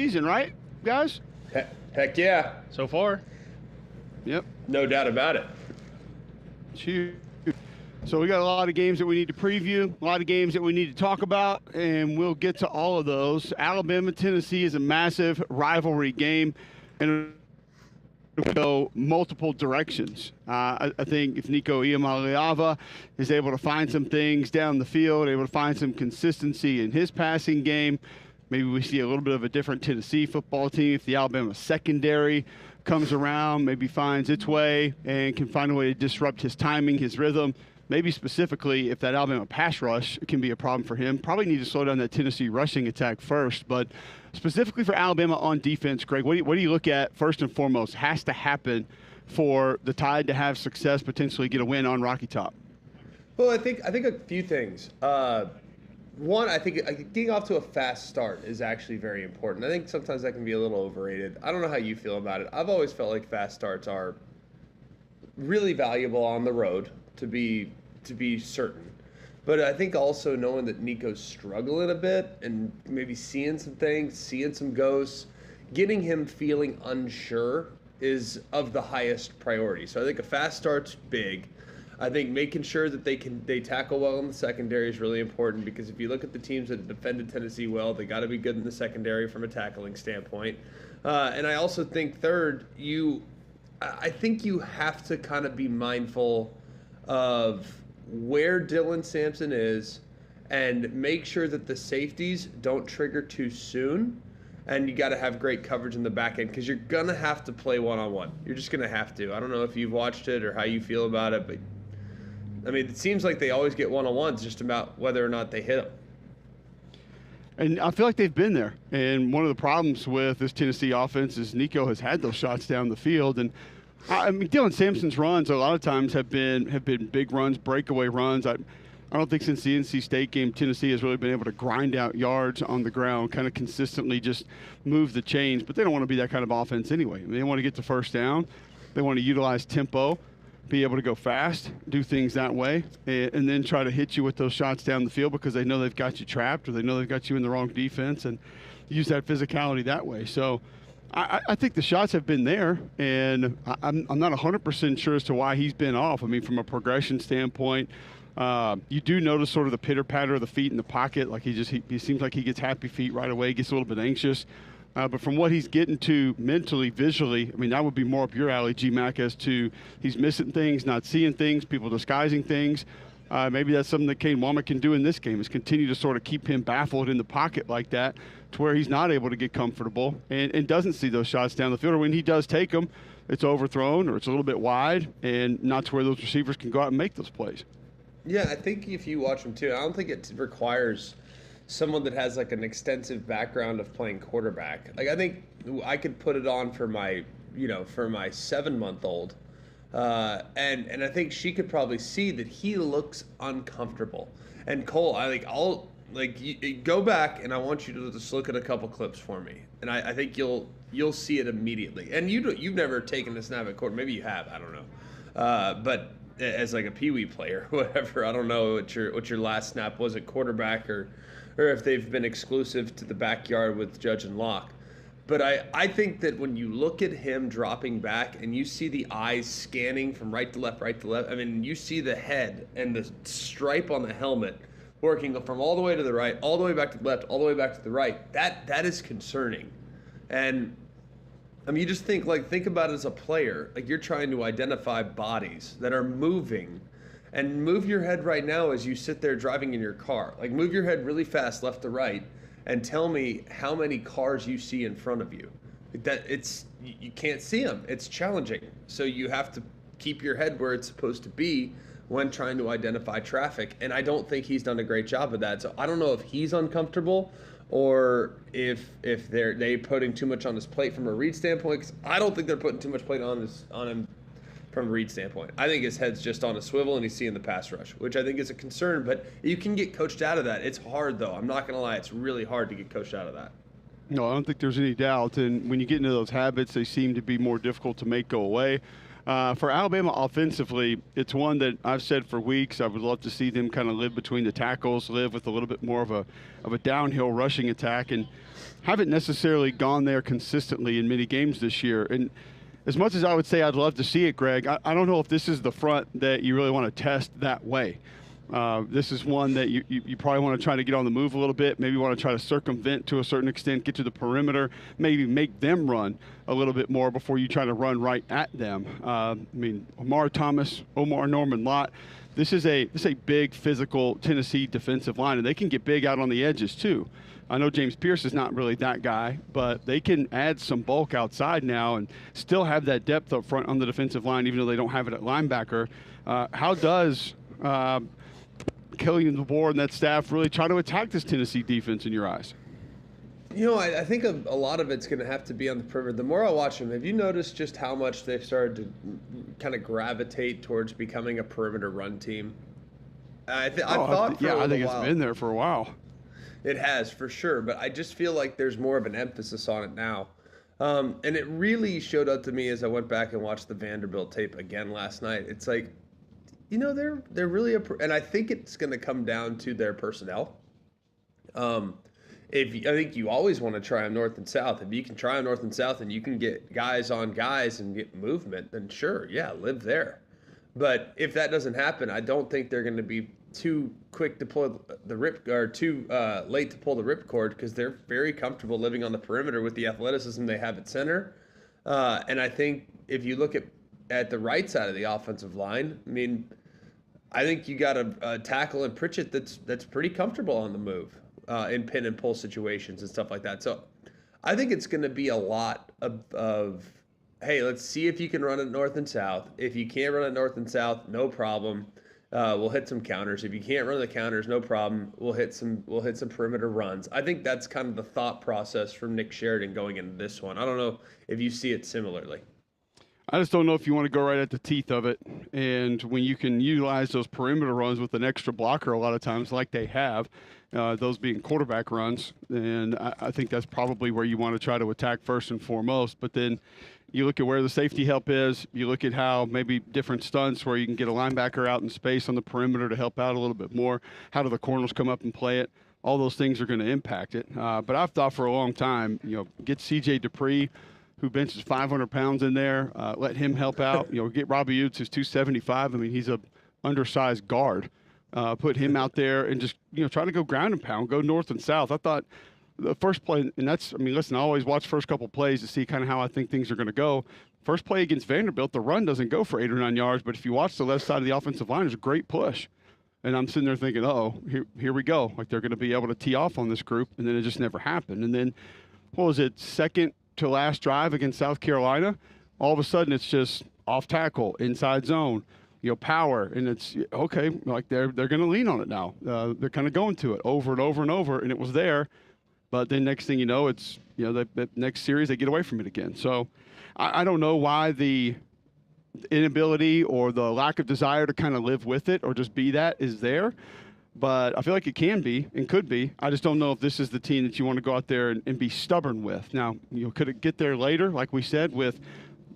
season, right, guys? Heck yeah. So far. Yep. No doubt about it. Huge. So we got a lot of games that we need to preview, a lot of games that we need to talk about, and we'll get to all of those. Alabama-Tennessee is a massive rivalry game, and it'll go multiple directions. I think if Nico Iamaleava is able to find some things down the field, able to find some consistency in his passing game, maybe we see a little bit of a different Tennessee football team. If the Alabama secondary comes around, maybe finds its way and can find a way to disrupt his timing, his rhythm. Maybe specifically if that Alabama pass rush can be a problem for him. Probably need to slow down that Tennessee rushing attack first. But specifically for Alabama on defense, Greg, what do you look at first and foremost has to happen for the Tide to have success, potentially get a win on Rocky Top? Well, I think a few things. One, I think getting off to a fast start is actually very important. I think sometimes that can be a little overrated. I don't know how you feel about it. I've always felt like fast starts are really valuable on the road to be certain. But I think also knowing that Nico's struggling a bit and maybe seeing some things, seeing some ghosts, getting him feeling unsure is of the highest priority. So I think a fast start's big. I think making sure that they tackle well in the secondary is really important, because if you look at the teams that defended Tennessee well, they got to be good in the secondary from a tackling standpoint. And I also think third, I think you have to kind of be mindful of where Dylan Sampson is and make sure that the safeties don't trigger too soon. And you got to have great coverage in the back end, because you're going to have to play one-on-one. You're just going to have to. I don't know if you've watched it or how you feel about it, but I mean, it seems like they always get one-on-ones, just about whether or not they hit them. And I feel like they've been there. And one of the problems with this Tennessee offense is Nico has had those shots down the field. And I mean, Dylan Sampson's runs a lot of times have been big runs, breakaway runs. I don't think since the NC State game, Tennessee has really been able to grind out yards on the ground, kind of consistently just move the chains. But they don't want to be that kind of offense anyway. I mean, they want to get the first down. They want to utilize tempo, be able to go fast, do things that way, and then try to hit you with those shots down the field, because they know they've got you trapped, or they know they've got you in the wrong defense, and use that physicality that way. So I think the shots have been there, and I'm not 100% sure as to why he's been off. I mean, from a progression standpoint, you do notice sort of the pitter-patter of the feet in the pocket. Like he seems like he gets happy feet right away, gets a little bit anxious. But from what he's getting to mentally, visually, I mean, that would be more up your alley, G-Mac, as to he's missing things, not seeing things, people disguising things. Maybe that's something that Kane Womack can do in this game, is continue to sort of keep him baffled in the pocket like that, to where he's not able to get comfortable and doesn't see those shots down the field. Or when he does take them, it's overthrown or it's a little bit wide, and not to where those receivers can go out and make those plays. Yeah, I think if you watch him too, I don't think it requires someone that has like an extensive background of playing quarterback. Like, I think I could put it on for my 7-month-old. And I think she could probably see that he looks uncomfortable. And Cole, you go back and I want you to just look at a couple clips for me, and I think you'll see it immediately. And you've never taken a snap at quarter, maybe you have, I don't know. But as like a peewee player, whatever, I don't know what your last snap was at quarterback, or if they've been exclusive to the backyard with Judge and Locke. But I think that when you look at him dropping back and you see the eyes scanning from right to left, I mean, you see the head and the stripe on the helmet working from all the way to the right, all the way back to the left, all the way back to the right. That is concerning. And I mean, you just think about it as a player. Like, you're trying to identify bodies that are moving, and move your head right now as you sit there driving in your car. Like, move your head really fast left to right and tell me how many cars you see in front of you. You can't see them. It's challenging. So you have to keep your head where it's supposed to be when trying to identify traffic. And I don't think he's done a great job of that. So I don't know if he's uncomfortable or if they putting too much on his plate from a read standpoint. 'Cause I don't think they're putting too much plate on him from a read standpoint. I think his head's just on a swivel and he's seeing the pass rush, which I think is a concern. But you can get coached out of that. It's hard, though. I'm not going to lie. It's really hard to get coached out of that. No, I don't think there's any doubt. And when you get into those habits, they seem to be more difficult to make go away. For Alabama offensively, it's one that I've said for weeks. I would love to see them kind of live between the tackles, live with a little bit more of a downhill rushing attack, and haven't necessarily gone there consistently in many games this year. And as much as I would say I'd love to see it, Greg, I don't know if this is the front that you really want to test that way. This is one that you probably want to try to get on the move a little bit, maybe want to try to circumvent to a certain extent, get to the perimeter, maybe make them run a little bit more before you try to run right at them. I mean, Omar Thomas, Omar Norman Lott, this is a big physical Tennessee defensive line, and they can get big out on the edges too. I know James Pierce is not really that guy, but they can add some bulk outside now and still have that depth up front on the defensive line, even though they don't have it at linebacker. How does Kelly and DeBoer and that staff really try to attack this Tennessee defense in your eyes? You know, I think a lot of it's going to have to be on the perimeter. The more I watch them, have you noticed just how much they've started to kind of gravitate towards becoming a perimeter run team? I think it's been there for a while. It has, for sure, but I just feel like there's more of an emphasis on it now. And it really showed up to me as I went back and watched the Vanderbilt tape again last night. It's like, you know, they're really and I think it's going to come down to their personnel. I think you always want to try them north and south. If you can try them north and south and you can get guys on guys and get movement, then sure, yeah, live there. But if that doesn't happen, I don't think they're going to be too quick to pull the rip, or too late to pull the ripcord, because they're very comfortable living on the perimeter with the athleticism they have at center. And I think if you look at the right side of the offensive line, I mean, I think you got a tackle in Pritchett that's pretty comfortable on the move in pin and pull situations and stuff like that. So I think it's going to be a lot of hey, let's see if you can run it north and south. If you can't run it north and south, no problem. We'll hit some counters. If you can't run the counters, no problem. We'll hit some perimeter runs. I think that's kind of the thought process from Nick Sheridan going into this one. I don't know if you see it similarly. I just don't know if you want to go right at the teeth of it. And when you can utilize those perimeter runs with an extra blocker a lot of times, like they have, those being quarterback runs, and I think that's probably where you want to try to attack first and foremost. But then you look at where the safety help is. You look at how maybe different stunts where you can get a linebacker out in space on the perimeter to help out a little bit more. How do the corners come up and play it? All those things are going to impact it. But I've thought for a long time, get C.J. Dupree, who benches 500 pounds in there, let him help out. Get Robbie Utes, who's 275. I mean, he's a undersized guard. Put him out there and just, try to go ground and pound, go north and south. I thought the first play, and listen, I always watch first couple plays to see kind of how I think things are going to go. First play against Vanderbilt, the run doesn't go for 8 or 9 yards, but if you watch the left side of the offensive line, there's a great push. And I'm sitting there thinking, here we go. Like they're going to be able to tee off on this group, and then it just never happened. And then, what was it, second to last drive against South Carolina? All of a sudden, it's just off tackle, inside zone, power, and it's okay. Like they're going to lean on it now. They're kind of going to it over and over and over, and it was there. But then next thing you know, it's, the next series, they get away from it again. So I don't know why the inability or the lack of desire to kind of live with it or just be that is there. But I feel like it can be and could be. I just don't know if this is the team that you want to go out there and be stubborn with. Now, could it get there later, like we said, with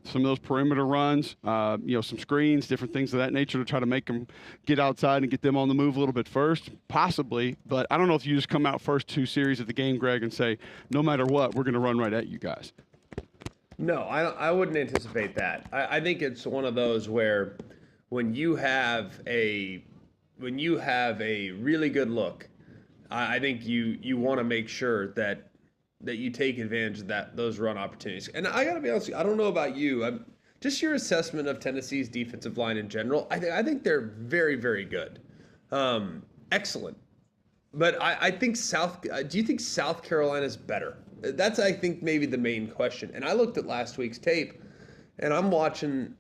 some of those perimeter runs, some screens, different things of that nature to try to make them get outside and get them on the move a little bit first? Possibly, but I don't know if you just come out first 2 series of the game, Greg, and say, no matter what, we're going to run right at you guys. No, I wouldn't anticipate that. I think it's one of those where when you have a really good look, I think you want to make sure that you take advantage of those run opportunities. And I got to be honest with you, I don't know about you. Just your assessment of Tennessee's defensive line in general, I think they're very, very good. Excellent. But I think do you think South Carolina's better? That's, I think, maybe the main question. And I looked at last week's tape, and I'm watching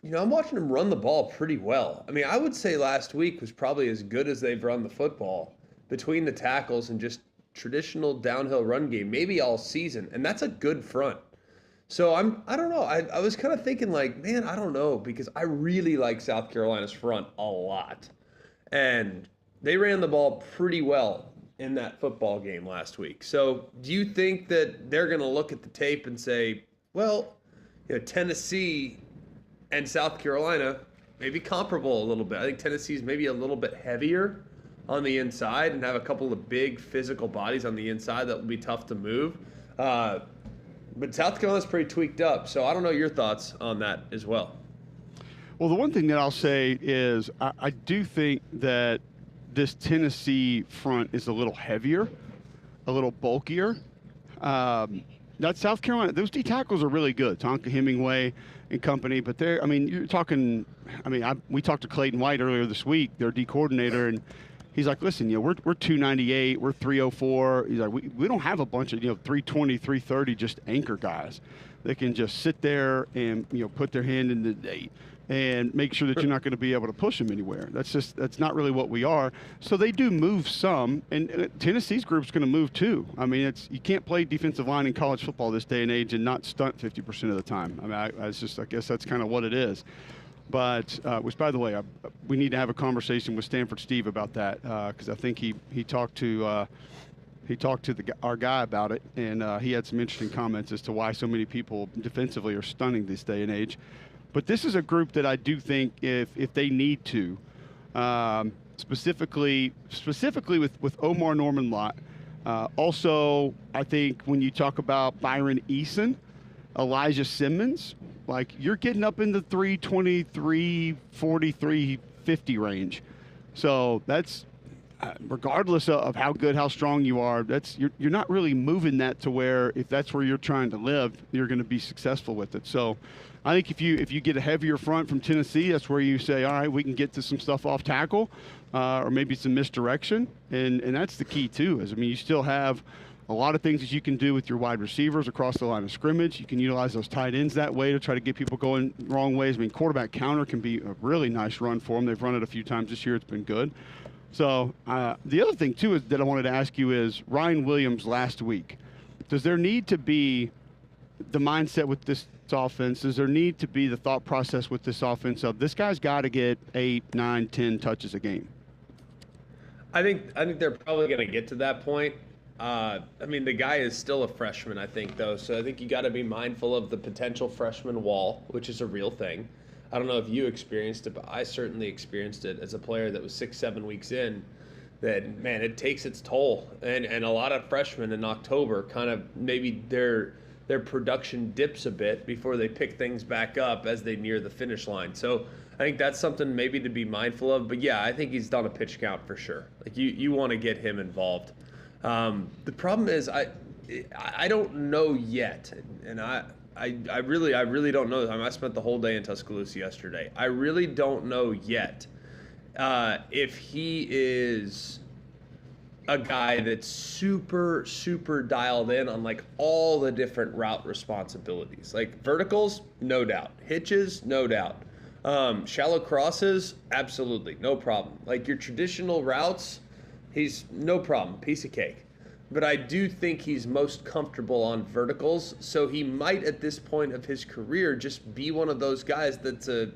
them run the ball pretty well. I mean, I would say last week was probably as good as they've run the football between the tackles and just traditional downhill run game, maybe all season, and that's a good front. So I don't know. I was kind of thinking like, man, I don't know, because I really like South Carolina's front a lot, and they ran the ball pretty well in that football game last week. So do you think that they're going to look at the tape and say, well, Tennessee And South Carolina, maybe comparable a little bit. I think Tennessee's maybe a little bit heavier on the inside and have a couple of big physical bodies on the inside that will be tough to move. But South Carolina's pretty tweaked up, so I don't know your thoughts on that as well. Well, the one thing that I'll say is I do think that this Tennessee front is a little heavier, a little bulkier. That South Carolina, those D tackles are really good. Tonka Hemingway and company, but you're talking. We talked to Clayton White earlier this week, their D coordinator, and he's like, listen, we're 298, we're 304. He's like, we don't have a bunch of 320, 330 just anchor guys that can just sit there and put their hand in the date and make sure that you're not going to be able to push them anywhere. That's not really what we are. So they do move some, and Tennessee's group's going to move too. You can't play defensive line in college football this day and age and not stunt 50% of the time. I guess that's kind of what it is. But which, by the way, we need to have a conversation with Stanford Steve about that because I think he talked to our guy about it, and he had some interesting comments as to why so many people defensively are stunning this day and age. But this is a group that I do think if they need to, specifically with Omar Norman Lott. Also, I think when you talk about Byron Eason, Elijah Simmons, like you're getting up in the 320, 340, 350 range. So that's regardless of how good, how strong you are, you're not really moving that to where if that's where you're trying to live, you're going to be successful with it. So I think if you get a heavier front from Tennessee, that's where you say, all right, we can get to some stuff off tackle or maybe some misdirection. And that's the key too, you still have a lot of things that you can do with your wide receivers across the line of scrimmage. You can utilize those tight ends that way to try to get people going wrong ways. Quarterback counter can be a really nice run for them. They've run it a few times this year. It's been good. So the other thing, too, is that I wanted to ask you is Ryan Williams last week. Does there need to be the mindset with this offense? Does there need to be the thought process with this offense of this guy's got to get 8, 9, 10 touches a game? I think they're probably going to get to that point. The guy is still a freshman, I think, though. So I think you got to be mindful of the potential freshman wall, which is a real thing. I don't know if you experienced it, but I certainly experienced it as a player that was 6-7 weeks in. That, man, it takes its toll. And a lot of freshmen in October kind of maybe their production dips a bit before they pick things back up as they near the finish line. So I think that's something maybe to be mindful of. But, yeah, I think he's done a pitch count for sure. Like, you want to get him involved. The problem is I don't know yet, and I really don't know. I spent the whole day in Tuscaloosa yesterday. I really don't know yet if he is a guy that's super, super dialed in on like all the different route responsibilities. Like verticals, no doubt. Hitches, no doubt. Shallow crosses, absolutely, no problem. Like your traditional routes, he's no problem, piece of cake. But I do think he's most comfortable on verticals, so he might at this point of his career just be one of those guys that's I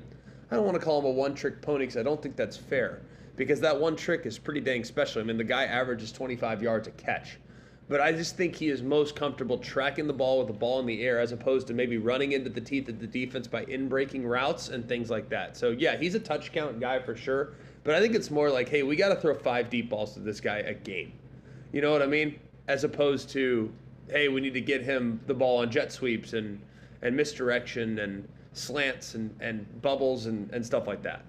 don't want to call him a one-trick pony because I don't think that's fair, because that one trick is pretty dang special. The guy averages 25 yards a catch. But I just think he is most comfortable tracking the ball with the ball in the air as opposed to maybe running into the teeth of the defense by in-breaking routes and things like that. So, yeah, he's a touch count guy for sure. But I think it's more like, hey, we got to throw 5 deep balls to this guy a game. You know what I mean? As opposed to, hey, we need to get him the ball on jet sweeps and misdirection and slants and bubbles and stuff like that.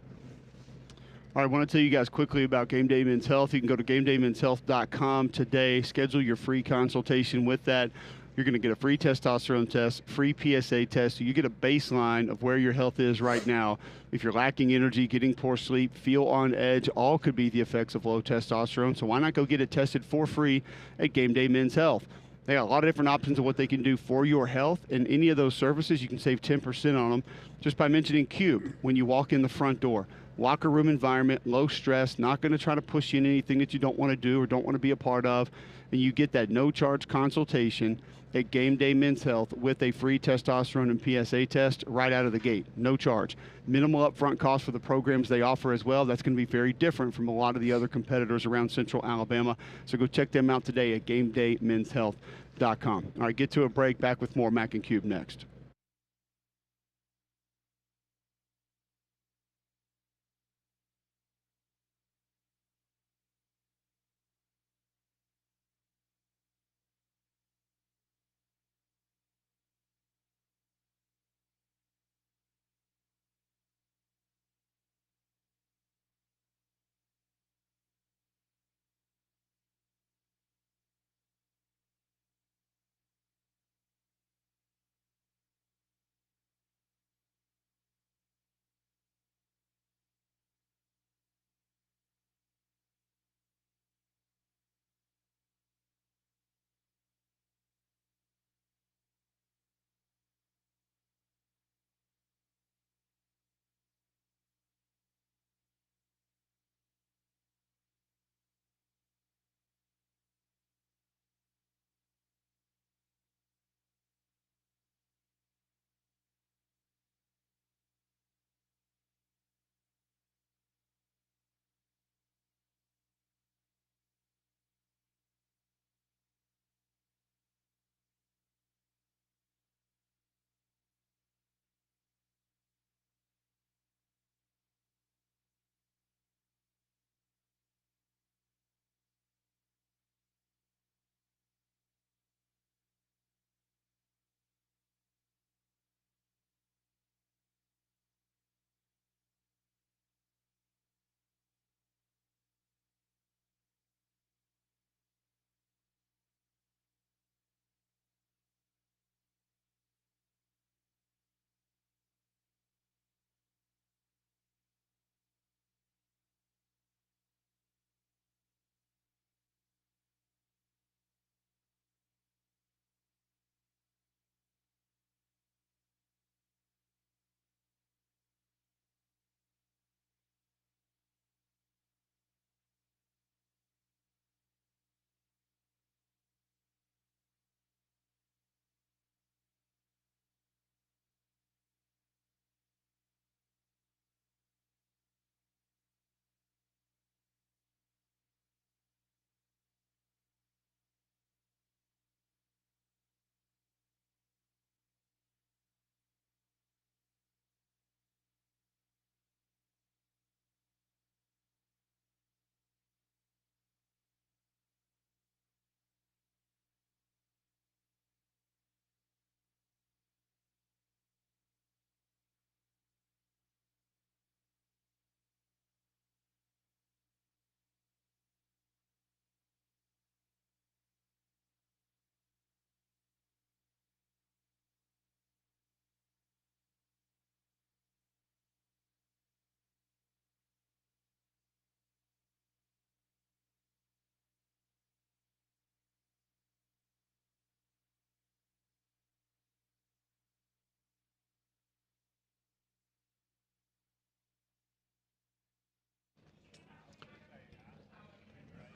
All right, I want to tell you guys quickly about Game Day Men's Health. You can go to GameDayMen'sHealth.com today. Schedule your free consultation with that. You're going to get a free testosterone test, free PSA test, so you get a baseline of where your health is right now. If you're lacking energy, getting poor sleep, feel on edge, all could be the effects of low testosterone. So why not go get it tested for free at Game Day Men's Health? They got a lot of different options of what they can do for your health. And any of those services, you can save 10% on them just by mentioning Cube when you walk in the front door. Locker room environment, low stress, not going to try to push you in anything that you don't want to do or don't want to be a part of. And you get that no-charge consultation at Game Day Men's Health with a free testosterone and PSA test right out of the gate. No charge. Minimal upfront cost for the programs they offer as well. That's going to be very different from a lot of the other competitors around Central Alabama. So go check them out today at GameDayMen'sHealth.com. All right, get to a break. Back with more Mac and Cube next.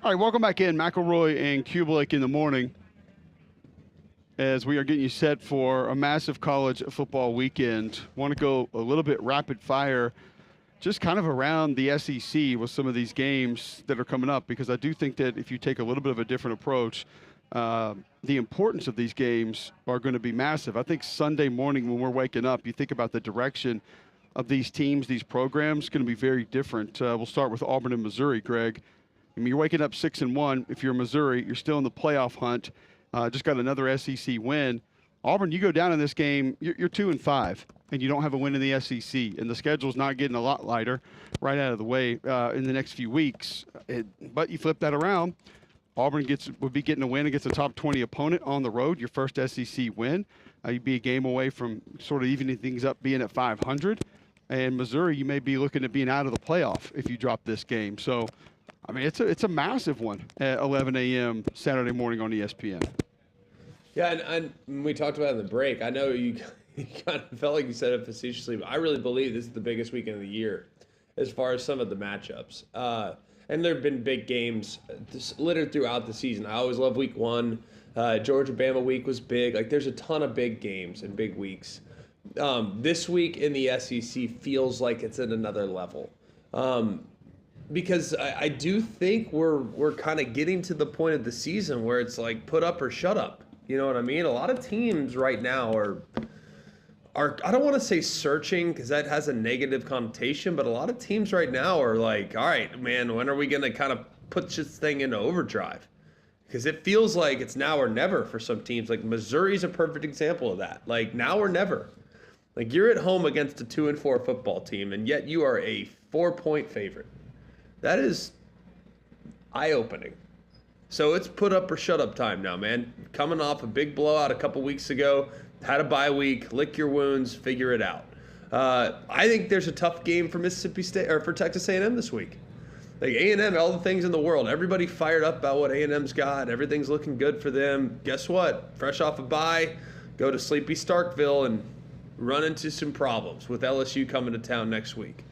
All right, welcome back in. McElroy and Kubelik in the morning as we are getting you set for a massive college football weekend. Want to go a little bit rapid fire, just kind of around the SEC with some of these games that are coming up, because I do think that if you take a little bit of a different approach, the importance of these games are going to be massive. I think Sunday morning when we're waking up, you think about the direction of these teams, these programs, going to be very different. We'll start with Auburn and Missouri, Greg. I mean, you're waking up 6-1. If you're Missouri, you're still in the playoff hunt. Just got another SEC win. Auburn, you go down in this game, you're 2-5, and you don't have a win in the SEC. And the schedule's not getting a lot lighter right out of the way in the next few weeks. But you flip that around. Auburn would be getting a win against a top 20 opponent on the road, your first SEC win. You'd be a game away from sort of evening things up, being at 500. And Missouri, you may be looking at being out of the playoff if you drop this game. So, I mean, it's a massive one at 11 a.m. Saturday morning on ESPN. Yeah, and we talked about it in the break. I know you kind of felt like you said it facetiously, but I really believe this is the biggest weekend of the year as far as some of the matchups. And there have been big games littered throughout the season. I always love week one. Georgia-Bama week was big. Like, there's a ton of big games and big weeks. This week in the SEC feels like it's at another level. Because I do think we're kind of getting to the point of the season where it's like put up or shut up. You know what I mean? A lot of teams right now are I don't want to say searching because that has a negative connotation, but a lot of teams right now are like, all right, man, when are we going to kind of put this thing into overdrive? Because it feels like it's now or never for some teams. Like Missouri's a perfect example of that. Like now or never. Like you're at home against a 2-4 football team, and yet you are a 4-point favorite. That is eye-opening. So it's put up or shut up time now, man. Coming off a big blowout a couple weeks ago, had a bye week, lick your wounds, figure it out. I think there's a tough game for Mississippi State or for Texas A&M this week. Like A&M, all the things in the world. Everybody fired up about what A&M's got. Everything's looking good for them. Guess what? Fresh off a bye, go to sleepy Starkville and run into some problems with LSU coming to town next week.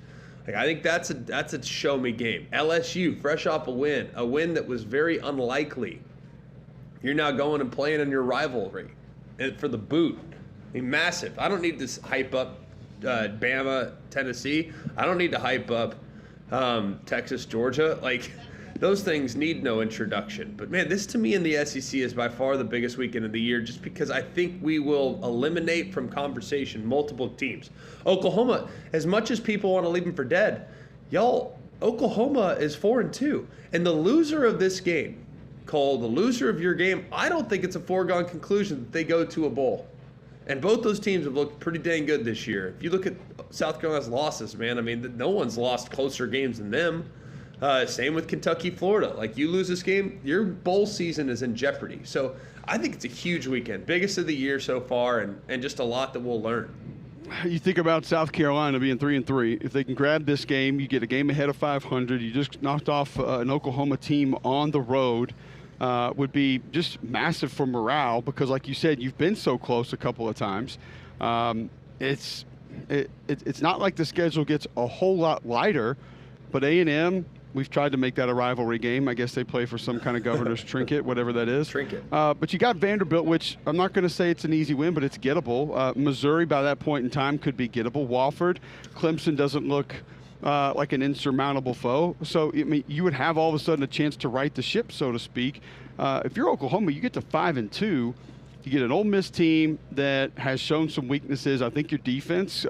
Like, I think that's a show me game. LSU, fresh off a win that was very unlikely. You're now going and playing in your rivalry for the boot. I mean, massive. I don't need to hype up Bama, Tennessee. I don't need to hype up Texas, Georgia. Like, those things need no introduction. But, man, this to me in the SEC is by far the biggest weekend of the year just because I think we will eliminate from conversation multiple teams. Oklahoma, as much as people want to leave them for dead, y'all, Oklahoma is 4-2. And the loser of this game, Cole, the loser of your game, I don't think it's a foregone conclusion that they go to a bowl. And both those teams have looked pretty dang good this year. If you look at South Carolina's losses, man, I mean, no one's lost closer games than them. Same with Kentucky, Florida. Like, you lose this game, your bowl season is in jeopardy. So I think it's a huge weekend. Biggest of the year so far, and just a lot that we'll learn. You think about South Carolina being 3-3. If they can grab this game, you get a game ahead of 500. You just knocked off an Oklahoma team on the road. Would be just massive for morale because, like you said, you've been so close a couple of times. It's not like the schedule gets a whole lot lighter, but A&M, we've tried to make that a rivalry game. I guess they play for some kind of governor's trinket, whatever that is. Trinket. But you got Vanderbilt, which I'm not going to say it's an easy win, but it's gettable. Missouri, by that point in time, could be gettable. Wofford, Clemson doesn't look like an insurmountable foe. So, I mean, you would have all of a sudden a chance to right the ship, so to speak. If you're Oklahoma, you get to 5-2. You get an Ole Miss team that has shown some weaknesses. I think your defense,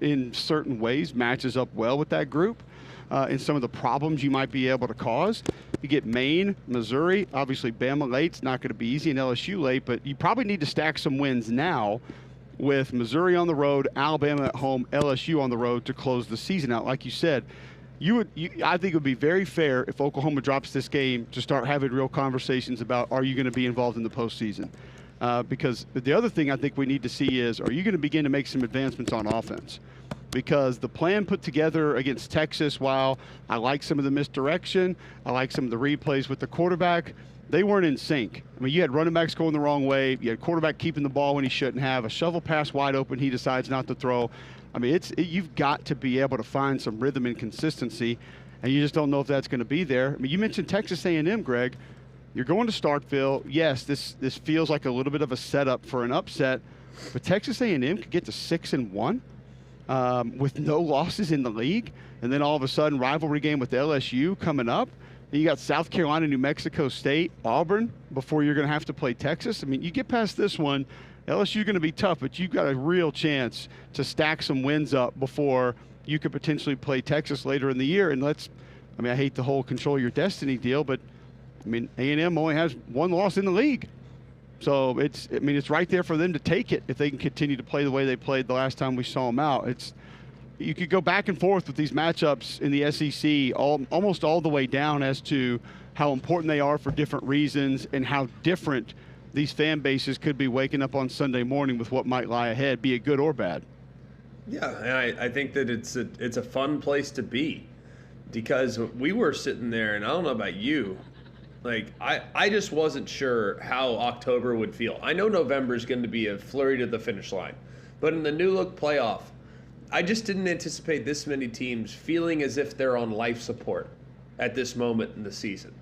in certain ways, matches up well with that group. And some of the problems you might be able to cause. You get Maine, Missouri, obviously Bama late's not going to be easy, and LSU late, but you probably need to stack some wins now with Missouri on the road, Alabama at home, LSU on the road to close the season out. Like you said, I think it would be very fair if Oklahoma drops this game to start having real conversations about, are you going to be involved in the postseason? Because the other thing I think we need to see is, are you going to begin to make some advancements on offense? Because the plan put together against Texas, while I like some of the misdirection, I like some of the replays with the quarterback, they weren't in sync. I mean, you had running backs going the wrong way. You had quarterback keeping the ball when he shouldn't have. A shovel pass wide open, he decides not to throw. I mean, you've got to be able to find some rhythm and consistency. and you just don't know if that's going to be there. I mean, you mentioned Texas A&M, Greg. You're going to Starkville. Yes, this feels like a little bit of a setup for an upset, but Texas A&M could get to 6-1 with no losses in the league, and then all of a sudden rivalry game with LSU coming up. And you got South Carolina, New Mexico State, Auburn before you're going to have to play Texas. I mean, you get past this one, LSU is going to be tough, but you've got a real chance to stack some wins up before you could potentially play Texas later in the year. And I hate the whole control your destiny deal, but I mean, A&M only has one loss in the league. So it's right there for them to take it if they can continue to play the way they played the last time we saw them out. You could go back and forth with these matchups in the SEC almost all the way down as to how important they are for different reasons and how different these fan bases could be waking up on Sunday morning with what might lie ahead, be it good or bad. Yeah, and I think that it's a fun place to be, because we were sitting there, and I don't know about you, like I just wasn't sure how October would feel. I know November is going to be a flurry to the finish line, but in the new look playoff, I just didn't anticipate this many teams feeling as if they're on life support at this moment in the season.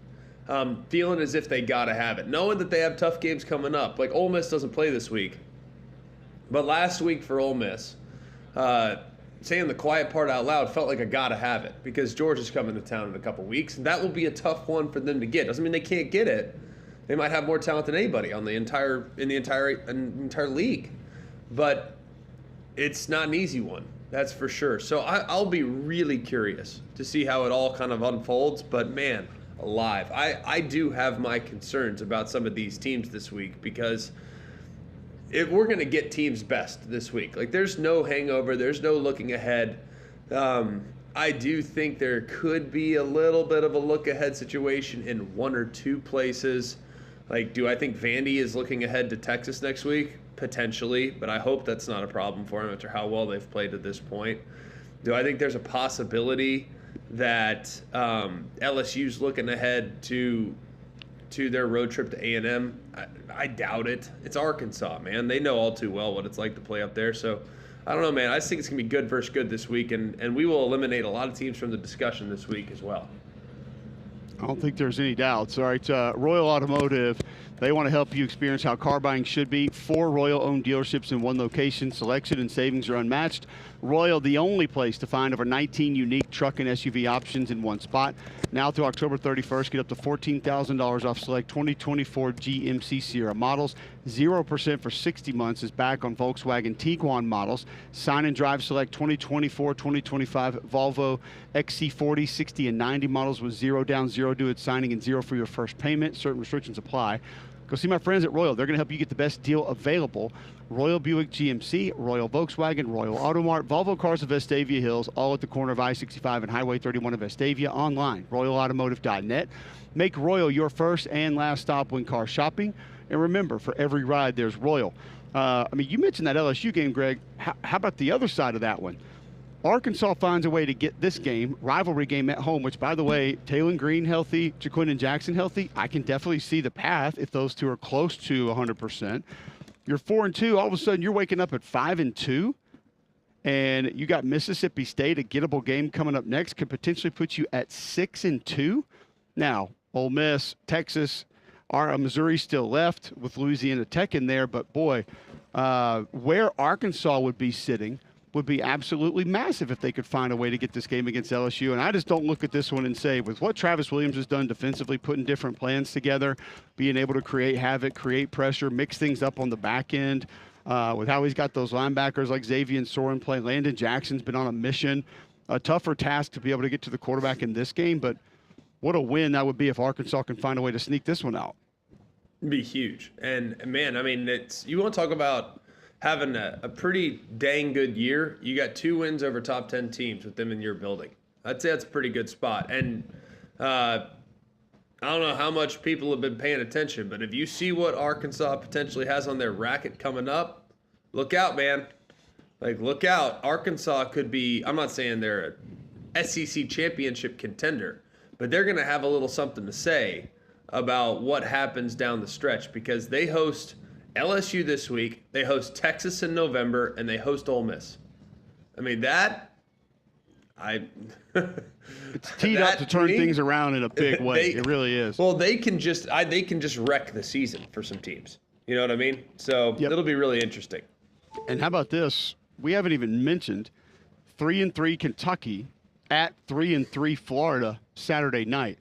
Feeling as if they got to have it, knowing that they have tough games coming up. Like Ole Miss doesn't play this week, but last week for Ole Miss, saying the quiet part out loud felt like I gotta have it, because Georgia's coming to town in a couple weeks, and that will be a tough one for them to get. Doesn't mean they can't get it. They might have more talent than anybody in the entire league, but it's not an easy one, that's for sure. So I'll be really curious to see how it all kind of unfolds. But man, alive, I do have my concerns about some of these teams this week, because if we're going to get teams best this week, like there's no hangover, there's no looking ahead. I do think there could be a little bit of a look ahead situation in one or two places. Like, do I think Vandy is looking ahead to Texas next week? Potentially, but I hope that's not a problem for them after how well they've played to this point. Do I think there's a possibility that LSU's looking ahead to their road trip to A&M? I doubt it. It's Arkansas, man. They know all too well what it's like to play up there. So I don't know, man. I just think it's going to be good versus good this week, and we will eliminate a lot of teams from the discussion this week as well. I don't think there's any doubts. All right, Royal Automotive, they want to help you experience how car buying should be. 4 Royal-owned dealerships in one location. Selection and savings are unmatched. Royal, the only place to find over 19 unique truck and SUV options in one spot. Now through October 31st, get up to $14,000 off select 2024 GMC Sierra models. 0% for 60 months is back on Volkswagen Tiguan models. Sign and drive select 2024, 2025 Volvo XC40, 60 and 90 models with 0 down, 0 due at signing, and 0 for your first payment. Certain restrictions apply. Go see my friends at Royal. They're going to help you get the best deal available. Royal Buick GMC, Royal Volkswagen, Royal Automart, Volvo Cars of Vestavia Hills, all at the corner of I-65 and Highway 31 of Vestavia. Online, royalautomotive.net. Make Royal your first and last stop when car shopping. And remember, for every ride, there's Royal. You mentioned that LSU game, Greg. How about the other side of that one? Arkansas finds a way to get this game, rivalry game at home, which, by the way, Taylon Green healthy, Jaquindon Jackson healthy. I can definitely see the path if those two are close to 100%. You're 4-2. All of a sudden, you're waking up at 5-2, and you got Mississippi State, a gettable game coming up next, could potentially put you at 6-2. Now, Ole Miss, Texas, Missouri still left with Louisiana Tech in there, but boy, where Arkansas would be sitting would be absolutely massive if they could find a way to get this game against LSU. And I just don't look at this one and say, with what Travis Williams has done defensively, putting different plans together, being able to create havoc, create pressure, mix things up on the back end, with how he's got those linebackers like Xavier and Soren play. Landon Jackson's been on a mission, a tougher task to be able to get to the quarterback in this game. But what a win that would be if Arkansas can find a way to sneak this one out. It'd be huge. And, man, you want to talk about having a pretty dang good year. You got 2 wins over top 10 teams with them in your building. I'd say that's a pretty good spot. And I don't know how much people have been paying attention, but if you see what Arkansas potentially has on their racket coming up, look out, man. Like, look out. Arkansas could be, I'm not saying they're a SEC championship contender, but they're going to have a little something to say about what happens down the stretch, because they host LSU this week, they host Texas in November, and they host Ole Miss. I It's teed up to turn things around in a big way. It really is. Well, they can just wreck the season for some teams. You know what I mean? So it'll be really interesting. And how about this? We haven't even mentioned 3-3 Kentucky at 3-3 Florida Saturday night.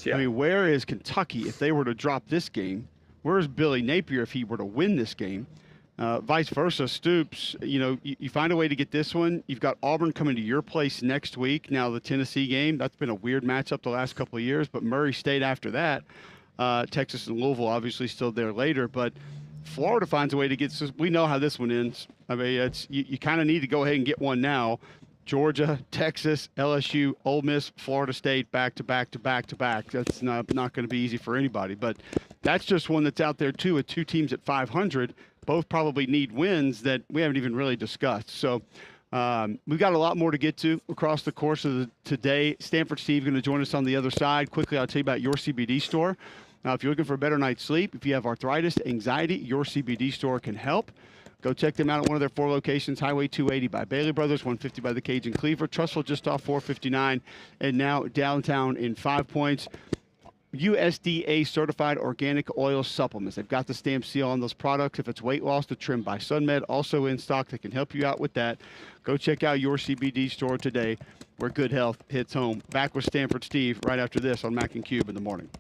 Yeah. I mean, where is Kentucky if they were to drop this game? Where is Billy Napier if he were to win this game? Vice versa, Stoops, you find a way to get this one. You've got Auburn coming to your place next week. Now, the Tennessee game, that's been a weird matchup the last couple of years, but Murray State after that. Texas and Louisville obviously still there later, but Florida finds a way to get – we know how this one ends. I mean, you kind of need to go ahead and get one now. Georgia, Texas, LSU, Ole Miss, Florida State, back to back to back to back. That's not going to be easy for anybody, but that's just one that's out there too with two teams at 500. Both probably need wins that we haven't even really discussed. So we've got a lot more to get to across the course of today. Stanford Steve going to join us on the other side. Quickly, I'll tell you about your CBD store. Now, if you're looking for a better night's sleep, if you have arthritis, anxiety, your CBD store can help. Go check them out at one of their 4 locations, Highway 280 by Bailey Brothers, 150 by the Cajun Cleaver, Trussville just off 459, and now downtown in 5 Points. USDA certified organic oil supplements. They've got the stamp seal on those products. If it's weight loss, the Trim by SunMed also in stock that can help you out with that. Go check out your CBD store today where good health hits home. Back with Stanford Steve right after this on Mac and Cube in the morning.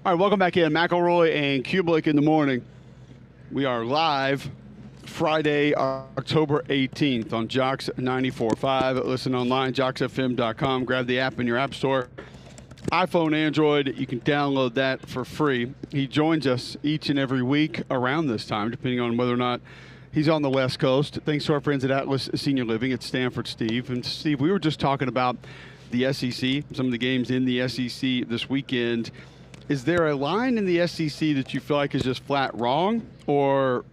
All right, welcome back in. McElroy and Kublik in the morning. We are live Friday, October 18th on Jocks 94.5. Listen online, jocksfm.com. Grab the app in your app store. iPhone, Android, you can download that for free. He joins us each and every week around this time, depending on whether or not he's on the West Coast. Thanks to our friends at Atlas Senior Living at Stanford Steve. And Steve, we were just talking about the SEC, some of the games in the SEC this weekend. Is there a line in the SEC that you feel like is just flat wrong or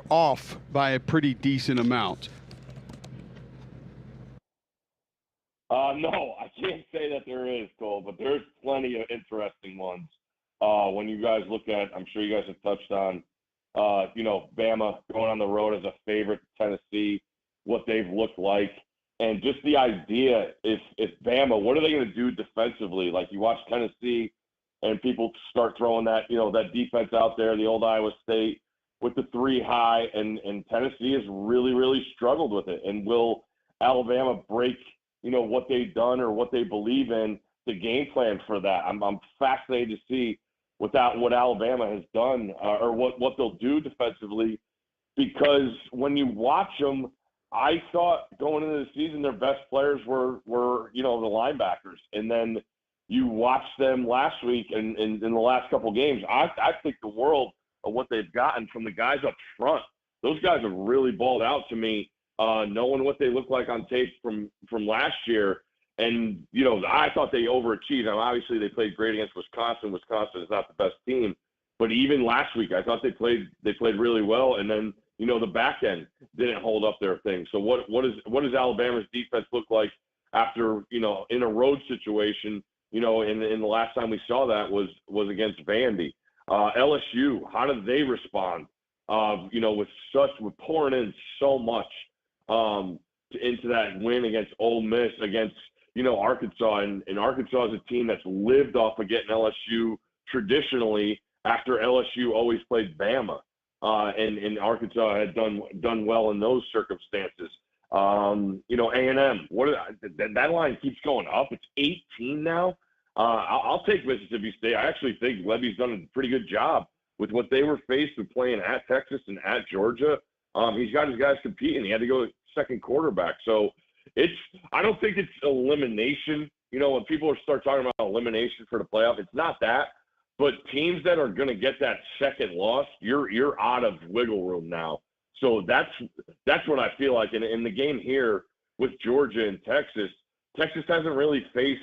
off by a pretty decent amount? No, I can't say that there is, Cole, but there's plenty of interesting ones. When you guys look at, I'm sure you guys have touched on, Bama going on the road as a favorite to Tennessee, what they've looked like, and just the idea if Bama, what are they going to do defensively? Like you watch Tennessee, and people start throwing that defense out there, the old Iowa State with the 3 high, and Tennessee has really, really struggled with it. And will Alabama break, what they've done or what they believe in, the game plan for that? I'm fascinated to see what Alabama has done or what they'll do defensively, because when you watch them, I thought going into the season their best players were the linebackers, and then you watch them last week and in the last couple of games. I think the world of what they've gotten from the guys up front. Those guys have really balled out to me, knowing what they look like on tape from last year. And, I thought they overachieved. Obviously, they played great against Wisconsin. Wisconsin is not the best team. But even last week, I thought they played really well. And then, the back end didn't hold up their thing. So what does Alabama's defense look like after, in a road situation? In the last time we saw that was against Vandy. LSU, how do they respond? With pouring in so much into that win against Ole Miss, against Arkansas, and Arkansas is a team that's lived off of getting LSU traditionally after LSU always played Bama, and Arkansas had done well in those circumstances. A&M, that line keeps going up. It's 18 now. I'll take Mississippi State. I actually think Levy's done a pretty good job with what they were faced with playing at Texas and at Georgia. He's got his guys competing. He had to go second quarterback. So I don't think it's elimination. When people start talking about elimination for the playoff, it's not that. But teams that are going to get that second loss, you're out of wiggle room now. So that's what I feel like. In the game here with Georgia and Texas hasn't really faced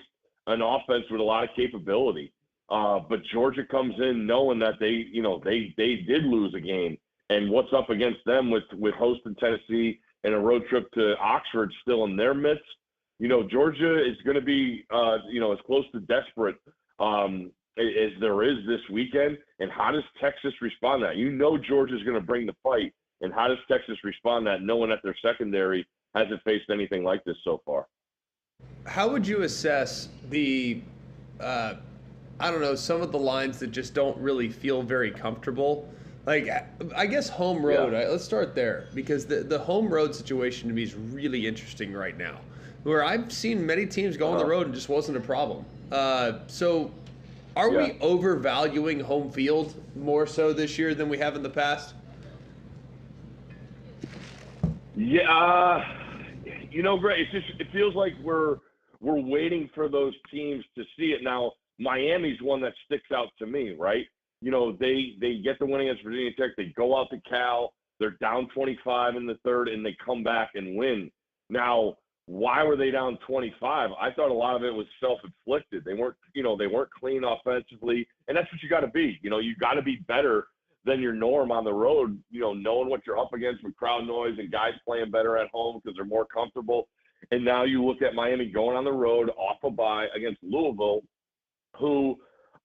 an offense with a lot of capability. But Georgia comes in knowing that they did lose a game, and what's up against them with hosting Tennessee and a road trip to Oxford still in their midst. Georgia is going to be as close to desperate as there is this weekend. And how does Texas respond to that? Georgia's going to bring the fight, and how does Texas respond to that, knowing that their secondary hasn't faced anything like this so far? How would you assess the, some of the lines that just don't really feel very comfortable? Like, I guess home road, let's start there, because the home road situation to me is really interesting right now, where I've seen many teams go on the road and just wasn't a problem. So are we overvaluing home field more so this year than we have in the past? Yeah, Greg, it feels like we're waiting for those teams to see it. Now, Miami's one that sticks out to me, right? They get the win against Virginia Tech. They go out to Cal. They're down 25 in the third, and they come back and win. Now, why were they down 25? I thought a lot of it was self-inflicted. They weren't clean offensively, and that's what you got to be. You got to be better than your norm on the road, knowing what you're up against with crowd noise and guys playing better at home because they're more comfortable. And now you look at Miami going on the road off a bye against Louisville, who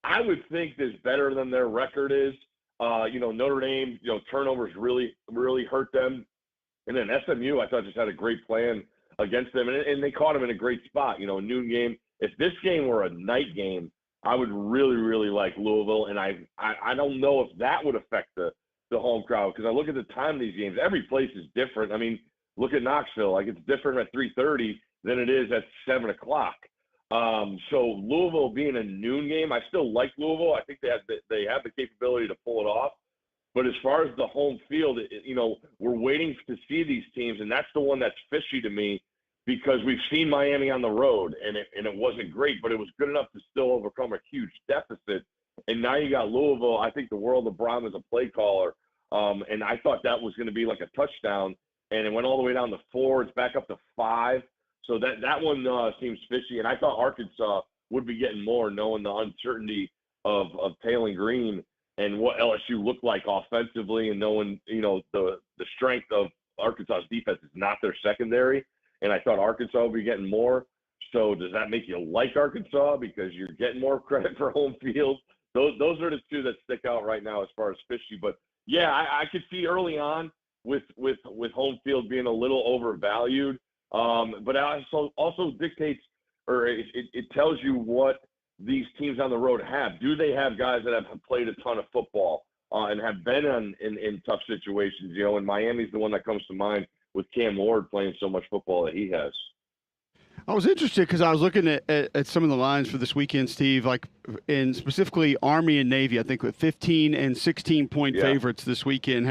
I would think is better than their record is. Notre Dame, turnovers really, really hurt them. And then SMU, I thought, just had a great plan against them. And they caught them in a great spot, a noon game. If this game were a night game, I would really, really like Louisville. And I don't know if that would affect the home crowd, because I look at the time of these games. Every place is different. I mean, look at Knoxville. Like, it's different at 3:30 than it is at 7 o'clock. So Louisville being a noon game, I still like Louisville. I think they have the capability to pull it off. But as far as the home field, we're waiting to see these teams, and that's the one that's fishy to me because we've seen Miami on the road, and it wasn't great, but it was good enough to still overcome a huge deficit. And now you got Louisville. I think the world of Brown as a play caller, and I thought that was going to be like a touchdown, and it went all the way down to 4. It's back up to 5. So that one seems fishy. And I thought Arkansas would be getting more, knowing the uncertainty of Taylor Green and what LSU looked like offensively, and knowing the strength of Arkansas's defense is not their secondary. And I thought Arkansas would be getting more. So does that make you like Arkansas because you're getting more credit for home field? Those are the two that stick out right now as far as fishy. But yeah, I could see early on with home field being a little overvalued. But it also dictates, or it tells you what these teams on the road have. Do they have guys that have played a ton of football and have been in tough situations? And Miami's the one that comes to mind with Cam Ward playing so much football that he has. I was interested because I was looking at some of the lines for this weekend, Steve, like in specifically Army and Navy. I think with 15 and 16-point favorites this weekend.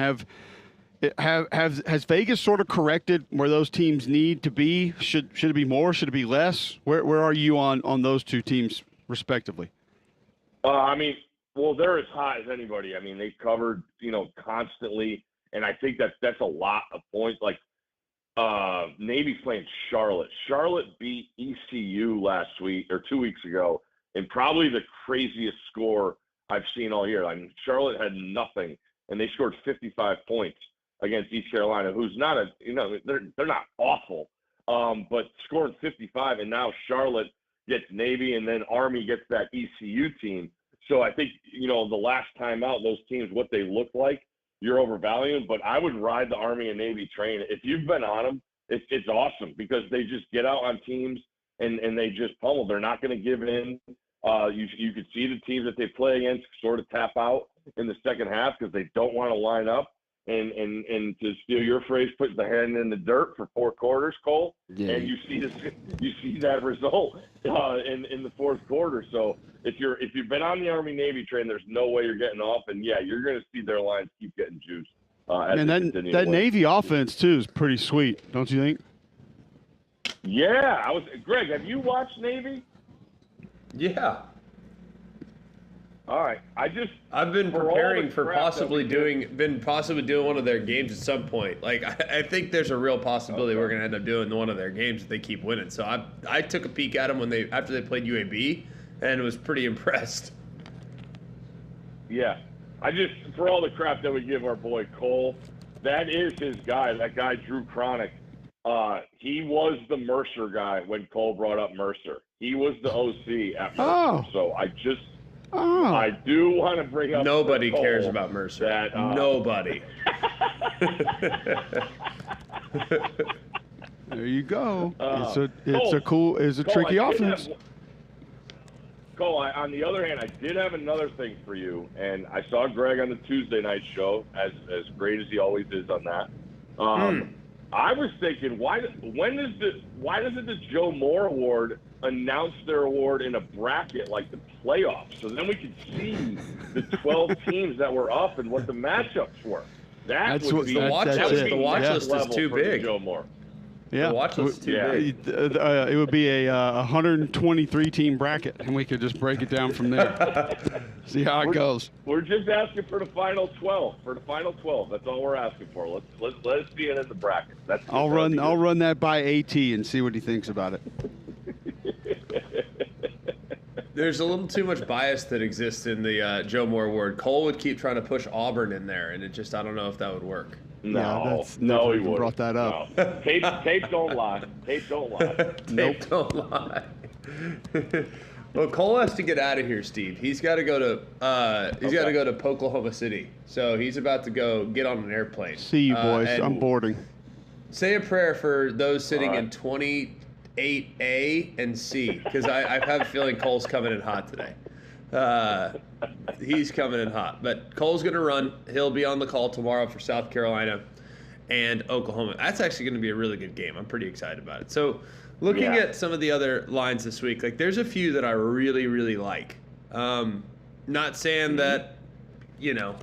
Has Vegas sort of corrected where those teams need to be? Should it be more? Should it be less? Where are you on those two teams respectively? They're as hot as anybody. I mean, they covered constantly, and I think that's a lot of points. Like Navy's playing Charlotte. Charlotte beat ECU last week or 2 weeks ago, and probably the craziest score I've seen all year. I mean, Charlotte had nothing, and they scored 55 points against East Carolina, who's not they're not awful, but scoring 55, and now Charlotte gets Navy, and then Army gets that ECU team. So I think, the last time out, those teams, what they look like, you're overvaluing. But I would ride the Army and Navy train. If you've been on them, it's awesome because they just get out on teams and they just pummel. They're not going to give in. You could see the teams that they play against sort of tap out in the second half because they don't want to line up. And to steal your phrase, put the hand in the dirt for 4 quarters, Cole. Yeah. And you see that result in the fourth quarter. So if you've been on the Army Navy train, there's no way you're getting off. And yeah, you're going to see their lines keep getting juiced. And that Navy offense too is pretty sweet, don't you think? Yeah, Greg, have you watched Navy? Yeah. All right. I've been preparing for possibly doing one of their games at some point. Like I think there's a real possibility we're going to end up doing one of their games if they keep winning. So I took a peek at them after they played UAB and was pretty impressed. Yeah. For all the crap that we give our boy Cole, that is his guy. That guy Drew Cronick. He was the Mercer guy when Cole brought up Mercer. He was the OC at Mercer. So I do want to bring up. Nobody cares about Mercer. Nobody. There you go. It's a tricky offense. Cole, on the other hand, I did have another thing for you, and I saw Greg on the Tuesday night show, as great as he always is on that. I was thinking, why doesn't the Joe Moore Award announce their award in a bracket like the playoffs, so then we could see the 12 teams that were up and what the matchups were. The watch list is too big. Joe Moore. Yeah, the watch list is too big. It would be a 123 team bracket, and we could just break it down from there. See how it goes. We're just asking for the final 12. That's all we're asking for. Let's see it in the bracket. I'll run that by AT and see what he thinks about it. There's a little too much bias that exists in the Joe Moore Award. Cole would keep trying to push Auburn in there, and I don't know if that would work. No, he wouldn't. Brought that up. No. Tape don't lie. Tape don't lie. Well, Cole has to get out of here, Steve. He's got to go to got to go to Oklahoma City. So he's about to go get on an airplane. See you, boys. I'm boarding. Say a prayer for those sitting in 28A and C, because I have a feeling Cole's coming in hot today. He's coming in hot. But Cole's going to run. He'll be on the call tomorrow for South Carolina and Oklahoma. That's actually going to be a really good game. I'm pretty excited about it. So looking at some of the other lines this week, like there's a few that I really, really like. Not saying that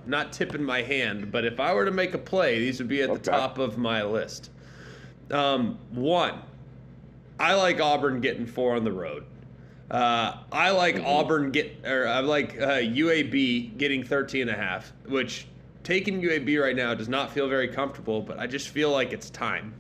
not tipping my hand, but if I were to make a play, these would be at the top of my list. One, I like Auburn getting 4 on the road. I like UAB getting 13.5, which taking UAB right now does not feel very comfortable, but I just feel like it's time.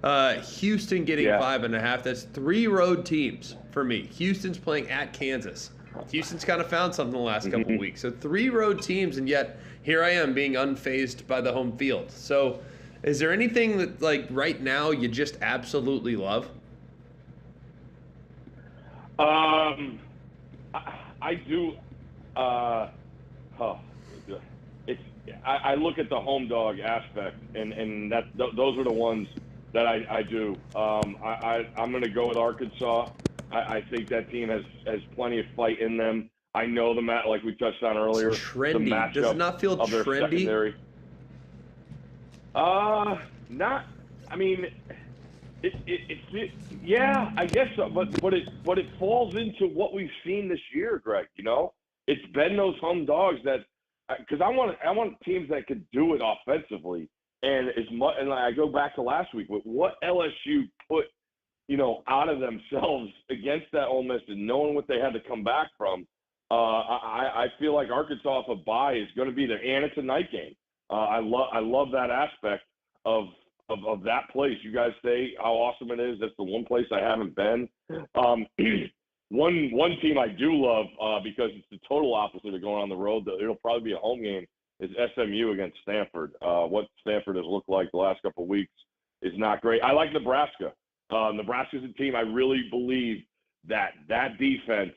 Houston getting 5.5. That's 3 road teams for me. Houston's playing at Kansas. Houston's kind of found something the last couple of weeks. So 3 road teams, and yet here I am being unfazed by the home field. So is there anything that, like, right now you just absolutely love? I do. I look at the home dog aspect, and those are the ones that I do. I'm going to go with Arkansas. I think that team has plenty of fight in them. I know like we touched on earlier. It's trendy. Does it not feel trendy? Not. I mean, yeah, I guess so. But it falls into what we've seen this year, Greg. It's been those home dogs that, because I want teams that could do it offensively. And I go back to last week with what LSU put, out of themselves against that Ole Miss, and knowing what they had to come back from. I feel like Arkansas off a bye is going to be there, and it's a night game. I love that aspect of that place. You guys say how awesome it is. That's the one place I haven't been. One team I do love because it's the total opposite of going on the road. It'll probably be a home game. Is SMU against Stanford. What Stanford has looked like the last couple of weeks is not great. I like Nebraska. Nebraska's a team I really believe that defense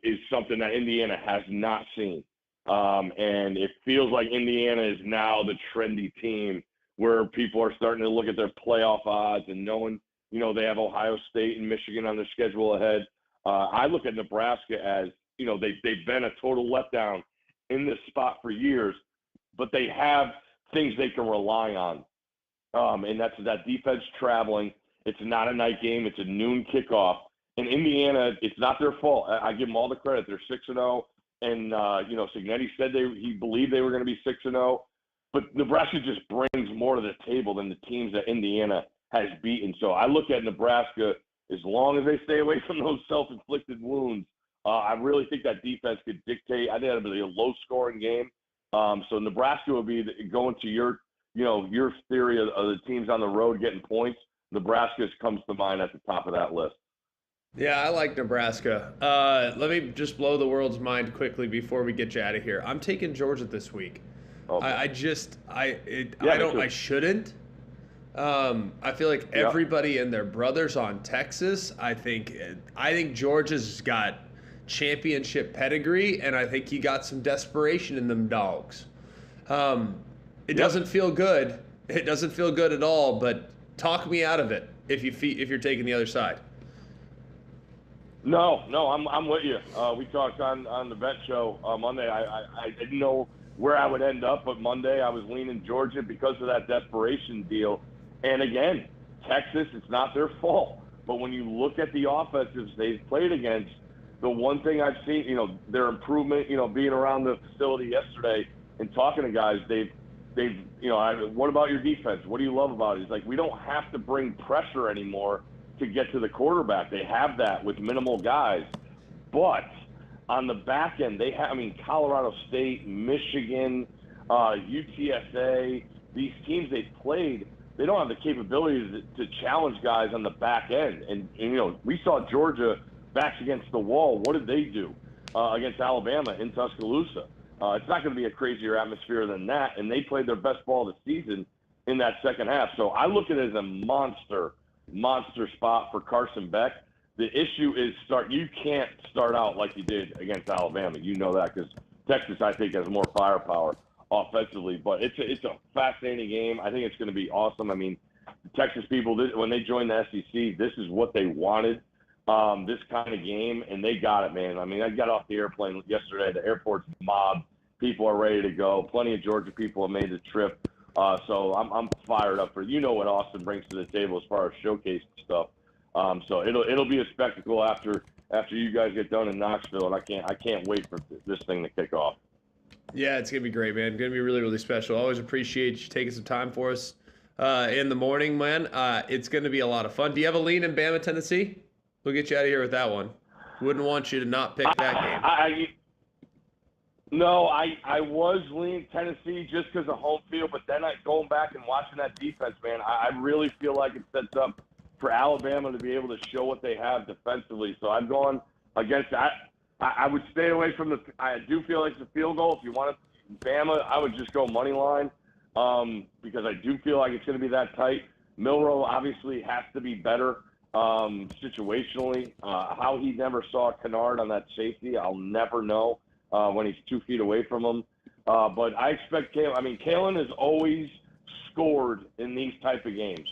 is something that Indiana has not seen. And it feels like Indiana is now the trendy team where people are starting to look at their playoff odds and knowing, they have Ohio State and Michigan on their schedule ahead. I look at Nebraska as, they've been a total letdown in this spot for years, but they have things they can rely on. And that's that defense traveling. It's not a night game. It's a noon kickoff. And Indiana, it's not their fault. I give them all the credit. They're 6-0. And, Cignetti said he believed they were going to be 6-0. But Nebraska just brings more to the table than the teams that Indiana has beaten. So I look at Nebraska, as long as they stay away from those self-inflicted wounds, I really think that defense could dictate. I think that'll be a low-scoring game. So Nebraska will be going to your theory of the teams on the road getting points. Nebraska comes to mind at the top of that list. Yeah, I like Nebraska. Let me just blow the world's mind quickly before we get you out of here. I'm taking Georgia this week. Okay. I shouldn't. I feel like everybody and their brothers on Texas. I think Georgia's got championship pedigree, and I think you got some desperation in them dogs. It doesn't feel good. It doesn't feel good at all. But talk me out of it if you're taking the other side. No, I'm with you. We talked on the Bet Show Monday. I didn't know where I would end up, but Monday I was leaning Georgia because of that desperation deal. And again, Texas, it's not their fault. But when you look at the offenses they've played against, the one thing I've seen, their improvement, being around the facility yesterday and talking to guys, what about your defense? What do you love about it? It's like, we don't have to bring pressure anymore to get to the quarterback. They have that with minimal guys. But on the back end, Colorado State, Michigan, UTSA, these teams they've played, they don't have the capability to challenge guys on the back end. And we saw Georgia backs against the wall. What did they do against Alabama in Tuscaloosa? It's not going to be a crazier atmosphere than that. And they played their best ball of the season in that second half. So I look at it as a monster spot for Carson Beck. The issue is you can't start out like you did against Alabama. You know that because Texas, I think, has more firepower offensively. But it's a fascinating game. I think it's going to be awesome. I mean, the Texas people, when they joined the SEC, this is what they wanted, this kind of game, and they got it, man. I mean, I got off the airplane yesterday. The airport's mobbed. People are ready to go. Plenty of Georgia people have made the trip. So I'm fired up for what Austin brings to the table as far as showcase stuff. So it'll be a spectacle after you guys get done in Knoxville, and I can't wait for this thing to kick off. Yeah, it's gonna be great, man. Gonna be really, really special. Always appreciate you taking some time for us in the morning, man. It's gonna be a lot of fun. Do you have a lean in Bama, Tennessee? We'll get you out of here with that one. Wouldn't want you to not pick that game. No, I was leaning Tennessee just because of home field, but then going back and watching that defense, man, I really feel like it sets up for Alabama to be able to show what they have defensively. So I'm going against that. I would stay away from I do feel like it's a field goal. If you want to Bama, I would just go money line because I do feel like it's going to be that tight. Milroe obviously has to be better situationally. How he never saw Kennard on that safety, I'll never know when he's 2 feet away from him. But I expect Kalen. I mean, Kalen has always scored in these type of games,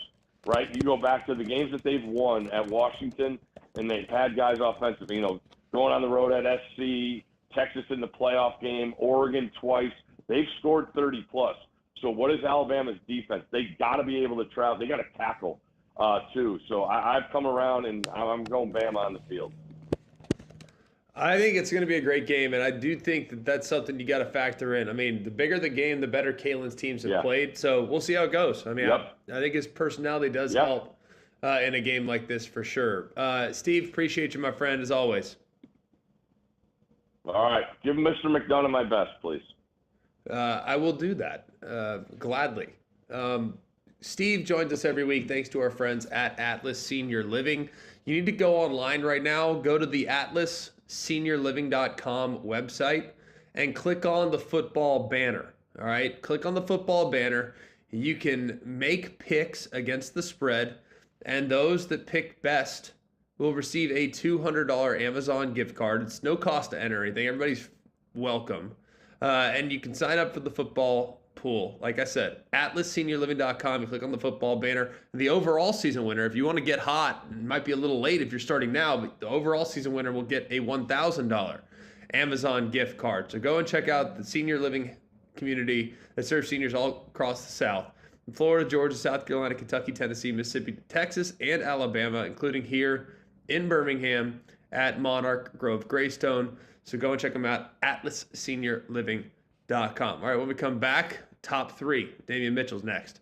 right? You go back to the games that they've won at Washington, and they've had guys offensive. You know, going on the road at SC, Texas in the playoff game, Oregon twice. They've scored 30 plus. So what is Alabama's defense? They got to be able to travel. They got to tackle too. So I've come around and I'm going Bama on the field. I think it's going to be a great game, and I do think that that's something you got to factor in. I mean, the bigger the game, the better Kalen's teams have played. So we'll see how it goes. I mean, I think his personality does help in a game like this for sure. Steve, appreciate you, my friend, as always. All right. Give Mr. McDonough my best, please. I will do that gladly. Steve joins us every week thanks to our friends at Atlas Senior Living. You need to go online right now. Go to the atlasseniorliving.com website and click on the football banner. All right? Click on the football banner. You can make picks against the spread, and those that pick best will receive a $200 Amazon gift card. It's no cost to enter anything. Everybody's welcome. And you can sign up for the football pool. Like I said, atlasseniorliving.com. You click on the football banner. The overall season winner, if you want to get hot, it might be a little late if you're starting now, but the overall season winner will get a $1,000 Amazon gift card. So go and check out the senior living community that serves seniors all across the South. In Florida, Georgia, South Carolina, Kentucky, Tennessee, Mississippi, Texas, and Alabama, including here in Birmingham at Monarch Grove Greystone. So go and check them out, atlasseniorliving.com. All right, when we come back, top three. Damian Mitchell's next.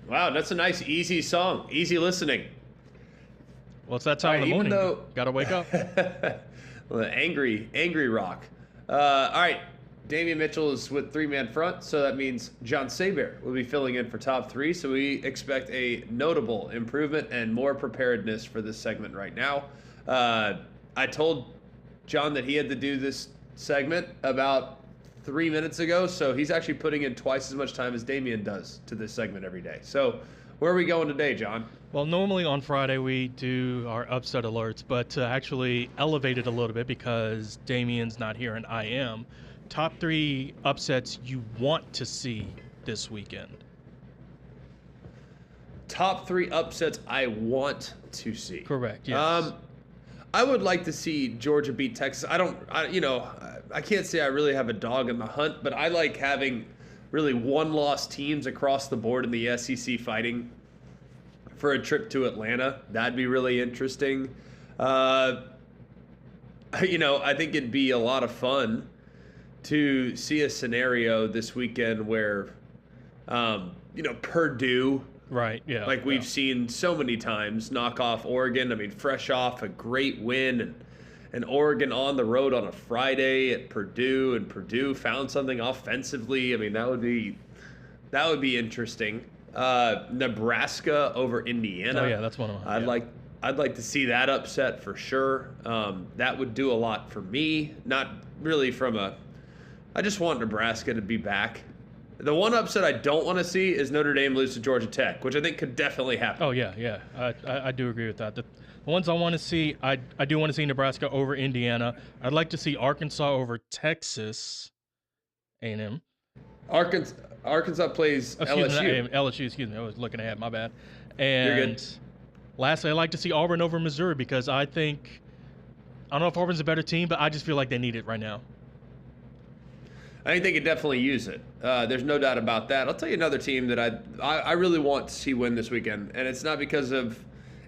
Wow, that's a nice, easy song. Easy listening. Well, it's that time of the morning. Got to wake up. Well, angry rock. All right. Damian Mitchell is with three-man front, so that means John Saber will be filling in for top three. So we expect a notable improvement and more preparedness for this segment right now. I told John that he had to do this segment about 3 minutes ago, so he's actually putting in twice as much time as Damian does to this segment every day. So where are we going today, John? Well, normally on Friday we do our upset alerts, but to actually elevate it a little bit because Damian's not here and I am. Top three upsets you want to see this weekend. Top three upsets I want to see. Correct. Yes. I would like to see Georgia beat Texas. I can't say I really have a dog in the hunt, but I like having really one-loss teams across the board in the SEC fighting for a trip to Atlanta. That'd be really interesting. I think it'd be a lot of fun to see a scenario this weekend where, Purdue, right, yeah, like we've seen so many times, knock off Oregon. I mean, fresh off a great win and Oregon on the road on a Friday at Purdue, and Purdue found something offensively. I mean, that would be interesting. Nebraska over Indiana. Oh yeah, that's one of them. I'd like to see that upset for sure. That would do a lot for me. Not really I just want Nebraska to be back. The one upset I don't want to see is Notre Dame lose to Georgia Tech, which I think could definitely happen. Oh yeah. I do agree with that. The ones I want to see, I do want to see Nebraska over Indiana. I'd like to see Arkansas over Texas A&M. Arkansas plays LSU. LSU, excuse me. I was looking ahead. My bad. And you're good. Lastly, I'd like to see Auburn over Missouri because I don't know if Auburn's a better team, but I just feel like they need it right now. I think they could definitely use it. There's no doubt about that. I'll tell you another team that I really want to see win this weekend, and it's not because of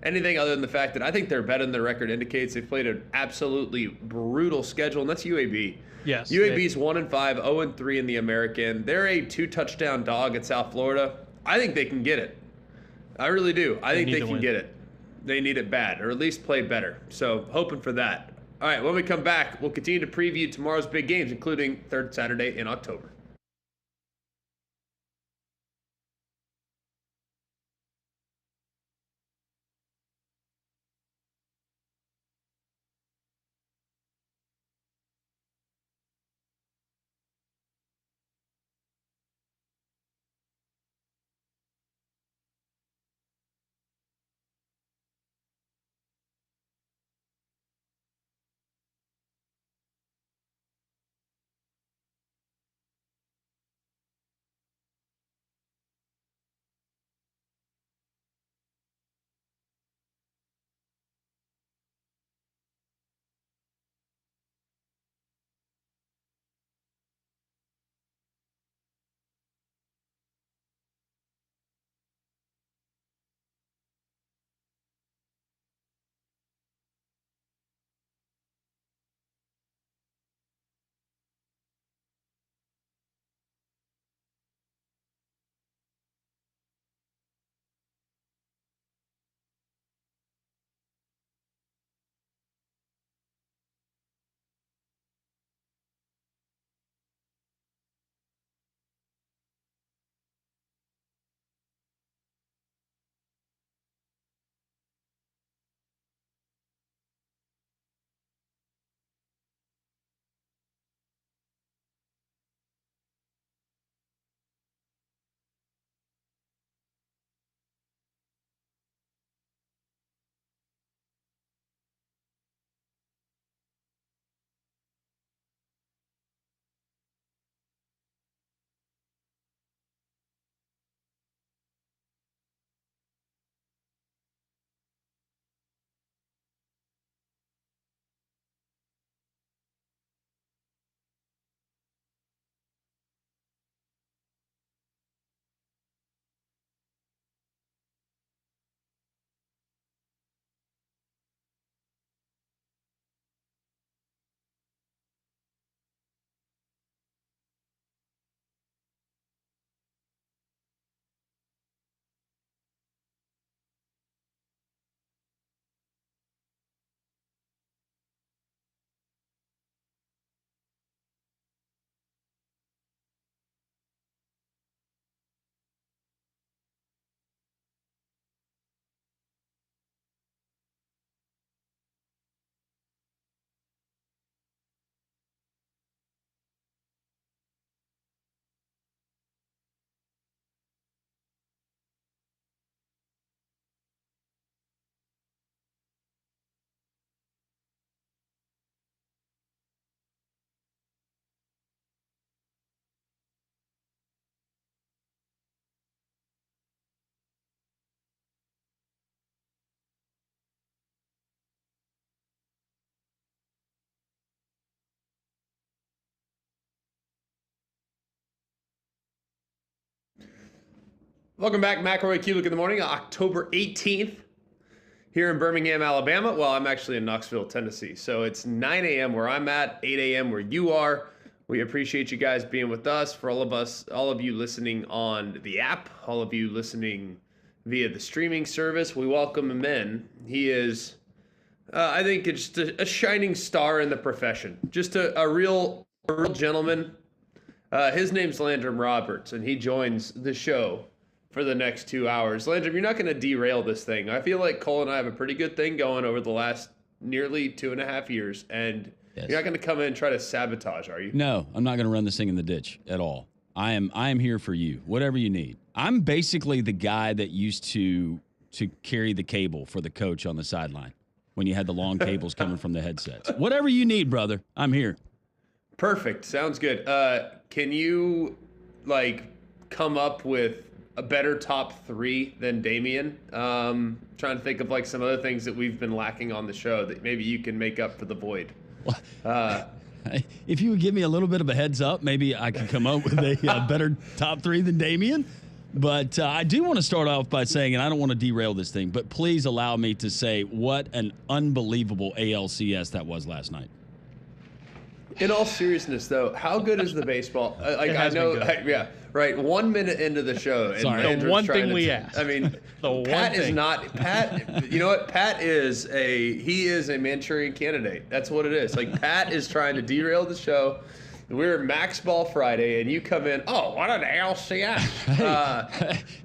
anything other than the fact that I think they're better than their record indicates. They've played an absolutely brutal schedule, and that's UAB. Yes. UAB's 1-5, 0-3 in the American. They're a 2-touchdown dog at South Florida. I think they can get it. I really do. I think they can get it. They need it bad, or at least play better. So hoping for that. All right, when we come back, we'll continue to preview tomorrow's big games, including third Saturday in October. Welcome back, McElroy Cubic in the morning, October 18th, here in Birmingham, Alabama. Well, I'm actually in Knoxville, Tennessee. So it's 9 a.m. where I'm at, 8 a.m. where you are. We appreciate you guys being with us. For all of you listening on the app, all of you listening via the streaming service, we welcome him in. He is, I think, it's just a shining star in the profession. Just a real gentleman. His name's Landrum Roberts, and he joins the show for the next 2 hours. Landrum, you're not going to derail this thing. I feel like Cole and I have a pretty good thing going over the last nearly 2.5 years, and yes. You're not going to come in and try to sabotage, are you? No, I'm not going to run this thing in the ditch at all. I am here for you, whatever you need. I'm basically the guy that used to carry the cable for the coach on the sideline when you had the long cables coming from the headsets. Whatever you need, brother, I'm here. Perfect. Sounds good. Can you, come up with a better top three than Damian? Trying to think of, some other things that we've been lacking on the show that maybe you can make up for the void. If you would give me a little bit of a heads up, maybe I could come up with a better top three than Damian. But I do want to start off by saying, and I don't want to derail this thing, but please allow me to say what an unbelievable ALCS that was last night. In all seriousness, though, how good is the baseball? I know, yeah, right. 1 minute into the show, and sorry, the one thing we asked. I mean, Pat is not Pat. You know what? Pat is a Manchurian candidate. That's what it is. Pat is trying to derail the show. We're Max Ball Friday, and you come in. Oh, what an ALCS!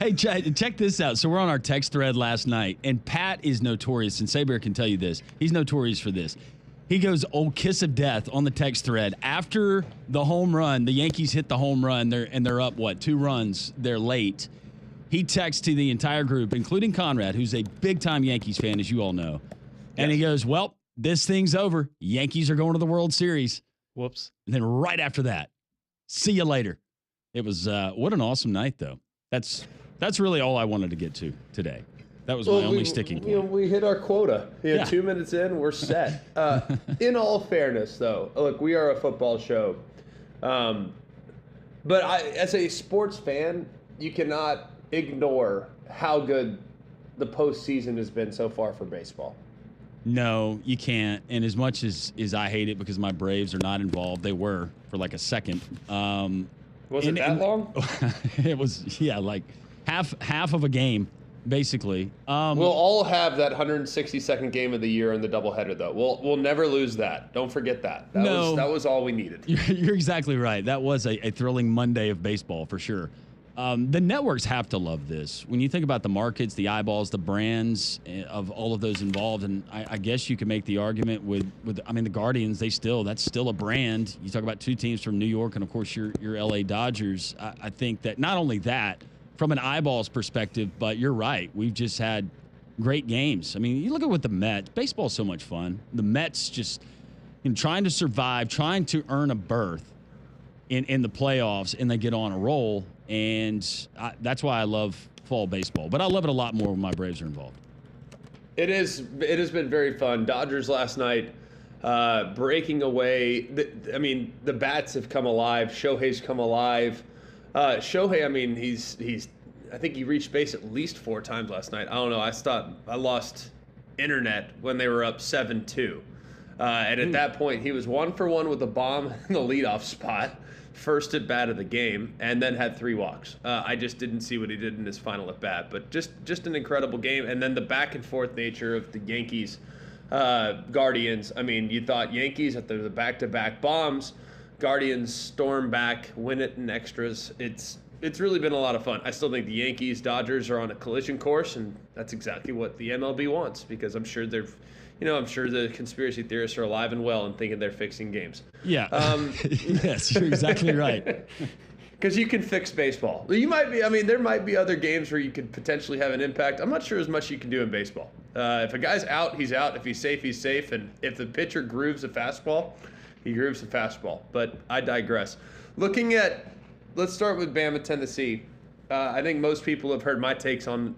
Hey, check this out. So we're on our text thread last night, and Pat is notorious, and Saber can tell you this. He's notorious for this. He goes, old kiss of death on the text thread. After the home run, the Yankees hit the home run, they're up, 2 runs? They're late. He texts to the entire group, including Conrad, who's a big-time Yankees fan, as you all know. And He goes, well, this thing's over. Yankees are going to the World Series. Whoops. And then right after that, see you later. It was, what an awesome night, though. That's really all I wanted to get to today. That was my only sticking point. We hit our quota. 2 minutes in, we're set. In all fairness, though, look, we are a football show. But as a sports fan, you cannot ignore how good the postseason has been so far for baseball. No, you can't. And as much as I hate it because my Braves are not involved, they were for a second. Was it that long? It was, half of a game. Basically, we'll all have that 162nd game of the year in the doubleheader, though. We'll never lose that. Don't forget that. That was all we needed. You're exactly right. That was a thrilling Monday of baseball for sure. The networks have to love this. When you think about the markets, the eyeballs, the brands of all of those involved, and I guess you can make the argument with the Guardians. That's still a brand. You talk about 2 teams from New York, and of course your LA Dodgers. I think that not only that. From an eyeballs perspective, but you're right. We've just had great games. I mean, you look at what the Mets, baseball's so much fun. The Mets just trying to survive, trying to earn a berth in the playoffs, and they get on a roll. And that's why I love fall baseball. But I love it a lot more when my Braves are involved. It has been very fun. Dodgers last night breaking away. The bats have come alive. Shohei's come alive. Shohei, he's I think he reached base at least 4 times last night. I don't know. I lost internet when they were up 7-2. And at that point, he was 1 for 1 with a bomb in the leadoff spot, first at bat of the game, and then had 3 walks. I just didn't see what he did in his final at bat, but just an incredible game. And then the back and forth nature of the Yankees, Guardians. You thought Yankees at the back-to-back bombs. Guardians storm back, win it in extras. It's really been a lot of fun. I still think the Yankees, Dodgers are on a collision course, and that's exactly what the MLB wants, because I'm sure I'm sure the conspiracy theorists are alive and well and thinking they're fixing games. Yeah. Yes, you're exactly right. Because you can fix baseball. You might be. There might be other games where you could potentially have an impact. I'm not sure as much you can do in baseball. If a guy's out, he's out. If he's safe, he's safe. And if the pitcher grooves a fastball, he grooves a fastball. But I digress. Let's start with Bama, Tennessee. I think most people have heard my takes on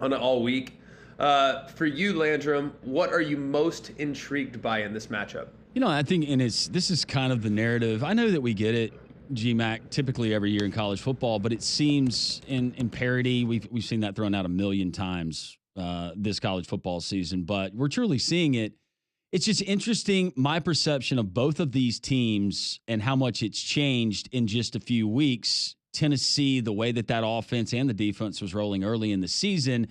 it all week. For you, Landrum, what are you most intrigued by in this matchup? I think this is kind of the narrative. I know that we get it. GMAC typically every year in college football, but it seems in parity, we've seen that thrown out a million times this college football season, but we're truly seeing it. It's just interesting, my perception of both of these teams and how much it's changed in just a few weeks. Tennessee, the way that offense and the defense was rolling early in the season,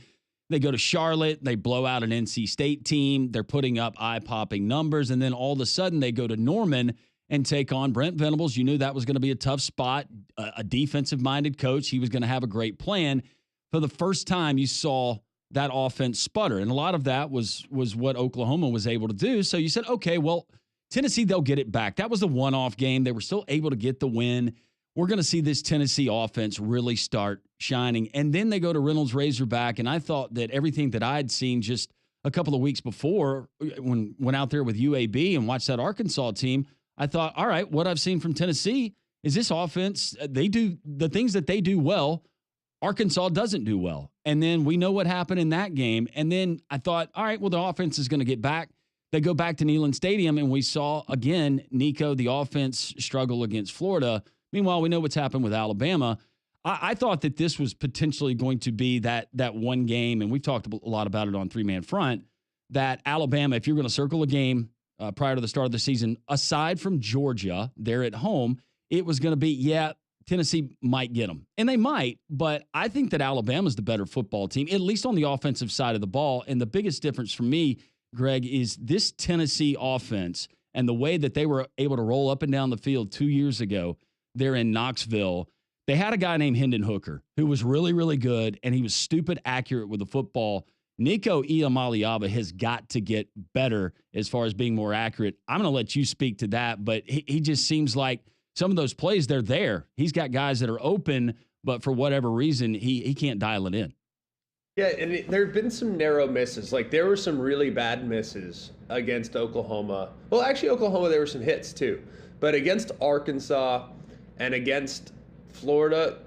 they go to Charlotte, they blow out an NC State team, they're putting up eye-popping numbers, and then all of a sudden they go to Norman and take on Brent Venables. You knew that was going to be a tough spot, a defensive-minded coach. He was going to have a great plan. For the first time, you saw that offense sputter, and a lot of that was what Oklahoma was able to do. So you said, okay, well, Tennessee, they'll get it back. That was a one-off game. They were still able to get the win. We're going to see this Tennessee offense really start shining. And then they go to Reynolds Razorback, and I thought that everything that I'd seen just a couple of weeks before when went out there with UAB and watched that Arkansas team, I thought, all right, what I've seen from Tennessee is this offense, they do the things that they do well, Arkansas doesn't do well. And then we know what happened in that game. And then I thought, all right, well, the offense is going to get back. They go back to Neyland Stadium, and we saw, again, Nico, the offense struggle against Florida. Meanwhile, we know what's happened with Alabama. I thought that this was potentially going to be that one game, and we've talked a lot about it on Three-Man Front, that Alabama, if you're going to circle a game prior to the start of the season, aside from Georgia, they're at home, it was going to be, Tennessee might get them. And they might, but I think that Alabama's the better football team, at least on the offensive side of the ball. And the biggest difference for me, Greg, is this Tennessee offense and the way that they were able to roll up and down the field 2 years ago there in Knoxville. They had a guy named Hendon Hooker who was really, really good, and he was stupid accurate with the football. Nico Iamaleava has got to get better as far as being more accurate. I'm going to let you speak to that, but he just seems like some of those plays, they're there. He's got guys that are open, but for whatever reason, he can't dial it in. Yeah, and there have been some narrow misses. Like, there were some really bad misses against Oklahoma. Well, actually, Oklahoma, there were some hits, too. But against Arkansas and against Florida,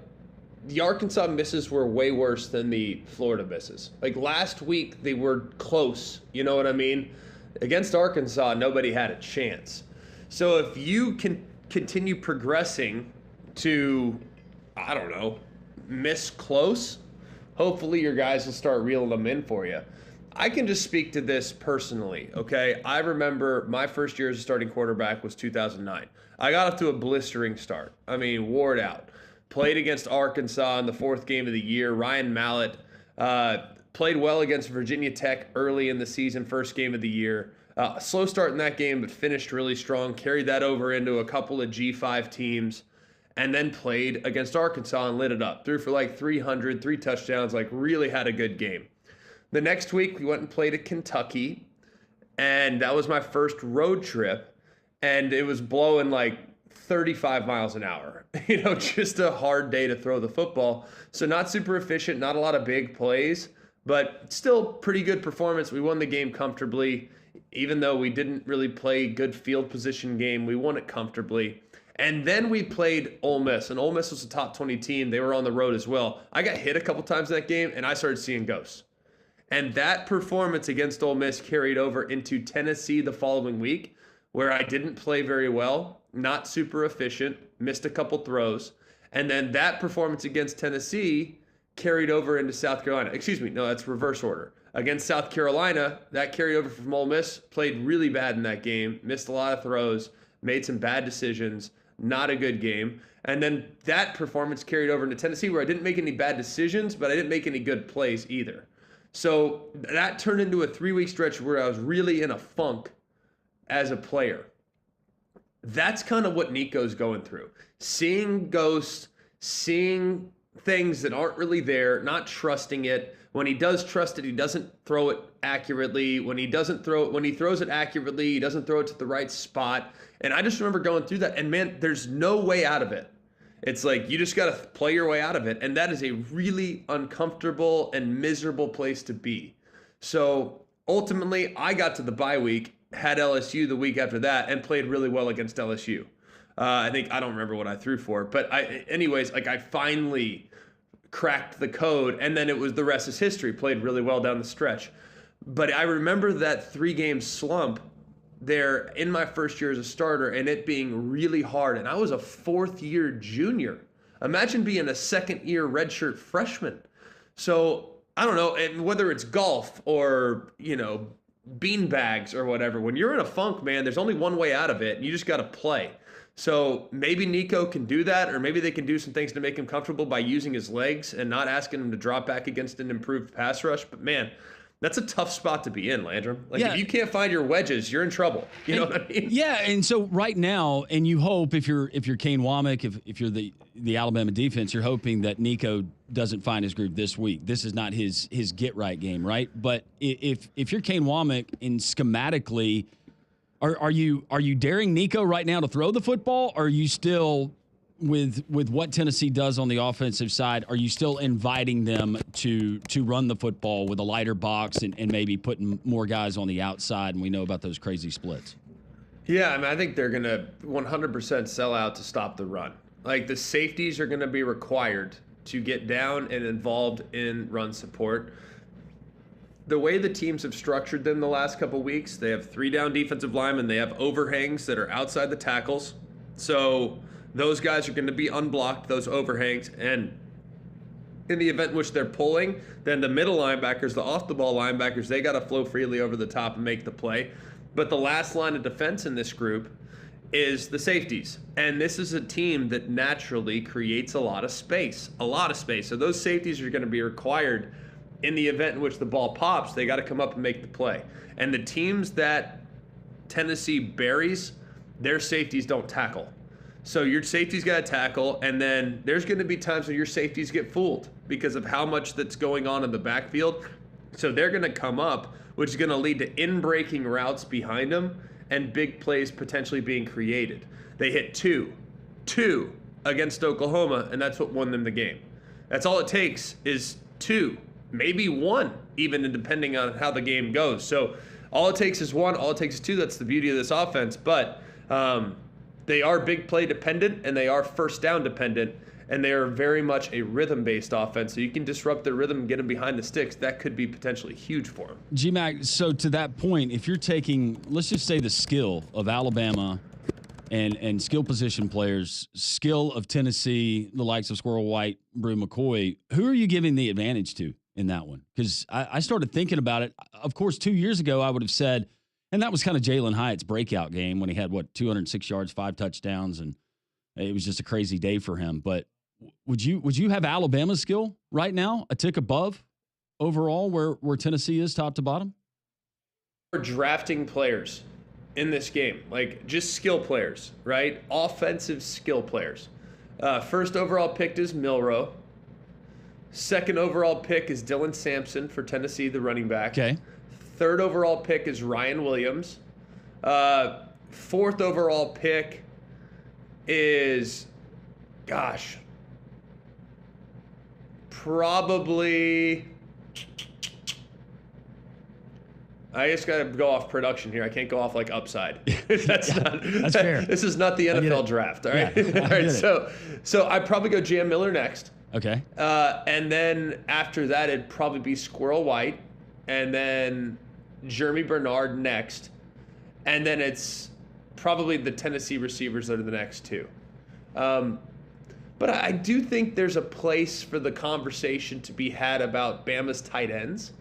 the Arkansas misses were way worse than the Florida misses. Like, last week, they were close. You know what I mean? Against Arkansas, nobody had a chance. So if you can continue progressing to, I don't know, miss close, hopefully your guys will start reeling them in for you. I can just speak to this personally, okay? I remember my first year as a starting quarterback was 2009. I got off to a blistering start. I mean, wore it out. Played against Arkansas in the fourth game of the year. Ryan Mallett played well against Virginia Tech early in the season, first game of the year. Slow start in that game, but finished really strong. Carried that over into a couple of G5 teams, and then played against Arkansas and lit it up. Threw for like 300, 3 touchdowns, like really had a good game. The next week, we went and played at Kentucky, and that was my first road trip, and it was blowing like 35 miles an hour. You know, just a hard day to throw the football. So not super efficient, not a lot of big plays, but still pretty good performance. We won the game comfortably. Even though we didn't really play good field position game, we won it comfortably. And then we played Ole Miss, and Ole Miss was a top 20 team. They were on the road as well. I got hit a couple times that game, and I started seeing ghosts. And that performance against Ole Miss carried over into Tennessee the following week, where I didn't play very well, not super efficient, missed a couple throws. And then that performance against Tennessee carried over into South Carolina. Excuse me, no, that's reverse order. Against South Carolina, that carried over from Ole Miss, played really bad in that game, missed a lot of throws, made some bad decisions, not a good game. And then that performance carried over into Tennessee, where I didn't make any bad decisions, but I didn't make any good plays either. So that turned into a 3-week stretch where I was really in a funk as a player. That's kind of what Nico's going through. Seeing ghosts, seeing things that aren't really there, not trusting it. When he does trust it, he doesn't throw it accurately. When he throws it accurately, he doesn't throw it to the right spot. And I just remember going through that, and man, there's no way out of it. It's like you just got to play your way out of it, and that is a really uncomfortable and miserable place to be. So ultimately, I got to the bye week, had LSU the week after that, and played really well against LSU. I don't remember what I threw for, but I finally cracked the code, and then the rest is history. Played really well down the stretch. But I remember that 3-game slump there in my first year as a starter and it being really hard. And I was a fourth-year junior. Imagine being a second-year redshirt freshman. So I don't know, and whether it's golf or, bean bags or whatever, when you're in a funk, man, there's only one way out of it, and you just got to play. So maybe Nico can do that, or maybe they can do some things to make him comfortable by using his legs and not asking him to drop back against an improved pass rush. But man, that's a tough spot to be in, Landrum. If you can't find your wedges, you're in trouble. You know what I mean? Yeah, and so right now, and you hope if you're Kane Womack, if you're the Alabama defense, you're hoping that Nico doesn't find his groove this week. This is not his get right game, right? But if you're Kane Womack, and schematically, are you daring Nico right now to throw the football? Or are you still with what Tennessee does on the offensive side, are you still inviting them to run the football with a lighter box and maybe putting more guys on the outside? And we know about those crazy splits. Yeah, I mean, I think they're going to 100% sell out to stop the run. Like, the safeties are going to be required to get down and involved in run support. The way the teams have structured them the last couple weeks, they have 3 down defensive linemen. They have overhangs that are outside the tackles. So those guys are going to be unblocked, those overhangs. And in the event in which they're pulling, then the middle linebackers, the off-the-ball linebackers, they got to flow freely over the top and make the play. But the last line of defense in this group is the safeties. And this is a team that naturally creates a lot of space. So those safeties are going to be required in the event in which the ball pops. They got to come up and make the play. And the teams that Tennessee buries, their safeties don't tackle. So your safety's got to tackle, and then there's going to be times when your safeties get fooled because of how much that's going on in the backfield. So they're going to come up, which is going to lead to in-breaking routes behind them and big plays potentially being created. They hit two against Oklahoma, and that's what won them the game. That's all it takes is 2, maybe 1, even depending on how the game goes. So all it takes is 1, all it takes is 2. That's the beauty of this offense. But they are big play dependent, and they are first down dependent, and they are very much a rhythm-based offense. So you can disrupt their rhythm and get them behind the sticks. That could be potentially huge for them. G-Mac, so to that point, if you're taking, let's just say the skill of Alabama and skill position players, skill of Tennessee, the likes of Squirrel White, Brew McCoy, who are you giving the advantage to in that one? Because I started thinking about it. Of course, 2 years ago, I would have said, and that was kind of Jalen Hyatt's breakout game when he had, 206 yards, 5 touchdowns, and it was just a crazy day for him. But would you have Alabama's skill right now a tick above overall where Tennessee is top to bottom? We're drafting players in this game, like just skill players, right? Offensive skill players. First overall pick is Milroe. Second overall pick is Dylan Sampson for Tennessee, the running back. Okay. Third overall pick is Ryan Williams. Fourth overall pick is, probably, I just got to go off production here. I can't go off like upside. That's fair. This is not the NFL draft. All right. Yeah, all right. So I'd probably go Jam Miller next. Okay. And then after that, it'd probably be Squirrel White, and then Jeremy Bernard next, and then it's probably the Tennessee receivers that are the next 2. But I do think there's a place for the conversation to be had about Bama's tight ends.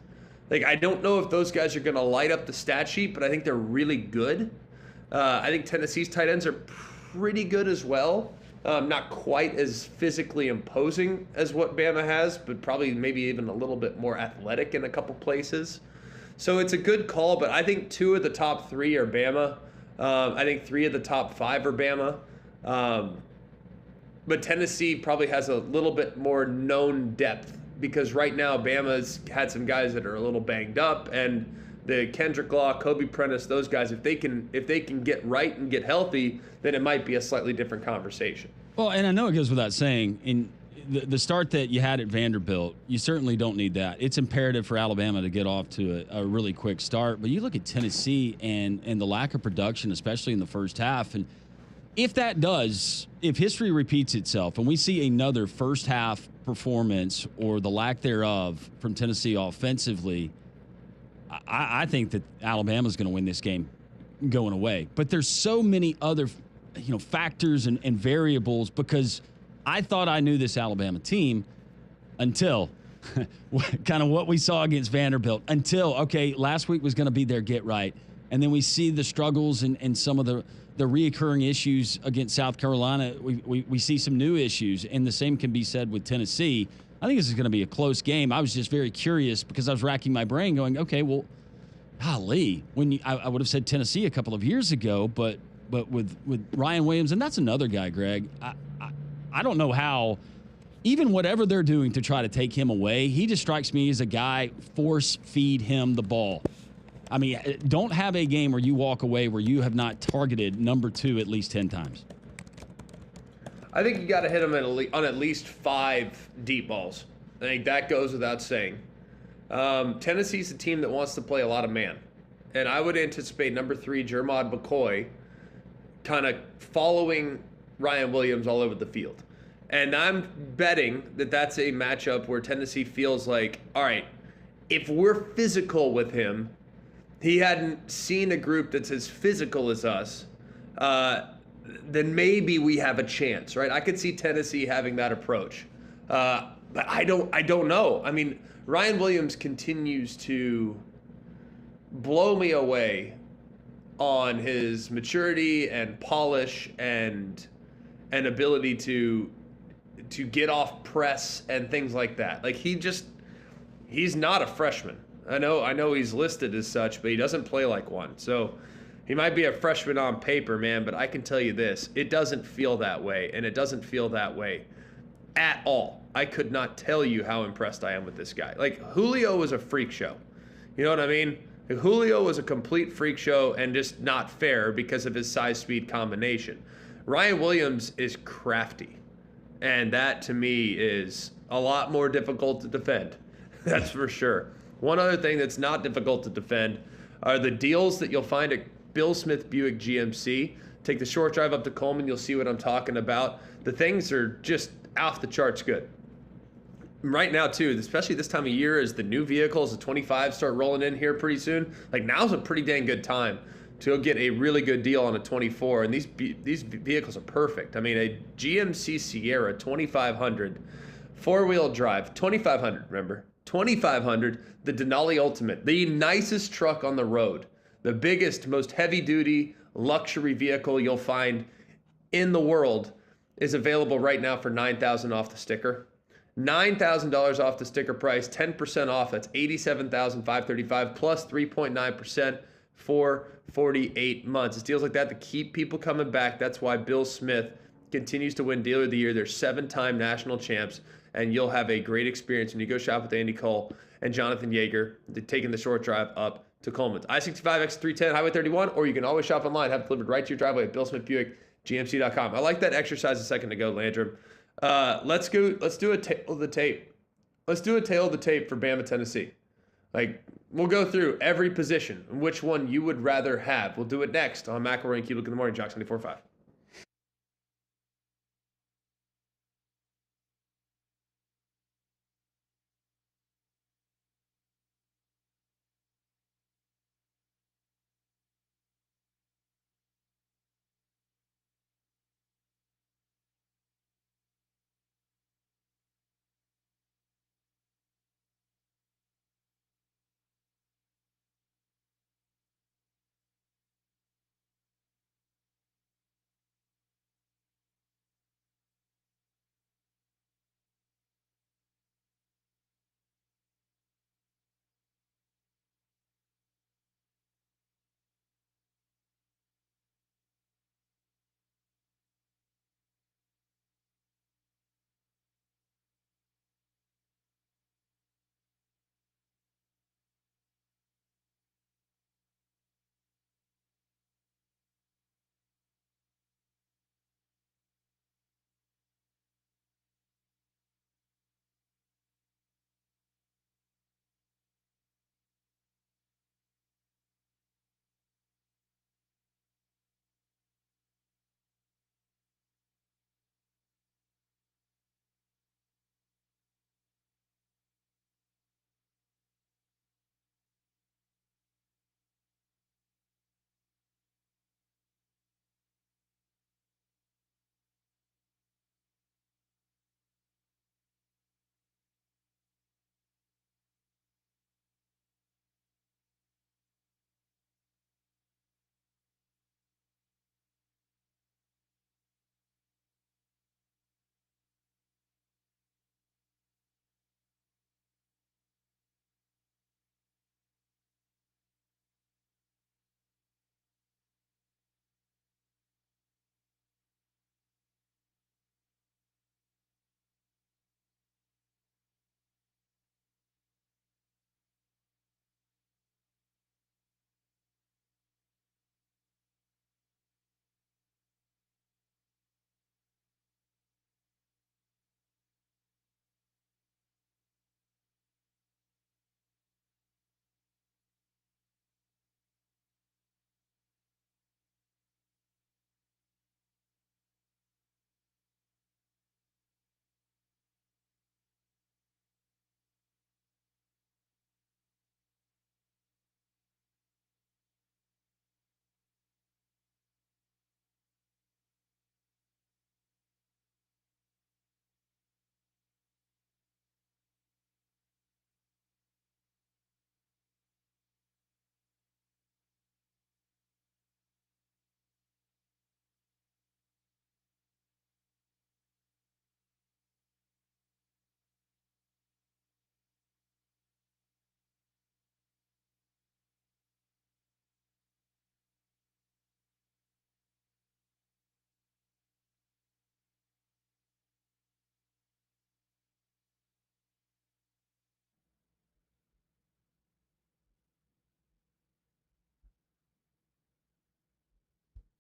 Like, I don't know if those guys are going to light up the stat sheet, but I think they're really good. I think Tennessee's tight ends are pretty good as well. Not quite as physically imposing as what Bama has, but probably maybe even a little bit more athletic in a couple places. So it's a good call, but I think 2 of the top 3 are Bama. I think 3 of the top 5 are Bama. But Tennessee probably has a little bit more known depth because right now Bama's had some guys that are a little banged up, and the Kendrick Law, Kobe Prentice, those guys, if they can get right and get healthy, then it might be a slightly different conversation. Well, and I know it goes without saying, in the start that you had at Vanderbilt, you certainly don't need that. It's imperative for Alabama to get off to a really quick start. But you look at Tennessee and the lack of production, especially in the first half, and if history repeats itself and we see another first half performance or the lack thereof from Tennessee offensively, I think that Alabama's going to win this game going away. But there's so many other, factors and variables, because I thought I knew this Alabama team until kind of what we saw against Vanderbilt, until, okay, last week was going to be their get right. And then we see the struggles and some of the reoccurring issues against South Carolina. We see some new issues, and the same can be said with Tennessee. I think this is going to be a close game. I was just very curious because I was racking my brain going, okay, well, golly, I would have said Tennessee a couple of years ago, but with Ryan Williams, and that's another guy, Greg, I don't know how, even whatever they're doing to try to take him away, he just strikes me as a guy, force feed him the ball. I mean, don't have a game where you walk away where you have not targeted number 2 at least 10 times. I think you got to hit him on at least 5 deep balls. I think that goes without saying. Tennessee's a team that wants to play a lot of man. And I would anticipate number 3, Jermod McCoy, kind of following Ryan Williams all over the field. And I'm betting that that's a matchup where Tennessee feels like, all right, if we're physical with him, he hadn't seen a group that's as physical as us, then maybe we have a chance, right? I could see Tennessee having that approach. But I don't know. I mean, Ryan Williams continues to blow me away on his maturity and polish and ability to get off press and things like that. Like he's not a freshman. I know he's listed as such, but he doesn't play like one. So he might be a freshman on paper, man, but I can tell you this, it doesn't feel that way, and it doesn't feel that way at all. I could not tell you how impressed I am with this guy. Like, Julio was a freak show. You know what I mean? Julio was a complete freak show and just not fair because of his size-speed combination. Ryan Williams is crafty, and that, to me, is a lot more difficult to defend. That's for sure. One other thing that's not difficult to defend are the deals that you'll find at Bill Smith Buick GMC. Take the short drive up to Coleman, you'll see what I'm talking about. The things are just off the charts good. Right now, too, especially this time of year, as the new vehicles, the 25 start rolling in here pretty soon, like now's a pretty dang good time to get a really good deal on a 24. And these vehicles are perfect. I mean, a GMC Sierra 2500, four-wheel drive, 2500, remember? 2500, the Denali Ultimate, the nicest truck on the road, the biggest, most heavy-duty luxury vehicle you'll find in the world, is available right now for $9,000 off the sticker. $9,000 off the sticker price, 10% off. That's $87,535 plus 3.9% for 48 months. It's deals like that keep people coming back. That's why Bill Smith continues to win Dealer of the Year. They're 7-time national champs, and you'll have a great experience when you go shop with Andy Cole and Jonathan Yeager, taking the short drive up to Coleman's. I-65, X310, Highway 31, or you can always shop online, have it delivered right to your driveway at BillSmithBuickGMC.com. I like that exercise a second ago, Landrum. Let's do a tail of the tape. Let's do a tail of the tape for Bama, Tennessee. Like, we'll go through every position and which one you would rather have. We'll do it next on McElroy and Cubic in the Morning, Jock 94.5.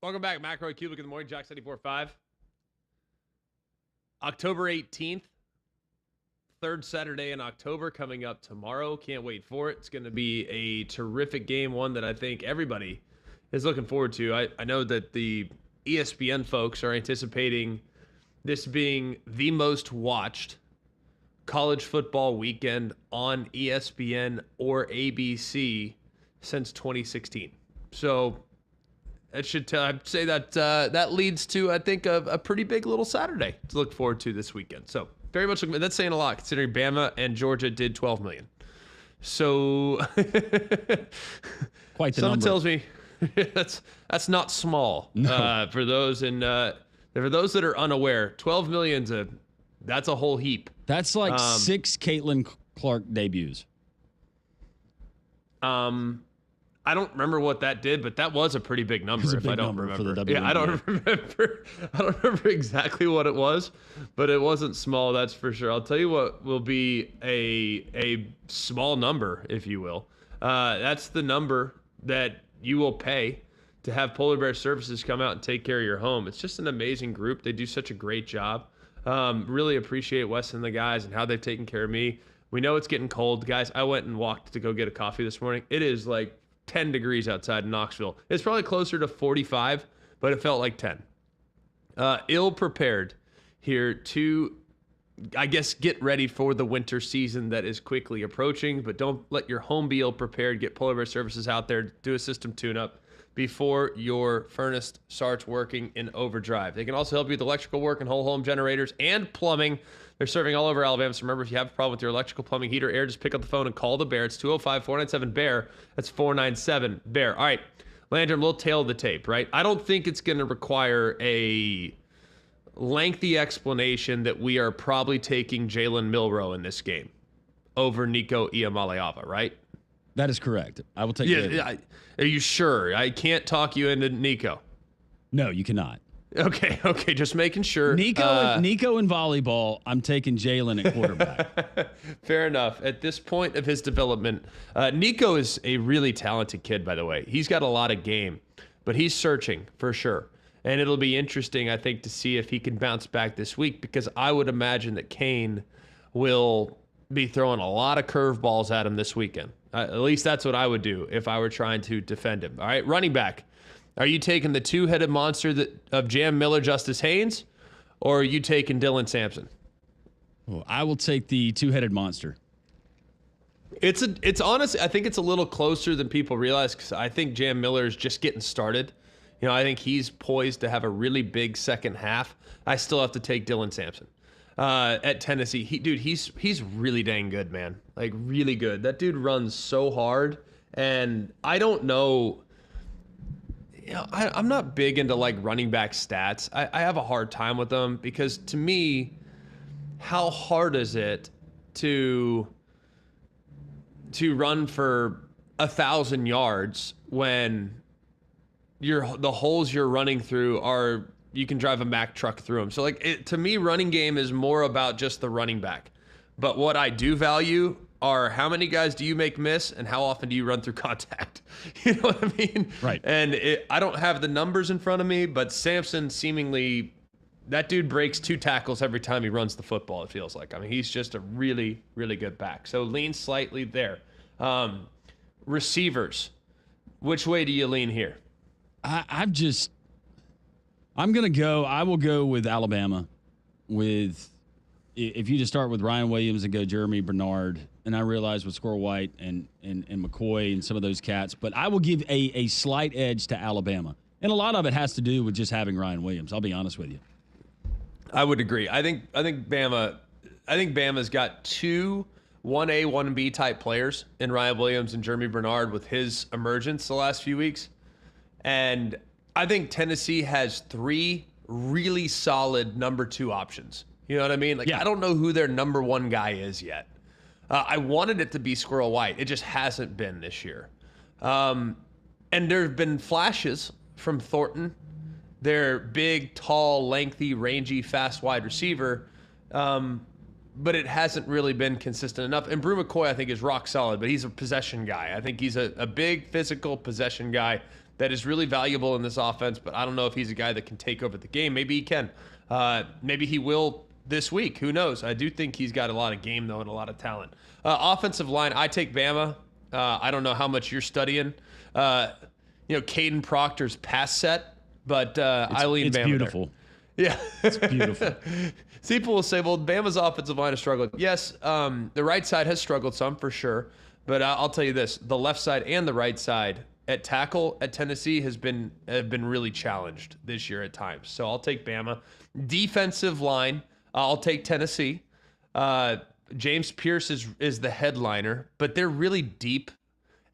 Welcome back. Macro Cubic in the morning. Jack 74.5. October 18th. Third Saturday in October coming up tomorrow. Can't wait for it. It's going to be a terrific game, one that I think everybody is looking forward to. I know that the ESPN folks are anticipating this being the most watched college football weekend on ESPN or ABC since 2016. So that should I'd say that that leads to, I think, a pretty big little Saturday to look forward to this weekend. So very much, that's saying a lot considering Bama and Georgia did 12 million. So quite the someone number. tells me that's not small. No. For those that are unaware, 12 million's that's a whole heap. That's like 6 Caitlin Clark debuts. I don't remember what that did, but that was a pretty big number. It was a if big I don't number remember, for the yeah, I don't remember. I don't remember exactly what it was, but it wasn't small. That's for sure. I'll tell you what will be a small number, if you will. That's the number that you will pay to have Polar Bear Services come out and take care of your home. It's just an amazing group. They do such a great job. Really appreciate Wes and the guys and how they've taken care of me. We know it's getting cold, guys. I went and walked to go get a coffee this morning. It is like 10 degrees outside in Knoxville. It's probably closer to 45, but it felt like 10. Ill prepared here to, I guess, get ready for the winter season that is quickly approaching, but don't let your home be ill prepared. Get Polar Bear Services out there, do a system tune-up before your furnace starts working in overdrive. They can also help you with electrical work and whole home generators and plumbing. They're serving all over Alabama. So remember, if you have a problem with your electrical, plumbing, heater, air, just pick up the phone and call the Bear. It's 205-497-BEAR. That's 497-BEAR. All right, Landrum, we'll tail the tape, right? I don't think it's going to require a lengthy explanation that we are probably taking Jalen Milroe in this game over Nico Iamaleava, right? That is correct. I will take Yeah, are you sure? I can't talk you into Nico. No, you cannot. Okay, just making sure. Nico in volleyball, I'm taking Jalen at quarterback. Fair enough. At this point of his development, Nico is a really talented kid, by the way. He's got a lot of game, but he's searching for sure. And it'll be interesting, I think, to see if he can bounce back this week, because I would imagine that Kane will be throwing a lot of curveballs at him this weekend. At least that's what I would do if I were trying to defend him. All right, running back. Are you taking the two-headed monster of Jam Miller, Justice Haynes, or are you taking Dylan Sampson? Well, I will take the two-headed monster. It's honestly, I think it's a little closer than people realize, because I think Jam Miller is just getting started. You know, I think he's poised to have a really big second half. I still have to take Dylan Sampson at Tennessee. He's really dang good, man. Like, really good. That dude runs so hard, and I don't know. You know, I'm not big into like running back stats. I have a hard time with them, because to me, how hard is it to run for 1,000 yards when the holes you're running through are, you can drive a Mack truck through them. So like, to me, running game is more about just the running back. But what I do value are how many guys do you make miss and how often do you run through contact? You know what I mean? Right. And I don't have the numbers in front of me, but Sampson seemingly, that dude breaks 2 tackles every time he runs the football, it feels like. I mean, he's just a really, really good back. So lean slightly there. Receivers, which way do you lean here? I will go with Alabama. If you just start with Ryan Williams and go Jeremy Bernard, and I realize with Squirrel White and McCoy and some of those cats, but I will give a slight edge to Alabama. And a lot of it has to do with just having Ryan Williams. I'll be honest with you. I would agree. I think Bama's got 2 1A, 1B type players in Ryan Williams and Jeremy Bernard with his emergence the last few weeks. And I think Tennessee has 3 really solid number 2 options. You know what I mean? Like, yeah. I don't know who their number 1 guy is yet. I wanted it to be Squirrel White. It just hasn't been this year. And there have been flashes from Thornton. Their big, tall, lengthy, rangy, fast wide receiver. But it hasn't really been consistent enough. And Brew McCoy, I think, is rock solid, but he's a possession guy. I think he's a big, physical possession guy. that is really valuable in this offense, but I don't know if he's a guy that can take over the game. Maybe he can. Maybe he will this week. Who knows? I do think he's got a lot of game, though, and a lot of talent. Offensive line, I take Bama. I don't know how much you're studying. Caden Proctor's pass set, but I lean Bama. It's beautiful. There. Yeah. It's beautiful. People will say, well, Bama's offensive line has struggled. Yes, the right side has struggled some for sure, but I'll tell you this. The left side and the right side at tackle at Tennessee have been really challenged this year at times. So I'll take Bama. Defensive line, I'll take Tennessee. James Pierce is the headliner, but they're really deep,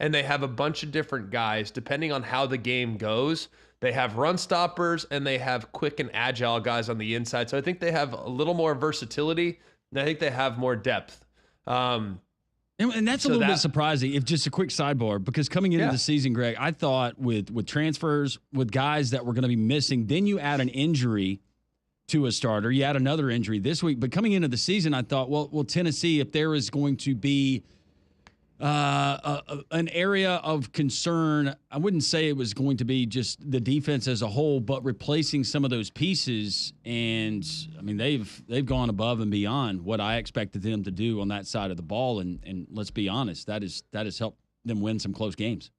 and they have a bunch of different guys depending on how the game goes. They have run stoppers, and they have quick and agile guys on the inside. So I think they have a little more versatility, and I think they have more depth. And that's a little bit surprising, if just a quick sidebar, because coming into the season, Greg, I thought with transfers, with guys that were going to be missing, then you add an injury to a starter. You add another injury this week. But coming into the season, I thought, well, Tennessee, if there is going to be an area of concern, I wouldn't say it was going to be just the defense as a whole, but replacing some of those pieces. And I mean, they've gone above and beyond what I expected them to do on that side of the ball. And let's be honest, that has helped them win some close games.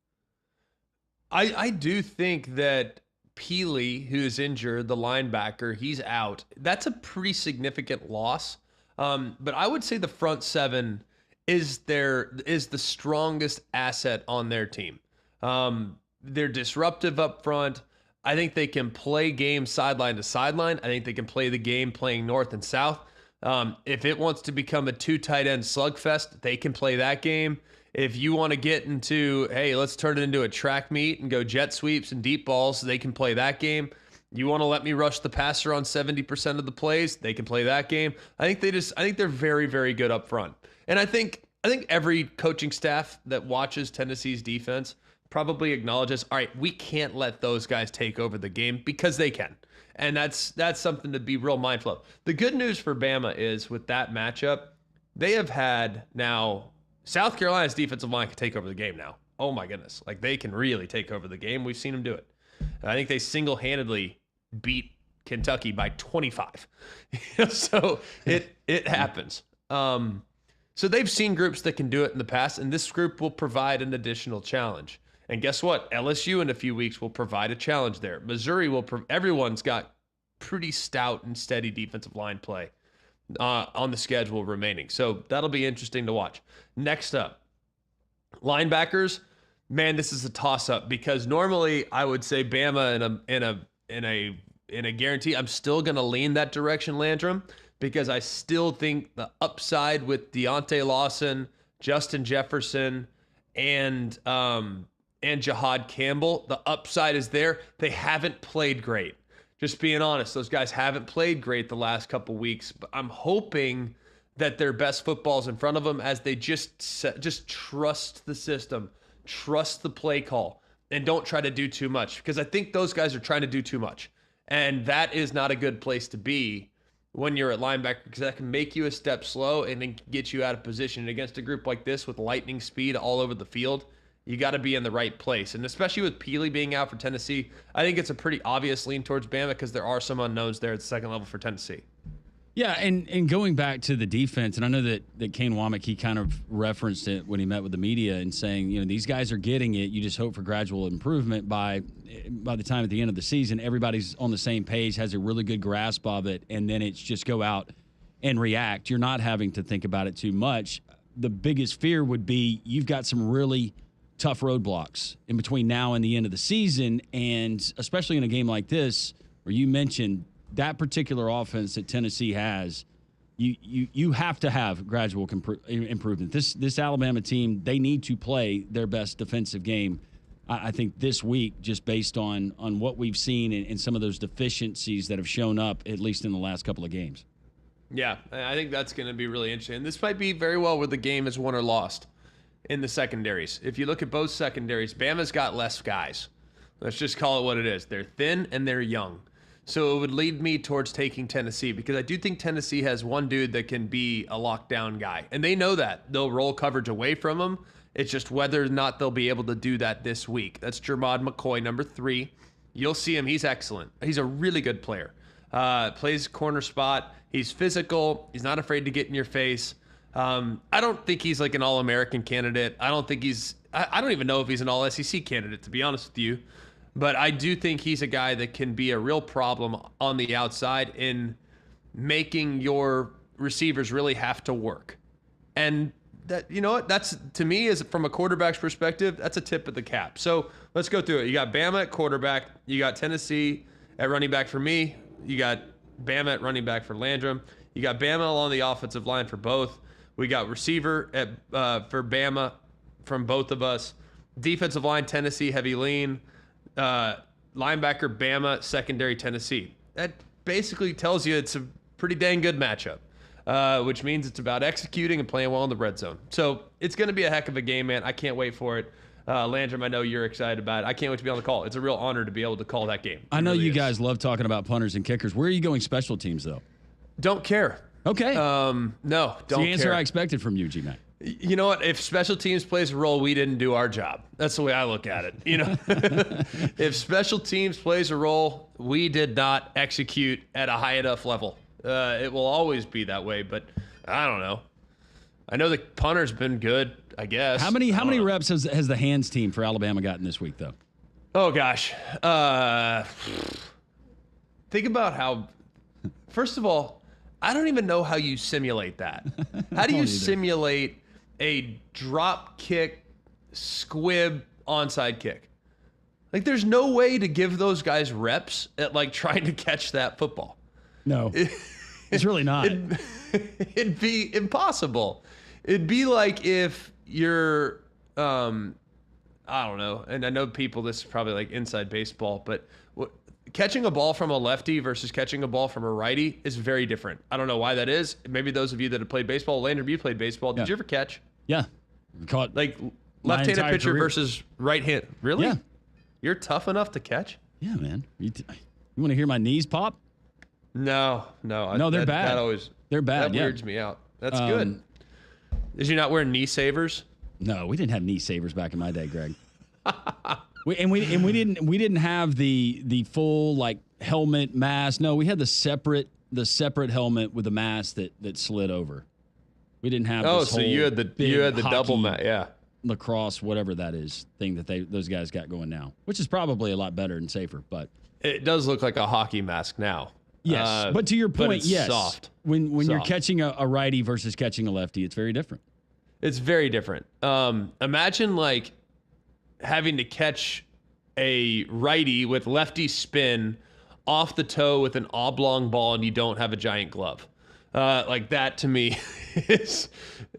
I do think that Peely, who is injured, the linebacker, he's out. That's a pretty significant loss. But I would say the front seven is the strongest asset on their team. They're disruptive up front. I think they can play games sideline to sideline. I think they can play the game playing north and south. If it wants to become a 2 tight end slugfest, they can play that game. If you want to get into, hey, let's turn it into a track meet and go jet sweeps and deep balls, they can play that game. You want to let me rush the passer on 70% of the plays, they can play that game. I think they're very, very good up front. And I think every coaching staff that watches Tennessee's defense probably acknowledges, all right, we can't let those guys take over the game, because they can. And that's something to be real mindful of. The good news for Bama is with that matchup, they have had now South Carolina's defensive line can take over the game now. Oh my goodness. Like, they can really take over the game. We've seen them do it. I think they single-handedly beat Kentucky by 25. So it happens. So they've seen groups that can do it in the past, and this group will provide an additional challenge. And guess what? LSU in a few weeks will provide a challenge there. Missouri will. Everyone's got pretty stout and steady defensive line play on the schedule remaining. So that'll be interesting to watch. Next up, linebackers. Man, this is a toss-up, because normally I would say Bama in a guarantee. I'm still going to lean that direction, Landrum, because I still think the upside with Deontay Lawson, Justin Jefferson, and Jahad Campbell, the upside is there. They haven't played great. Just being honest, those guys haven't played great the last couple weeks. But I'm hoping that their best football's in front of them, as they just trust the system, trust the play call, and don't try to do too much. Because I think those guys are trying to do too much. And that is not a good place to be when you're at linebacker, because that can make you a step slow and then get you out of position. And against a group like this with lightning speed all over the field, you got to be in the right place. And especially with Peely being out for Tennessee, I think it's a pretty obvious lean towards Bama, because there are some unknowns there at the second level for Tennessee. Yeah, and going back to the defense, and I know that Kane Womack, he kind of referenced it when he met with the media and saying, these guys are getting it. You just hope for gradual improvement by the time at the end of the season, everybody's on the same page, has a really good grasp of it, and then it's just go out and react. You're not having to think about it too much. The biggest fear would be you've got some really tough roadblocks in between now and the end of the season, and especially in a game like this where you mentioned that particular offense that Tennessee has, you have to have gradual improvement. This Alabama team, they need to play their best defensive game, I think, this week, just based on what we've seen and some of those deficiencies that have shown up, at least in the last couple of games. Yeah, I think that's going to be really interesting. And this might be very well where the game is won or lost in the secondaries. If you look at both secondaries, Bama's got less guys. Let's just call it what it is. They're thin and they're young. So it would lead me towards taking Tennessee, because I do think Tennessee has one dude that can be a lockdown guy. And they know that. They'll roll coverage away from him, It's just whether or not they'll be able to do that this week. That's Jermod McCoy, number 3. You'll see him. He's excellent. He's a really good player. Plays corner spot. He's physical. He's not afraid to get in your face. I don't think he's like an All-American candidate. I don't even know if he's an All-SEC candidate, to be honest with you. But I do think he's a guy that can be a real problem on the outside in making your receivers really have to work. And that, you know what, that's, to me, is from a quarterback's perspective, that's a tip of the cap. So let's go through it. You got Bama at quarterback. You got Tennessee at running back for me. You got Bama at running back for Landrum. You got Bama along the offensive line for both. We got receiver at for Bama from both of us. Defensive line, Tennessee, heavy lean. Linebacker, Bama, secondary, Tennessee. That basically tells you it's a pretty dang good matchup. Which means it's about executing and playing well in the red zone. So it's going to be a heck of a game, man. I can't wait for it. Landrum, I know you're excited about it. I can't wait to be on the call. It's a real honor to be able to call that game. I know you guys love talking about punters and kickers. Where are you going special teams, though? Don't care. Okay. No, don't care. The answer I expected from you, G-Mac. You know what? If special teams plays a role, we didn't do our job. That's the way I look at it. You know, if special teams plays a role, we did not execute at a high enough level. It will always be that way, but I don't know. I know the punter's been good, I guess. How many reps has the hands team for Alabama gotten this week, though? Oh, gosh. Think about how, first of all, I don't even know how you simulate that. How do you simulate a drop kick, squib, onside kick? Like, there's no way to give those guys reps at, like, trying to catch that football. No, it's really not. It'd be impossible. It'd be like if you're, I don't know, and I know people, this is probably like inside baseball, but catching a ball from a lefty versus catching a ball from a righty is very different. I don't know why that is. Maybe those of you that have played baseball, Landon, you played baseball. Did you ever catch? Yeah. Caught like left-handed pitcher versus right hand. Really? Yeah. You're tough enough to catch? Yeah, man. You want to hear my knees pop? No. No, they're bad. They're bad. That weirds me out. That's good. Did you not wear knee savers? No, we didn't have knee savers back in my day, Greg. we didn't have the full like helmet mask. No, we had the separate helmet with the mask that slid over. We didn't have. Oh, this so you had the double mask, yeah. Lacrosse, whatever that is, thing that those guys got going now, which is probably a lot better and safer. But it does look like a hockey mask now. Yes, but to your point, it's yes. Soft. When soft. You're catching a righty versus catching a lefty, it's very different. It's very different. Imagine like having to catch a righty with lefty spin off the toe with an oblong ball and you don't have a giant glove. Like that to me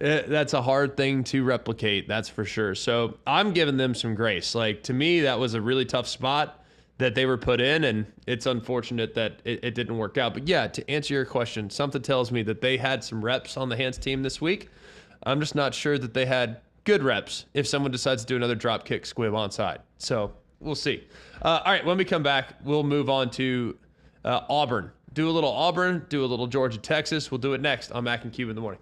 that's a hard thing to replicate. That's for sure. So I'm giving them some grace. Like to me, that was a really tough spot that they were put in, and it's unfortunate that it didn't work out. But yeah, to answer your question, something tells me that they had some reps on the hands team this week. I'm just not sure that they had good reps if someone decides to do another drop kick squib onside. So we'll see. All right, when we come back, we'll move on to Auburn. Do a little Auburn, do a little Georgia, Texas. We'll do it next on Mac and Cube in the morning.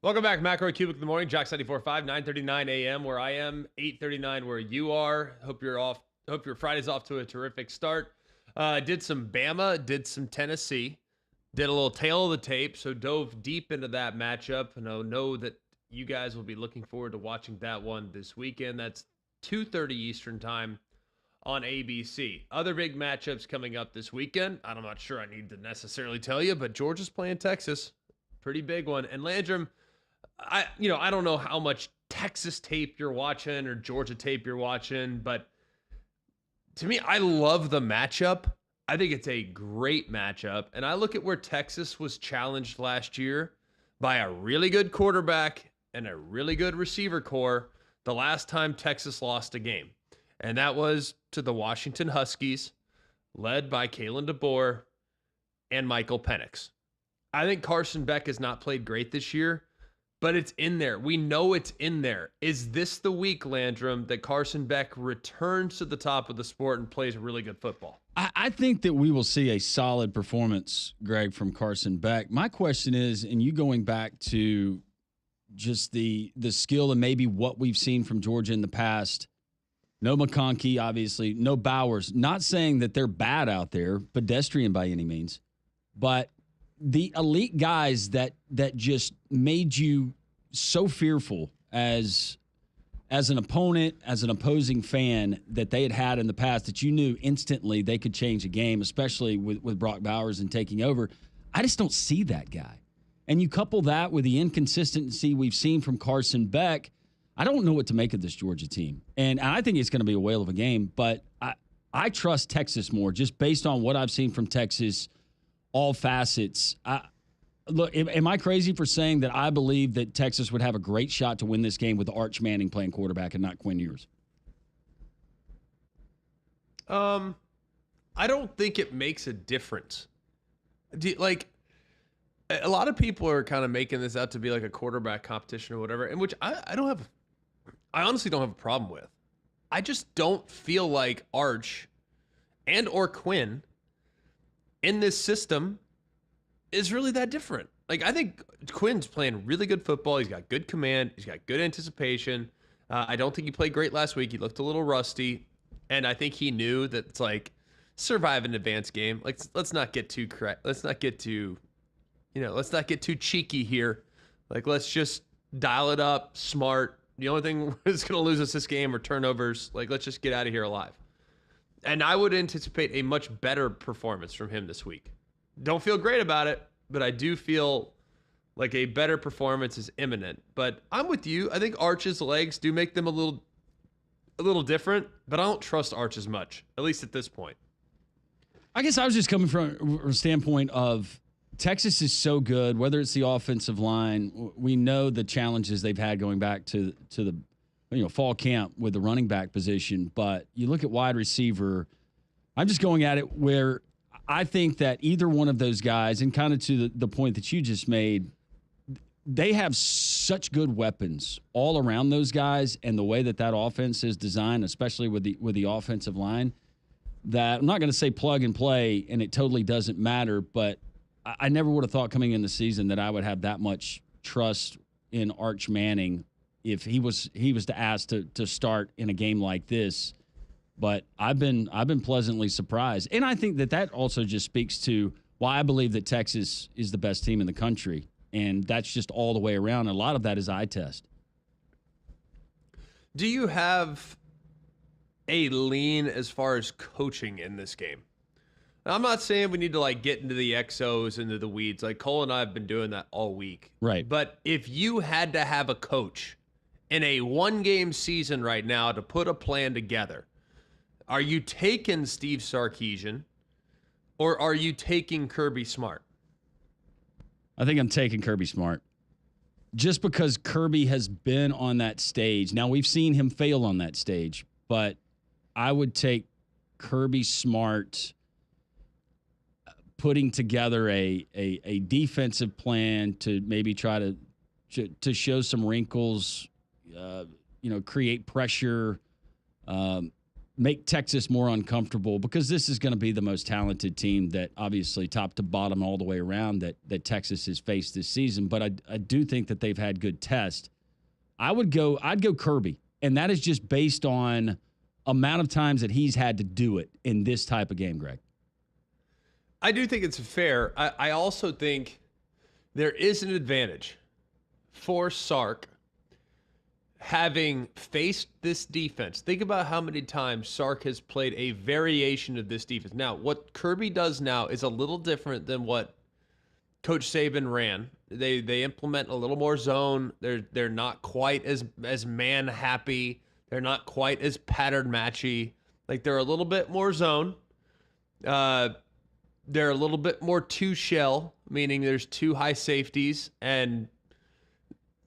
Welcome back, Macro Cubic in the morning. Jack 94.5, 9:39 a.m. where I am, 8:39 where you are. Hope your Friday's off to a terrific start. Did some Bama, did some Tennessee, did a little tail of the tape, so dove deep into that matchup. And I know that you guys will be looking forward to watching that one this weekend. That's 2:30 Eastern time on ABC. Other big matchups coming up this weekend. I'm not sure I need to necessarily tell you, but Georgia's playing Texas. Pretty big one. And Landrum, I don't know how much Texas tape you're watching or Georgia tape you're watching, but to me, I love the matchup. I think it's a great matchup. And I look at where Texas was challenged last year by a really good quarterback and a really good receiver core the last time Texas lost a game. And that was to the Washington Huskies, led by Kalen DeBoer and Michael Penix. I think Carson Beck has not played great this year, but it's in there. We know it's in there. Is this the week, Landrum, that Carson Beck returns to the top of the sport and plays really good football? I think that we will see a solid performance, Greg, from Carson Beck. My question is, and you going back to just the skill and maybe what we've seen from Georgia in the past, no McConkey, obviously, no Bowers. Not saying that they're bad out there, pedestrian by any means, but the elite guys that just made you so fearful as an opponent, as an opposing fan that they had in the past, that you knew instantly they could change a game, especially with Brock Bowers and taking over. I just don't see that guy. And you couple that with the inconsistency we've seen from Carson Beck, I don't know what to make of this Georgia team. And I think it's going to be a whale of a game, but I trust Texas more just based on what I've seen from Texas, all facets. Look, am I crazy for saying that I believe that Texas would have a great shot to win this game with Arch Manning playing quarterback and not Quinn Ewers? I don't think it makes a difference. A lot of people are kind of making this out to be like a quarterback competition or whatever, in which I honestly don't have a problem with. I just don't feel like Arch and or Quinn in this system is really that different. Like, I think Quinn's playing really good football. He's got good command. He's got good anticipation. I don't think he played great last week. He looked a little rusty. And I think he knew that it's like survive an advanced game. Like, let's not get too cheeky here. Like, let's just dial it up, smart. The only thing that's going to lose us this game are turnovers. Like, let's just get out of here alive. And I would anticipate a much better performance from him this week. Don't feel great about it, but I do feel like a better performance is imminent. But I'm with you. I think Arch's legs do make them a little different, but I don't trust Arch as much, at least at this point. I guess I was just coming from a standpoint of Texas is so good, whether it's the offensive line. We know the challenges they've had going back to the fall camp with the running back position, but you look at wide receiver, I'm just going at it where I think that either one of those guys, and kind of to the point that you just made, they have such good weapons all around those guys, and the way that offense is designed, especially with the offensive line, that I'm not going to say plug and play and it totally doesn't matter, but I never would have thought coming in the season that I would have that much trust in Arch Manning if he was to ask to start in a game like this. But I've been pleasantly surprised. And I think that also just speaks to why I believe that Texas is the best team in the country. And that's just all the way around. A lot of that is eye test. Do you have a lean as far as coaching in this game? Now, I'm not saying we need to get into the XOs, into the weeds. Like, Cole and I have been doing that all week. Right. But if you had to have a coach in a one-game season right now to put a plan together, are you taking Steve Sarkisian or are you taking Kirby Smart? I think I'm taking Kirby Smart. Just because Kirby has been on that stage. Now, we've seen him fail on that stage, but I would take Kirby Smart putting together a defensive plan to maybe try to show some wrinkles, create pressure, make Texas more uncomfortable, because this is going to be the most talented team that obviously top to bottom all the way around that Texas has faced this season. But I do think that they've had good tests. I'd go Kirby, and that is just based on amount of times that he's had to do it in this type of game, Greg. I do think it's fair. I also think there is an advantage for Sark having faced this defense. Think about how many times Sark has played a variation of this defense. Now, what Kirby does now is a little different than what Coach Saban ran. They implement a little more zone. They're not quite as man happy. They're not quite as pattern matchy. Like, they're a little bit more zone. They're a little bit more two shell, meaning there's two high safeties, and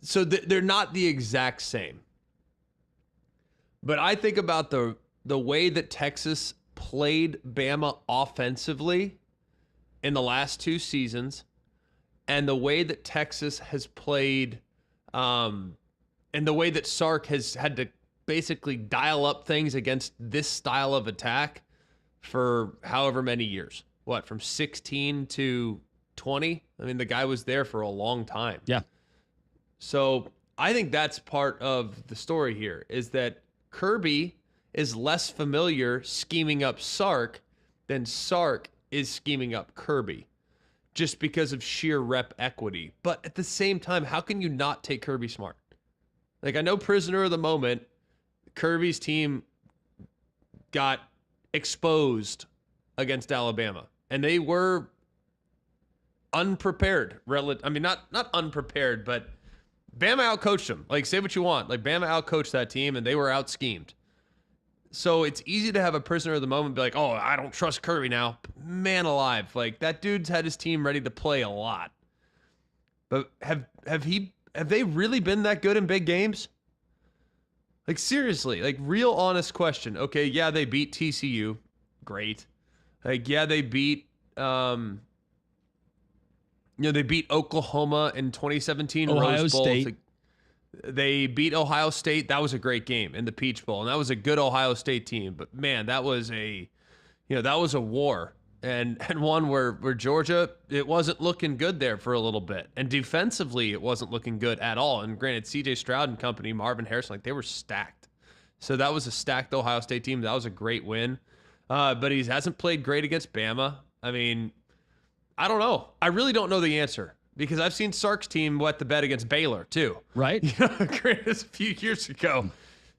so they're not the exact same. But I think about the way that Texas played Bama offensively in the last two seasons, and the way that Texas has played, and the way that Sark has had to basically dial up things against this style of attack for however many years. What, from 16 to 20? I mean, the guy was there for a long time. Yeah. So I think that's part of the story here, is that Kirby is less familiar scheming up Sark than Sark is scheming up Kirby, just because of sheer rep equity. But at the same time, how can you not take Kirby smart? Like, I know prisoner of the moment, Kirby's team got exposed against Alabama, and they were unprepared. I mean, not unprepared, but Bama outcoached them. Like, say what you want. Like, Bama outcoached that team, and they were out-schemed. So it's easy to have a prisoner of the moment be like, oh, I don't trust Kirby now. Man alive. Like, that dude's had his team ready to play a lot. But have they really been that good in big games? Like, seriously, like, real honest question. Okay, yeah, they beat TCU. Great. Like, yeah, they beat they beat Oklahoma in 2017 Ohio Rose Bowl. State. They beat Ohio State. That was a great game in the Peach Bowl, and that was a good Ohio State team. But man, that was a war, and one where Georgia, it wasn't looking good there for a little bit, and defensively it wasn't looking good at all. And granted, C.J. Stroud and company, Marvin Harrison, like, they were stacked. So that was a stacked Ohio State team. That was a great win. But he hasn't played great against Bama. I mean, I don't know. I really don't know the answer, because I've seen Sark's team wet the bed against Baylor too. Right. Granted, it's a few years ago.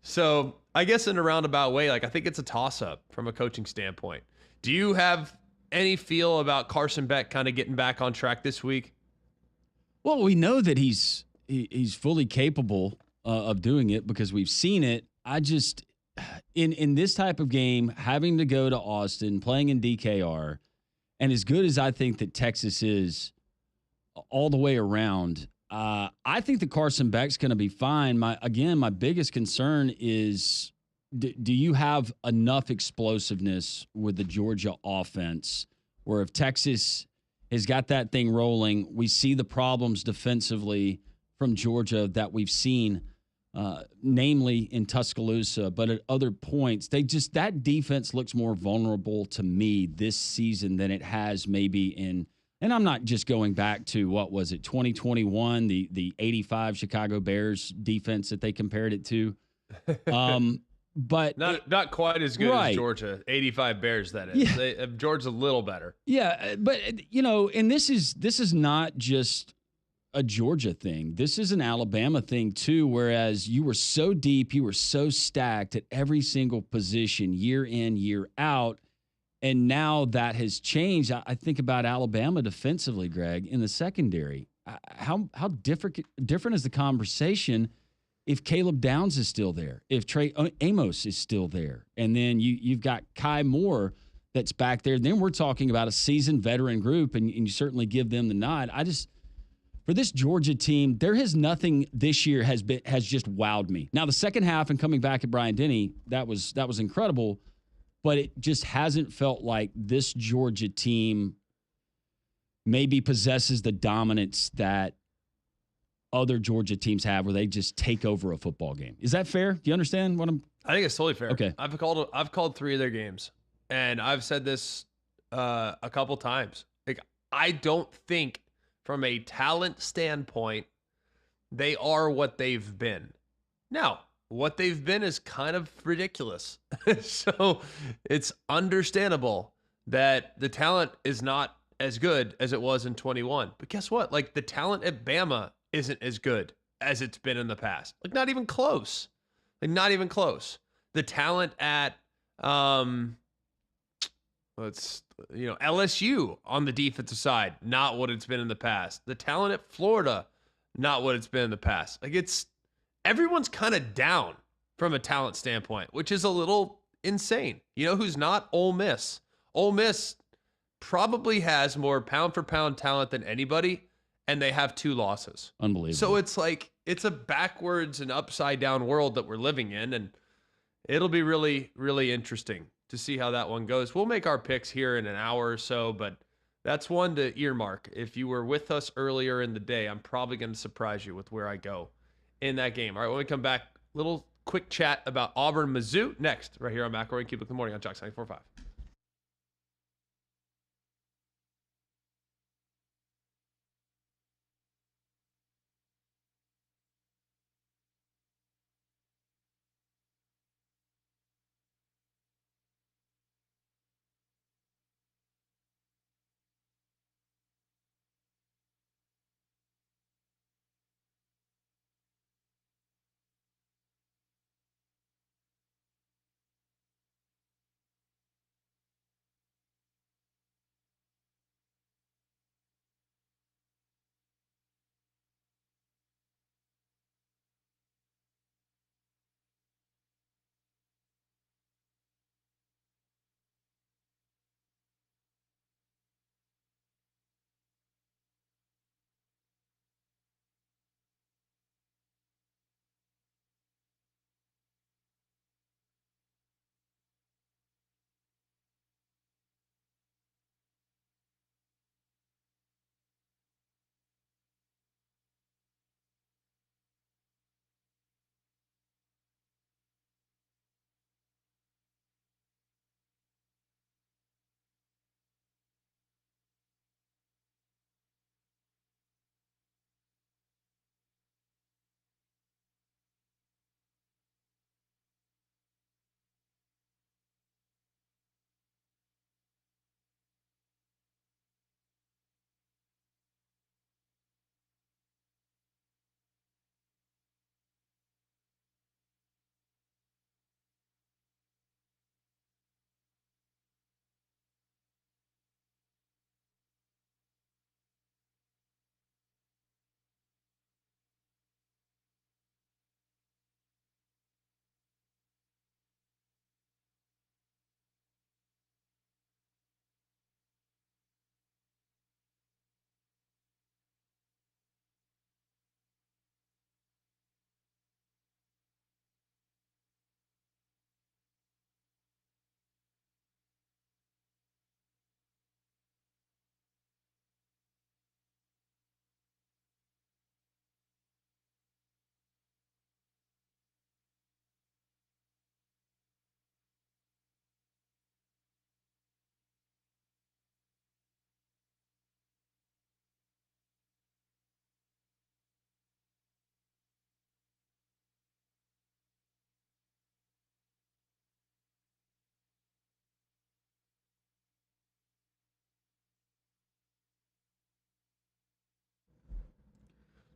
So I guess in a roundabout way, like, I think it's a toss-up from a coaching standpoint. Do you have any feel about Carson Beck kind of getting back on track this week? Well, we know that he's fully capable of doing it, because we've seen it. I just, in this type of game, having to go to Austin, playing in DKR, and as good as I think that Texas is all the way around, I think that Carson Beck's going to be fine. My biggest concern is, do you have enough explosiveness with the Georgia offense, where if Texas has got that thing rolling, we see the problems defensively from Georgia that we've seen, namely in Tuscaloosa, but at other points, that defense looks more vulnerable to me this season than it has maybe in, and I'm not just going back to, what was it, 2021, the 85 Chicago Bears defense that they compared it to. But not quite as good as Georgia 85 Bears. That is, yeah. Georgia's a little better. Yeah, but and this is not just a Georgia thing. This is an Alabama thing too. Whereas you were so deep, you were so stacked at every single position, year in, year out, and now that has changed. I think about Alabama defensively, Greg, in the secondary. How different is the conversation if Caleb Downs is still there, if Trey Amos is still there, and then you've got Kai Moore that's back there. Then we're talking about a seasoned veteran group, and you certainly give them the nod. For this Georgia team, there has nothing this year has just wowed me. Now the second half and coming back at Bryant-Denny, that was incredible, but it just hasn't felt like this Georgia team maybe possesses the dominance that other Georgia teams have, where they just take over a football game. Is that fair? Do you understand what I'm I think it's totally fair. Okay. I've called 3 of their games, and I've said this a couple times. Like, I don't think from a talent standpoint they are what they've been. Now, what they've been is kind of ridiculous. So it's understandable that the talent is not as good as it was in 21. But guess what? Like, the talent at Bama isn't as good as it's been in the past. Like, not even close. Like, not even close. The talent at LSU on the defensive side, not what it's been in the past. The talent at Florida, not what it's been in the past. Like, everyone's kind of down from a talent standpoint, which is a little insane. You know who's not? Ole Miss. Ole Miss probably has more pound for pound talent than anybody, and they have 2 losses. Unbelievable. So it's like, it's a backwards and upside down world that we're living in, and it'll be really, really interesting to see how that one goes. We'll make our picks here in an hour or so, but that's one to earmark. If you were with us earlier in the day, I'm probably going to surprise you with where I go in that game. All right, when we come back, little quick chat about Auburn-Missouri next, right here on McElroy and Keep It in the Morning on Jock 94.5.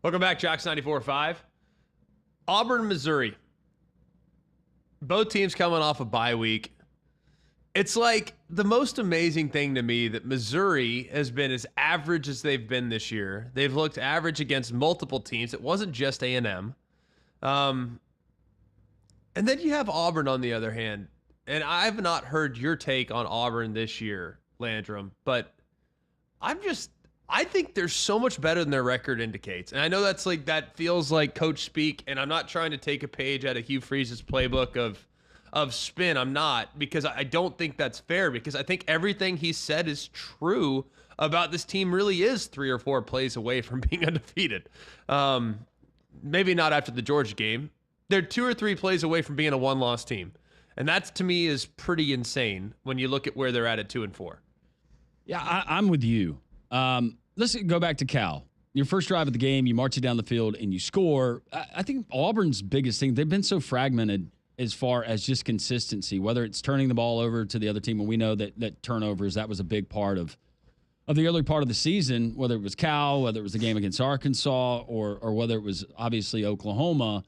Welcome back, Jocks 94.5. Auburn, Missouri. Both teams coming off a bye week. It's like the most amazing thing to me that Missouri has been as average as they've been this year. They've looked average against multiple teams. It wasn't just A&M. And then you have Auburn on the other hand. And I've not heard your take on Auburn this year, Landrum, but I think they're so much better than their record indicates. And I know that feels like coach speak, and I'm not trying to take a page out of Hugh Freeze's playbook of spin. I'm not, because I don't think that's fair, because I think everything he said is true about this team really is 3 or 4 plays away from being undefeated. Maybe not after the Georgia game. they're 2 or 3 plays away from being a one-loss team. And that, to me, is pretty insane when you look at where they're at 2-4. Yeah, I'm with you. Let's go back to Cal. Your first drive of the game, you march it down the field and you score. I think Auburn's biggest thing, they've been so fragmented as far as just consistency, whether it's turning the ball over to the other team. And we know that turnovers, that was a big part of the early part of the season, whether it was Cal, whether it was the game against Arkansas, or whether it was obviously Oklahoma.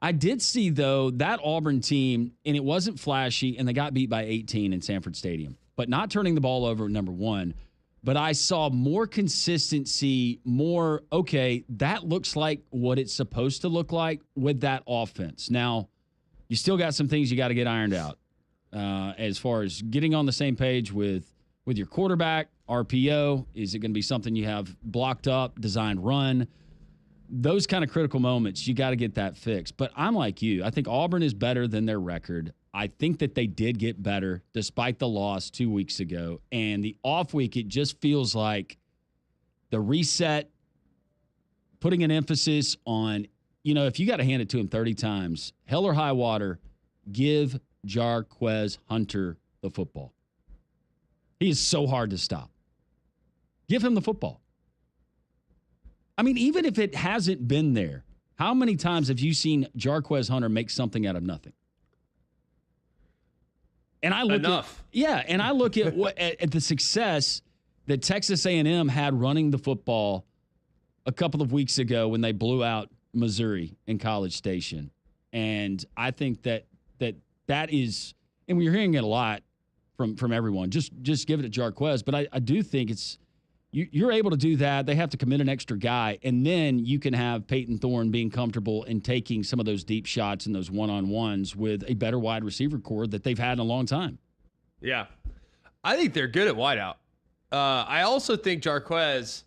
I did see, though, that Auburn team, and it wasn't flashy, and they got beat by 18 in Sanford Stadium, but not turning the ball over, number one. But I saw more consistency, more, okay, that looks like what it's supposed to look like with that offense. Now, you still got some things you got to get ironed out as far as getting on the same page with your quarterback, RPO. Is it going to be something you have blocked up, designed run? Those kind of critical moments, you got to get that fixed. But I'm like you. I think Auburn is better than their record. I think that they did get better despite the loss 2 weeks ago. And the off week, it just feels like the reset, putting an emphasis on, if you got to hand it to him 30 times, hell or high water, give Jarquez Hunter the football. He is so hard to stop. Give him the football. I mean, even if it hasn't been there, how many times have you seen Jarquez Hunter make something out of nothing? And I look at the success that Texas A&M had running the football a couple of weeks ago when they blew out Missouri in College Station. And I think that is, and we're hearing it a lot from everyone, just give it to Jarquez. But I do think you're able to do that. They have to commit an extra guy, and then you can have Peyton Thorne being comfortable in taking some of those deep shots and those one-on-ones with a better wide receiver core that they've had in a long time. Yeah. I think they're good at wideout. I also think Jarquez,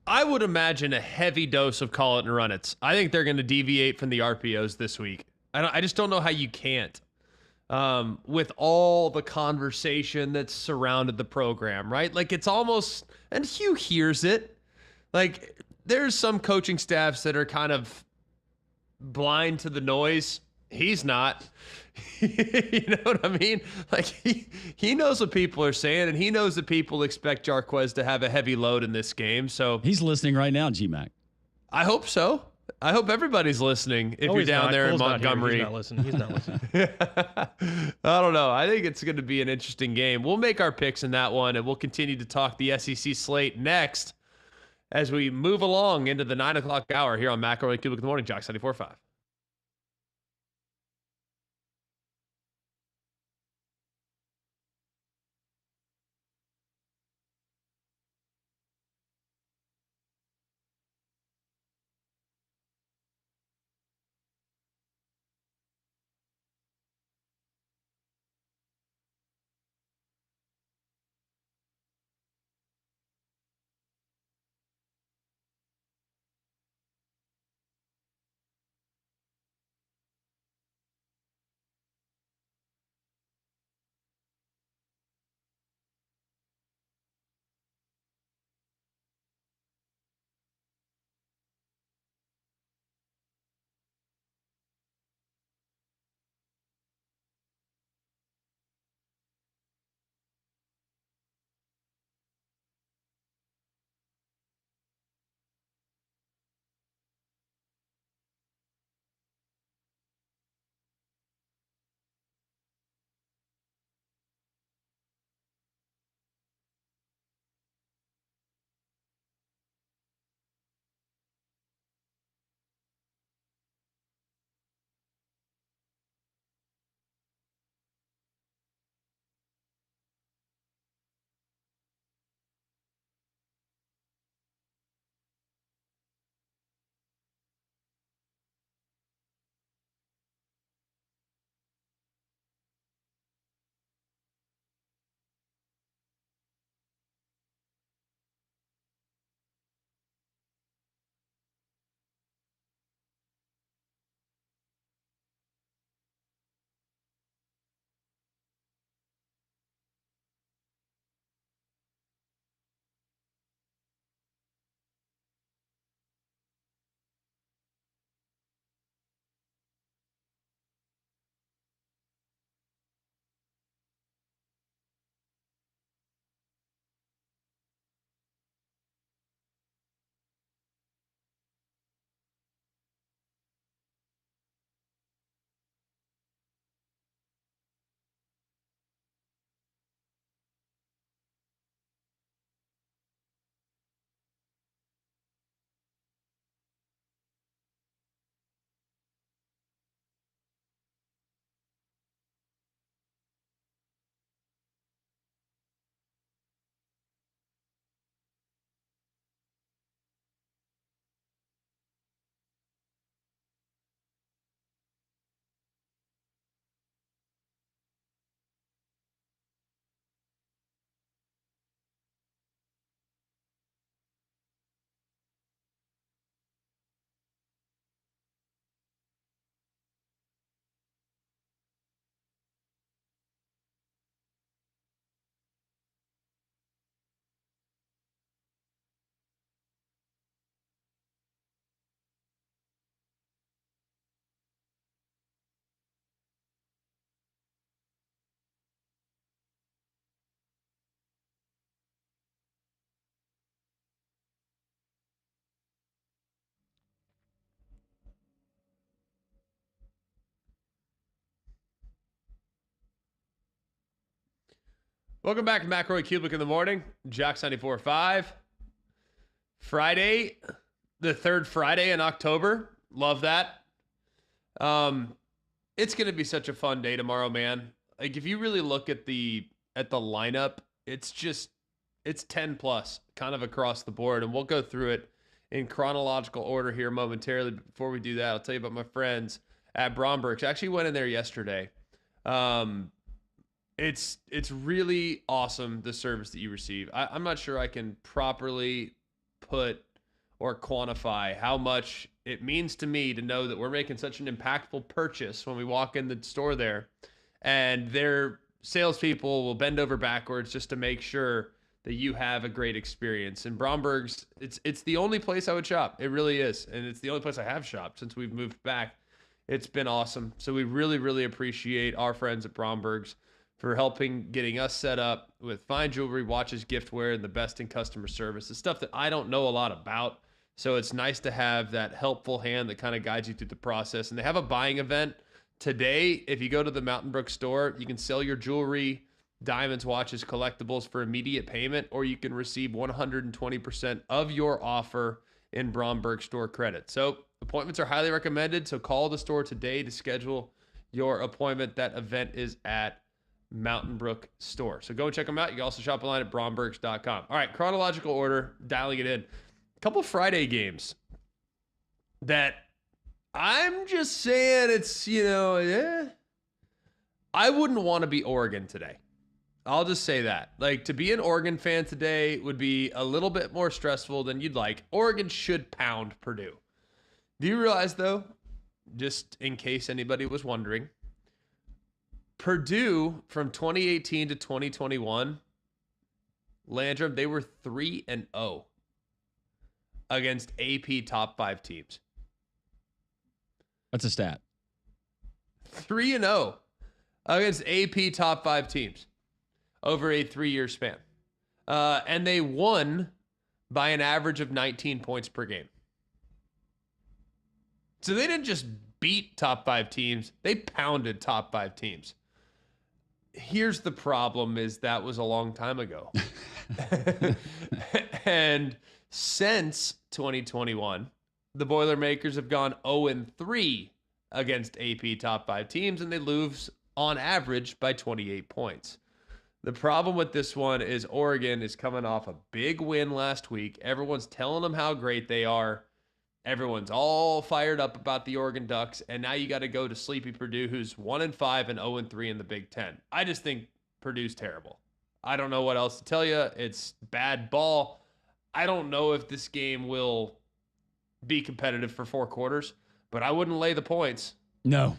I would imagine a heavy dose of call it and run it. I think they're going to deviate from the RPOs this week. I just don't know how you can't. With all the conversation that's surrounded the program, right? Like it's almost, and Hugh hears it. Like there's some coaching staffs that are kind of blind to the noise. He's not. You know what I mean? Like he knows what people are saying, and he knows that people expect Jarquez to have a heavy load in this game. So he's listening right now, GMAC. I hope so. I hope everybody's listening if you're down there in Montgomery. He's not listening. I don't know. I think it's going to be an interesting game. We'll make our picks in that one, and we'll continue to talk the SEC slate next as we move along into the 9 o'clock hour here on McElroy and Cubic in the Morning, Jock 94.5. Welcome back to McElroy Cubic in the morning. Jack's 94.5. Friday, the third Friday in October. Love that. It's going to be such a fun day tomorrow, man. Like, if you really look at the lineup, it's 10 plus kind of across the board. And we'll go through it in chronological order here momentarily. But before we do that, I'll tell you about my friends at Bromberg's. I actually went in there yesterday. It's really awesome, the service that you receive. I'm not sure I can properly put or quantify how much it means to me to know that we're making such an impactful purchase when we walk in the store there, and their salespeople will bend over backwards just to make sure that you have a great experience. And Bromberg's, it's the only place I would shop. It really is, and it's the only place I have shopped since we've moved back. It's been awesome. So we really, really appreciate our friends at Bromberg's for getting us set up with fine jewelry, watches, giftware, and the best in customer service. It's stuff that I don't know a lot about, so it's nice to have that helpful hand that kind of guides you through the process. And they have a buying event today. If you go to the Mountain Brook store, you can sell your jewelry, diamonds, watches, collectibles for immediate payment, or you can receive 120% of your offer in Bromberg store credit. So appointments are highly recommended, so call the store today to schedule your appointment. That event is at Mountain Brook store. So go and check them out. You can also shop online at brombergs.com. All right, chronological order, dialing it in. A couple Friday games that I'm just saying I wouldn't want to be Oregon today. I'll just say that. Like, to be an Oregon fan today would be a little bit more stressful than you'd like. Oregon should pound Purdue. Do you realize, though, just in case anybody was wondering, Purdue from 2018 to 2021, Landrum, they were 3-0 against AP top 5 teams. That's a stat. 3-0 against AP top 5 teams over a 3-year span. And they won by an average of 19 points per game. So they didn't just beat top 5 teams, they pounded top 5 teams. Here's the problem, is that was a long time ago. And since 2021, the Boilermakers have gone 0-3 against AP top 5 teams, and they lose on average by 28 points. The problem with this one is Oregon is coming off a big win last week. Everyone's telling them how great they are. Everyone's all fired up about the Oregon Ducks, and now you got to go to sleepy Purdue, who's 1-5 and 0-3 in the Big Ten. I just think Purdue's terrible. I don't know what else to tell you. It's bad ball. I don't know if this game will be competitive for 4 quarters, but I wouldn't lay the points. No.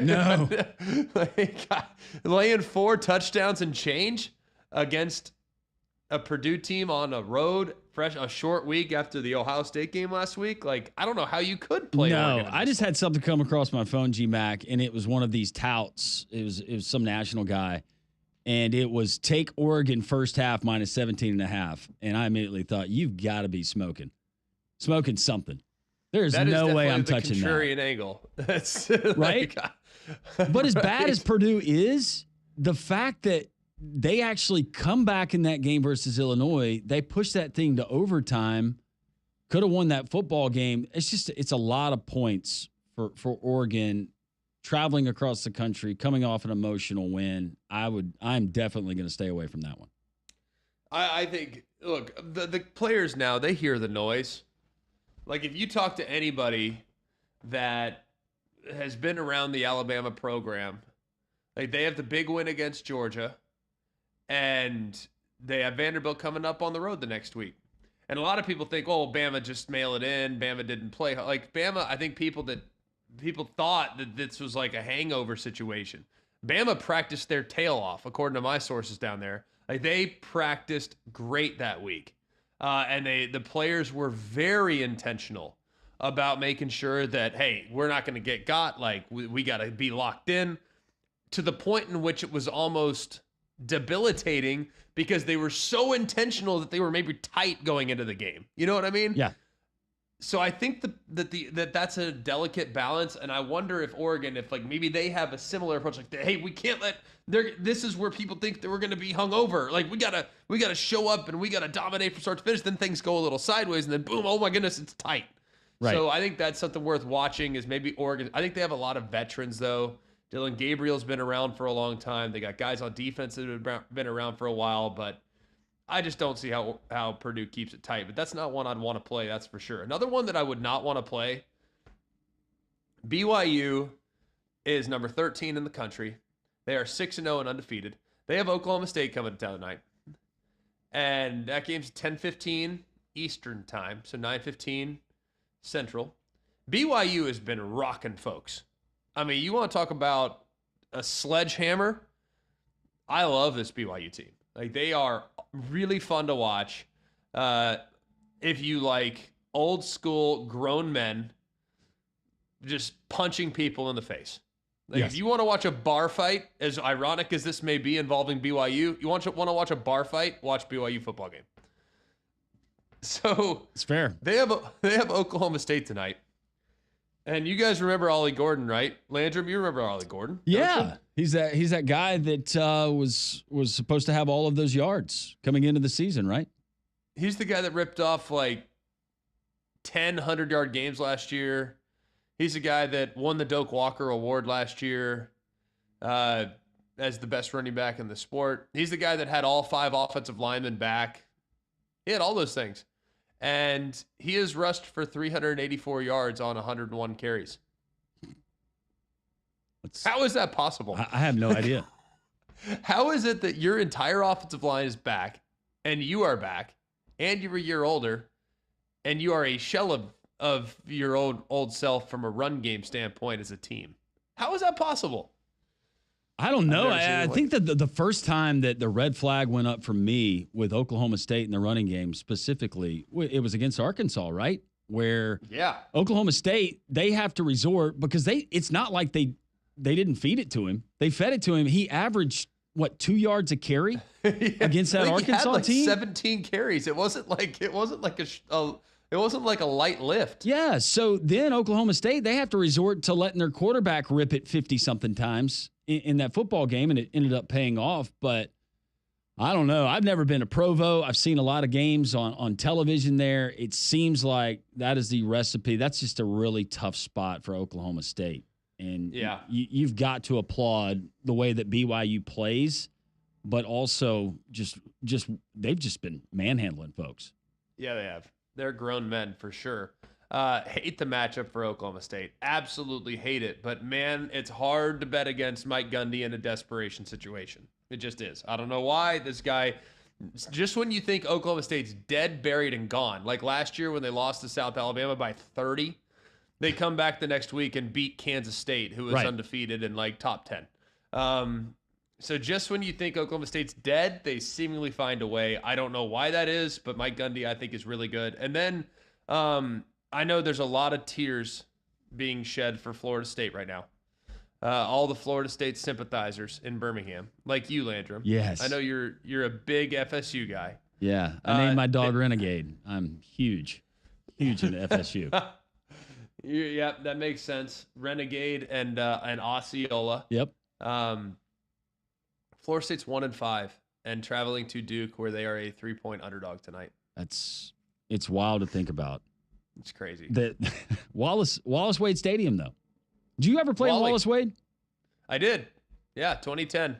No. Laying 4 touchdowns and change against a Purdue team on a road, a short week after the Ohio State game last week. Like, I don't know how you could play. No, I just had something come across my phone, G-Mac, and it was one of these touts. It was some national guy, and it was take Oregon first half minus 17.5. And I immediately thought, you've got to be smoking something. There's no way I'm touching that. Contrarian angle. That's right. But as bad as Purdue is, the fact that they actually come back in that game versus Illinois, they push that thing to overtime, could have won that football game. It's a lot of points for Oregon traveling across the country, coming off an emotional win. I'm definitely going to stay away from that one. I think, look, the players now, they hear the noise. Like, if you talk to anybody that has been around the Alabama program, like, they have the big win against Georgia, and they have Vanderbilt coming up on the road the next week. And a lot of people think, oh, Bama just mail it in. Bama didn't play. Like, Bama, I think people thought that this was like a hangover situation. Bama practiced their tail off, according to my sources down there. Like, they practiced great that week. And the players were very intentional about making sure that, hey, we're not going to get got. Like, we got to be locked in, to the point in which it was almost debilitating because they were so intentional that they were maybe tight going into the game. You know what I mean? Yeah. So I think that's a delicate balance, and I wonder if Oregon, if like maybe they have a similar approach, like, hey, we can't let this is where people think that we're going to be hungover. Like we gotta show up and we gotta dominate from start to finish. Then things go a little sideways, and then boom, oh my goodness, it's tight. Right. So I think that's something worth watching. Is maybe Oregon. I think they have a lot of veterans though. Dylan Gabriel's been around for a long time. They got guys on defense that have been around for a while, but I just don't see how Purdue keeps it tight. But that's not one I'd want to play, that's for sure. Another one that I would not want to play, BYU is number 13 in the country. They are 6-0 and undefeated. They have Oklahoma State coming to town tonight. And that game's 10:15 Eastern time, so 9:15 Central. BYU has been rocking folks. I mean, you want to talk about a sledgehammer? I love this BYU team. Like, they are really fun to watch. If you like old school grown men just punching people in the face. Like, yes. If you want to watch a bar fight, as ironic as this may be involving BYU, you want to watch a bar fight, watch BYU football game. So It's fair. they have Oklahoma State tonight. And you guys remember Ollie Gordon, right? Landrum, you remember Ollie Gordon? Yeah, he's that guy that was supposed to have all of those yards coming into the season, right? He's the guy that ripped off like 10 100-yard games last year. He's the guy that won the Doak Walker Award last year as the best running back in the sport. He's the guy that had all 5 offensive linemen back. He had all those things. And he has rushed for 384 yards on 101 carries. How is that possible? I have no idea. How is it that your entire offensive line is back, and you are back, and you're a year older, and you are a shell of your old self from a run game standpoint as a team? How is that possible? I don't know. I've never seen I think that the first time that the red flag went up for me with Oklahoma State in the running game specifically, it was against Arkansas, right? Where Oklahoma State, they have to resort because it's not like they didn't feed it to him. They fed it to him. He averaged, 2 yards a carry against that Arkansas he had team? 17 carries. It wasn't like a light lift. Yeah, so then Oklahoma State, they have to resort to letting their quarterback rip it 50-something times in that football game, and it ended up paying off. But I don't know. I've never been to Provo. I've seen a lot of games on television there. It seems like that is the recipe. That's just a really tough spot for Oklahoma State. And you've got to applaud the way that BYU plays, but also just they've just been manhandling folks. Yeah, they have. They're grown men for sure. Hate the matchup for Oklahoma State. Absolutely hate it. But, man, it's hard to bet against Mike Gundy in a desperation situation. It just is. I don't know why. This guy, just when you think Oklahoma State's dead, buried, and gone, like last year when they lost to South Alabama by 30, they come back the next week and beat Kansas State, who was undefeated and like top 10. So just when you think Oklahoma State's dead, they seemingly find a way. I don't know why that is, but Mike Gundy, I think, is really good. And then I know there's a lot of tears being shed for Florida State right now. All the Florida State sympathizers in Birmingham, like you, Landrum. Yes. I know you're a big FSU guy. Yeah. I named my dog Renegade. I'm huge in FSU. Yeah, that makes sense. Renegade and Osceola. Yep. Florida State's 1-5 and traveling to Duke, where they are a 3-point underdog tonight. It's wild to think about. It's crazy. That Wallace Wade Stadium, though. Did you ever play in Wallace Wade? I did. Yeah, 2010.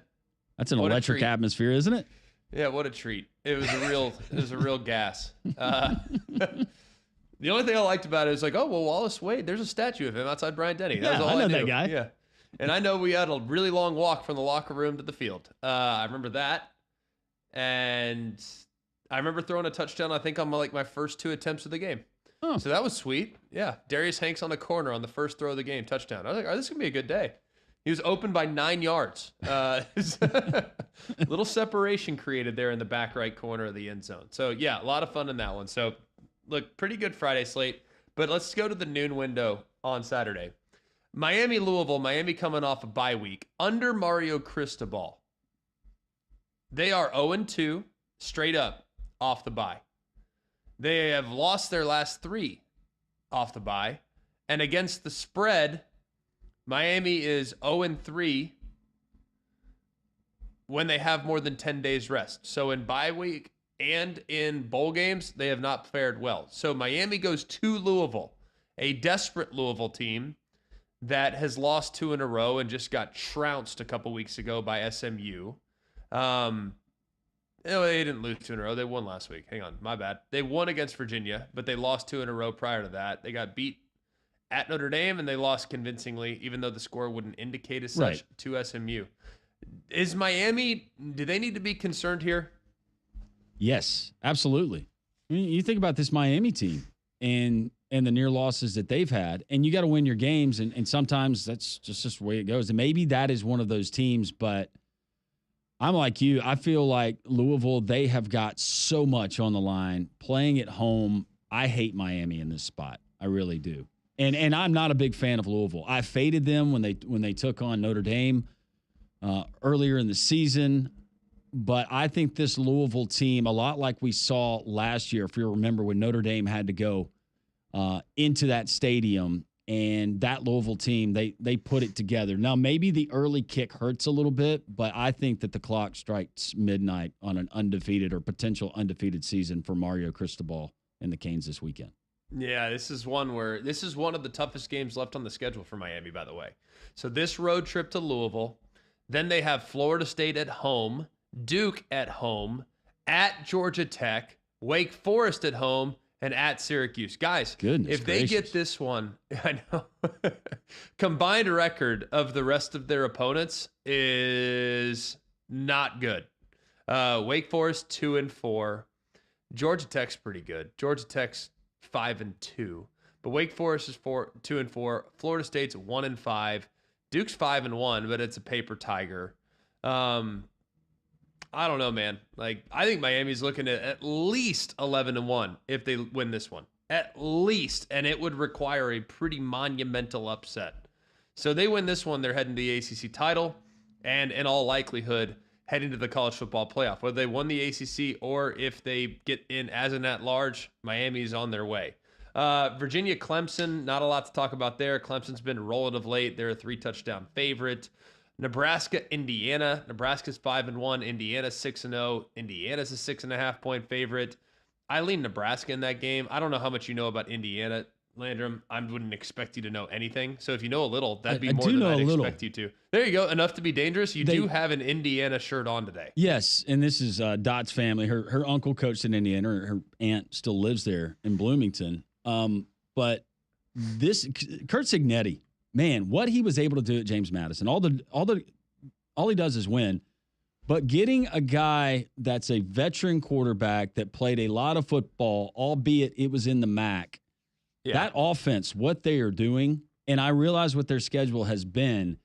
That's an electric atmosphere, isn't it? Yeah, what a treat. It was a real gas. The only thing I liked about it is like, oh, well, Wallace Wade, there's a statue of him outside Bryant-Denny. That was all I know knew. that guy. Yeah. And I know we had a really long walk from the locker room to the field. I remember that. And I remember throwing a touchdown, I think, on my first 2 attempts of the game. Oh. So that was sweet. Yeah. Darius Hanks on the corner on the first throw of the game, touchdown. I was like, all right, this is going to be a good day. He was open by 9 yards. Little separation created there in the back right corner of the end zone. So, yeah, a lot of fun in that one. So, look, pretty good Friday slate. But let's go to the noon window on Saturday. Miami-Louisville, Miami coming off a bye week. Under Mario Cristobal, they are 0-2 straight up off the bye. They have lost their last 3 off the bye. And against the spread, Miami is 0-3 when they have more than 10 days rest. So in bye week and in bowl games, they have not fared well. So Miami goes to Louisville, a desperate Louisville team that has lost 2 in a row and just got trounced a couple weeks ago by SMU. They didn't lose 2 in a row. They won last week. Hang on, my bad. They won against Virginia, but they lost 2 in a row prior to that. They got beat at Notre Dame, and they lost convincingly, even though the score wouldn't indicate as such, to SMU. Is Miami, do they need to be concerned here? Yes, absolutely. I mean, you think about this Miami team and the near losses that they've had, and you got to win your games, and sometimes that's just the way it goes. And maybe that is one of those teams, but I'm like you. I feel like Louisville, they have got so much on the line. Playing at home, I hate Miami in this spot. I really do. And I'm not a big fan of Louisville. I faded them when they took on Notre Dame earlier in the season. But I think this Louisville team, a lot like we saw last year, if you remember when Notre Dame had to go into that stadium, and that Louisville team, they put it together. Now, maybe the early kick hurts a little bit, but I think that the clock strikes midnight on an undefeated or potential undefeated season for Mario Cristobal and the Canes this weekend. Yeah, this is one of the toughest games left on the schedule for Miami, by the way. So this road trip to Louisville, then they have Florida State at home, Duke at home, at Georgia Tech, Wake Forest at home, and at Syracuse. Guys, if they get this one, I know, combined record of the rest of their opponents is not good. Wake Forest 2-4. Georgia Tech's pretty good. Georgia Tech's 5-2, but Wake Forest is 2-4. Florida State's 1-5. Duke's 5-1, but it's a paper tiger. I don't know, man. Like, I think Miami's looking at least 11-1 if they win this one, at least, and it would require a pretty monumental upset. So they win this one, they're heading to the ACC title, and in all likelihood, heading to the college football playoff. Whether they won the ACC or if they get in as an at-large, Miami's on their way. Virginia, Clemson, not a lot to talk about there. Clemson's been rolling of late. They're a 3-touchdown favorite. Nebraska, Indiana. Nebraska's 5-1. Indiana's 6-0. Indiana's a 6.5-point favorite. I lean Nebraska in that game. I don't know how much you know about Indiana, Landrum. I wouldn't expect you to know anything. So if you know a little, that'd be more than I'd expect you to. There you go. Enough to be dangerous. You do have an Indiana shirt on today. Yes, and this is Dot's family. Her uncle coached in Indiana. Her aunt still lives there in Bloomington. But this Kurt Cignetti, man, what he was able to do at James Madison, all he does is win. But getting a guy that's a veteran quarterback that played a lot of football, albeit it was in the MAC, that offense, what they are doing, and I realize what their schedule has been.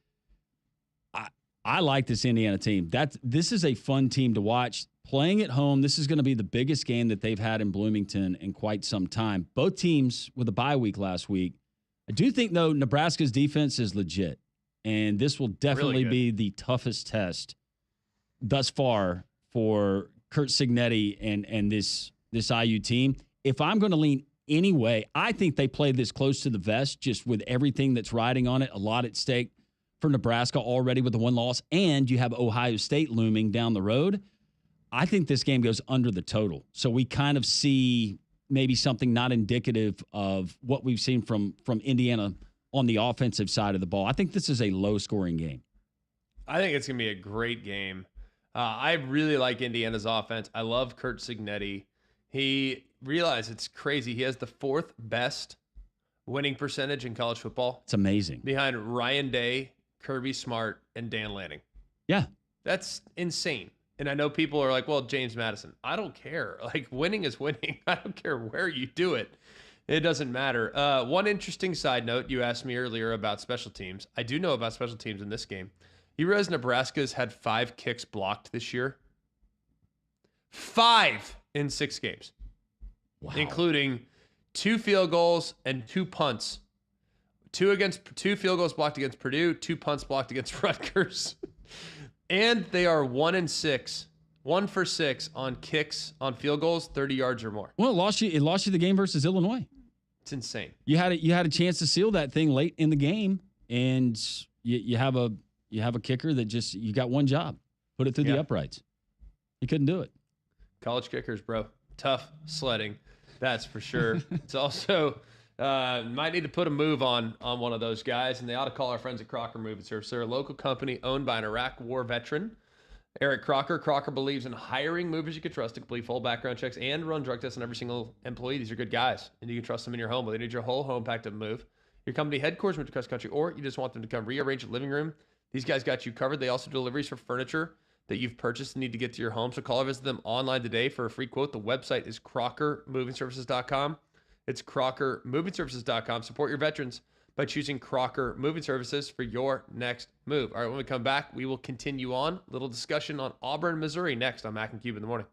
I like this Indiana team. This is a fun team to watch. Playing at home, this is going to be the biggest game that they've had in Bloomington in quite some time. Both teams with a bye week last week. I do think, though, Nebraska's defense is legit, and this will definitely be the toughest test thus far for Kurt Cignetti and this IU team. If I'm going to lean any way, I think they play this close to the vest, just with everything that's riding on it, a lot at stake for Nebraska already with the one loss, and you have Ohio State looming down the road. I think this game goes under the total. So we kind of see maybe something not indicative of what we've seen from Indiana on the offensive side of the ball. I think this is a low-scoring game. I think it's going to be a great game. I really like Indiana's offense. I love Kurt Cignetti. He realized it's crazy. He has the 4th best winning percentage in college football. It's amazing. Behind Ryan Day, Kirby Smart, and Dan Lanning. Yeah. That's insane. And I know people are like, well, James Madison. I don't care. Like, winning is winning. I don't care where you do it. It doesn't matter. One interesting side note, you asked me earlier about special teams. I do know about special teams in this game. You realize Nebraska's had 5 kicks blocked this year? 5 in 6 games. Wow. Including 2 field goals and 2 punts. 2 field goals blocked against Purdue, 2 punts blocked against Rutgers. And they are 1-6, 1 for 6 on kicks on field goals, 30 yards or more. Well, it lost you the game versus Illinois. It's insane. You had a chance to seal that thing late in the game, and you have a kicker that just you got one job, put it through the uprights. He couldn't do it. College kickers, bro, tough sledding, that's for sure. It's also might need to put a move on one of those guys, and they ought to call our friends at Crocker Moving Service. They're a local company owned by an Iraq War veteran, Eric Crocker. Crocker believes in hiring movers you can trust to complete full background checks and run drug tests on every single employee. These are good guys, and you can trust them in your home. Whether you need your whole home packed up move, your company headquarters moved across country, or you just want them to come rearrange the living room, these guys got you covered. They also do deliveries for furniture that you've purchased and need to get to your home. So call or visit them online today for a free quote. The website is crockermovingservices.com. It's crockermovingservices.com. Support your veterans by choosing Crocker Moving Services for your next move. All right, when we come back, we will continue on. Little discussion on Auburn, Missouri next on Mac and Cube in the morning.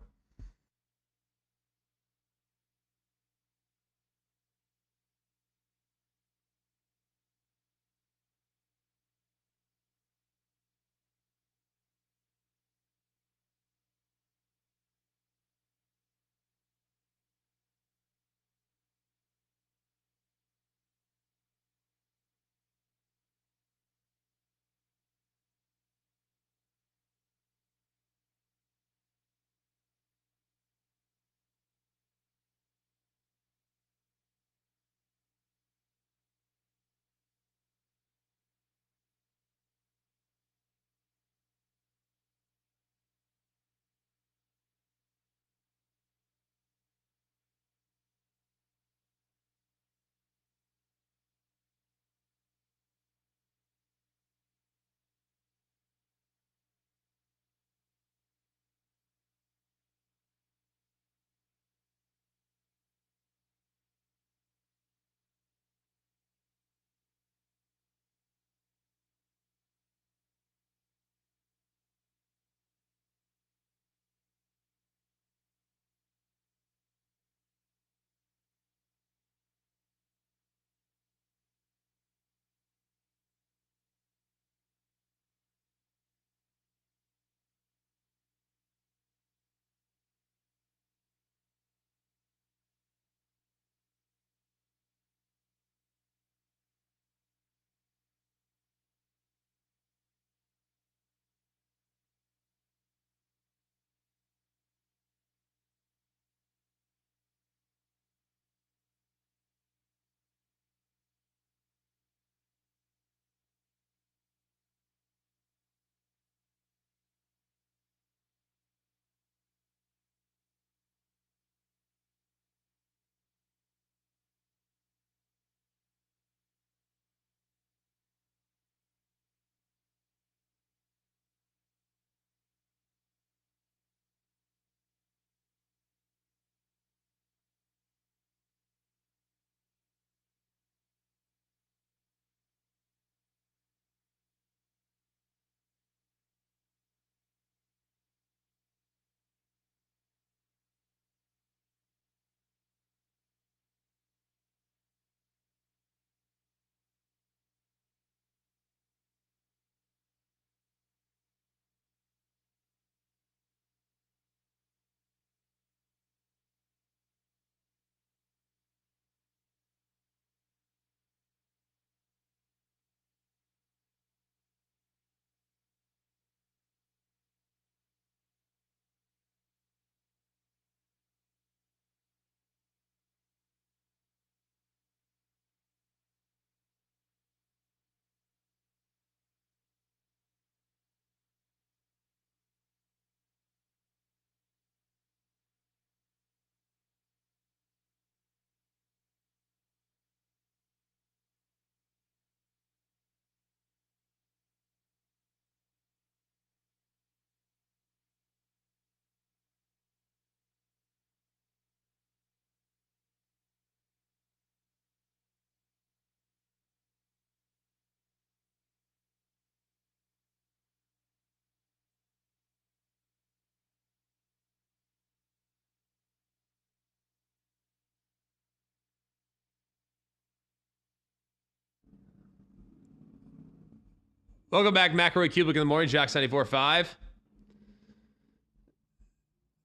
Welcome back, McElroy Cubic in the morning, Jax 94.5.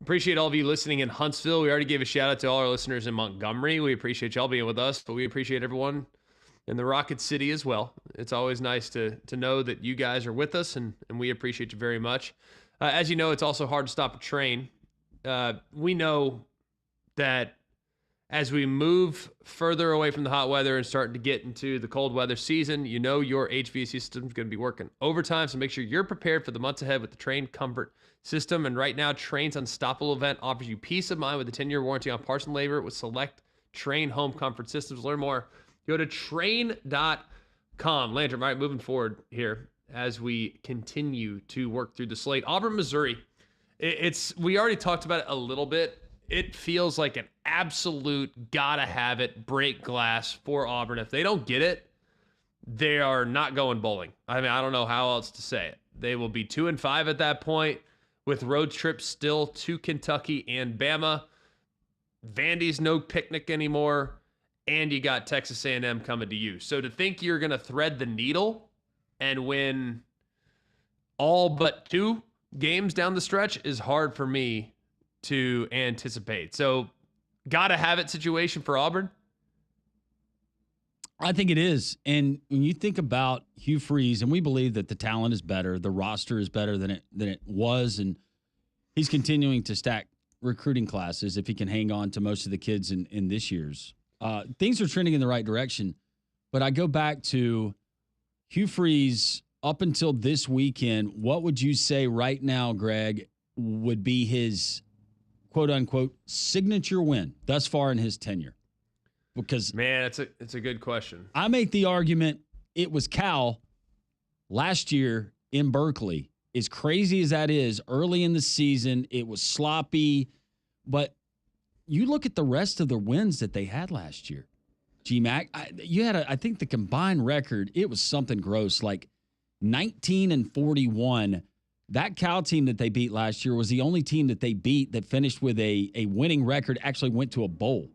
Appreciate all of you listening in Huntsville. We already gave a shout out to all our listeners in Montgomery. We appreciate y'all being with us, but we appreciate everyone in the Rocket City as well. It's always nice to know that you guys are with us, and we appreciate you very much. As you know, it's also hard to stop a train. We know that as we move further away from the hot weather and start to get into the cold weather season, you know your HVAC system is going to be working overtime, so make sure you're prepared for the months ahead with the Train Comfort System. And right now, Train's Unstoppable event offers you peace of mind with a 10-year warranty on parts and labor with select Train home comfort systems. Learn more. Go to train.com. Landry, right, moving forward here as we continue to work through the slate. Auburn-Missouri, we already talked about it a little bit. It feels like an absolute gotta-have-it break glass for Auburn. If they don't get it, they are not going bowling. I mean, I don't know how else to say it. They will be 2-5 at that point, with road trips still to Kentucky and Bama. Vandy's no picnic anymore, and you got Texas A&M coming to you. So to think you're going to thread the needle and win all but 2 games down the stretch is hard for me to anticipate. So gotta have it situation for Auburn. I think it is. And when you think about Hugh Freeze, and we believe that the talent is better, the roster is better than it was, and he's continuing to stack recruiting classes if he can hang on to most of the kids in this year's. Things are trending in the right direction. But I go back to Hugh Freeze up until this weekend. What would you say right now, Greg, would be his quote-unquote signature win thus far in his tenure? Because, man, it's a good question. I make the argument it was Cal last year in Berkeley. As crazy as that is, early in the season, it was sloppy. But you look at the rest of the wins that they had last year. GMAC, you had, I think the combined record, it was something gross, like 19-41. That Cal team that they beat last year was the only team that they beat that finished with a winning record, actually went to a bowl.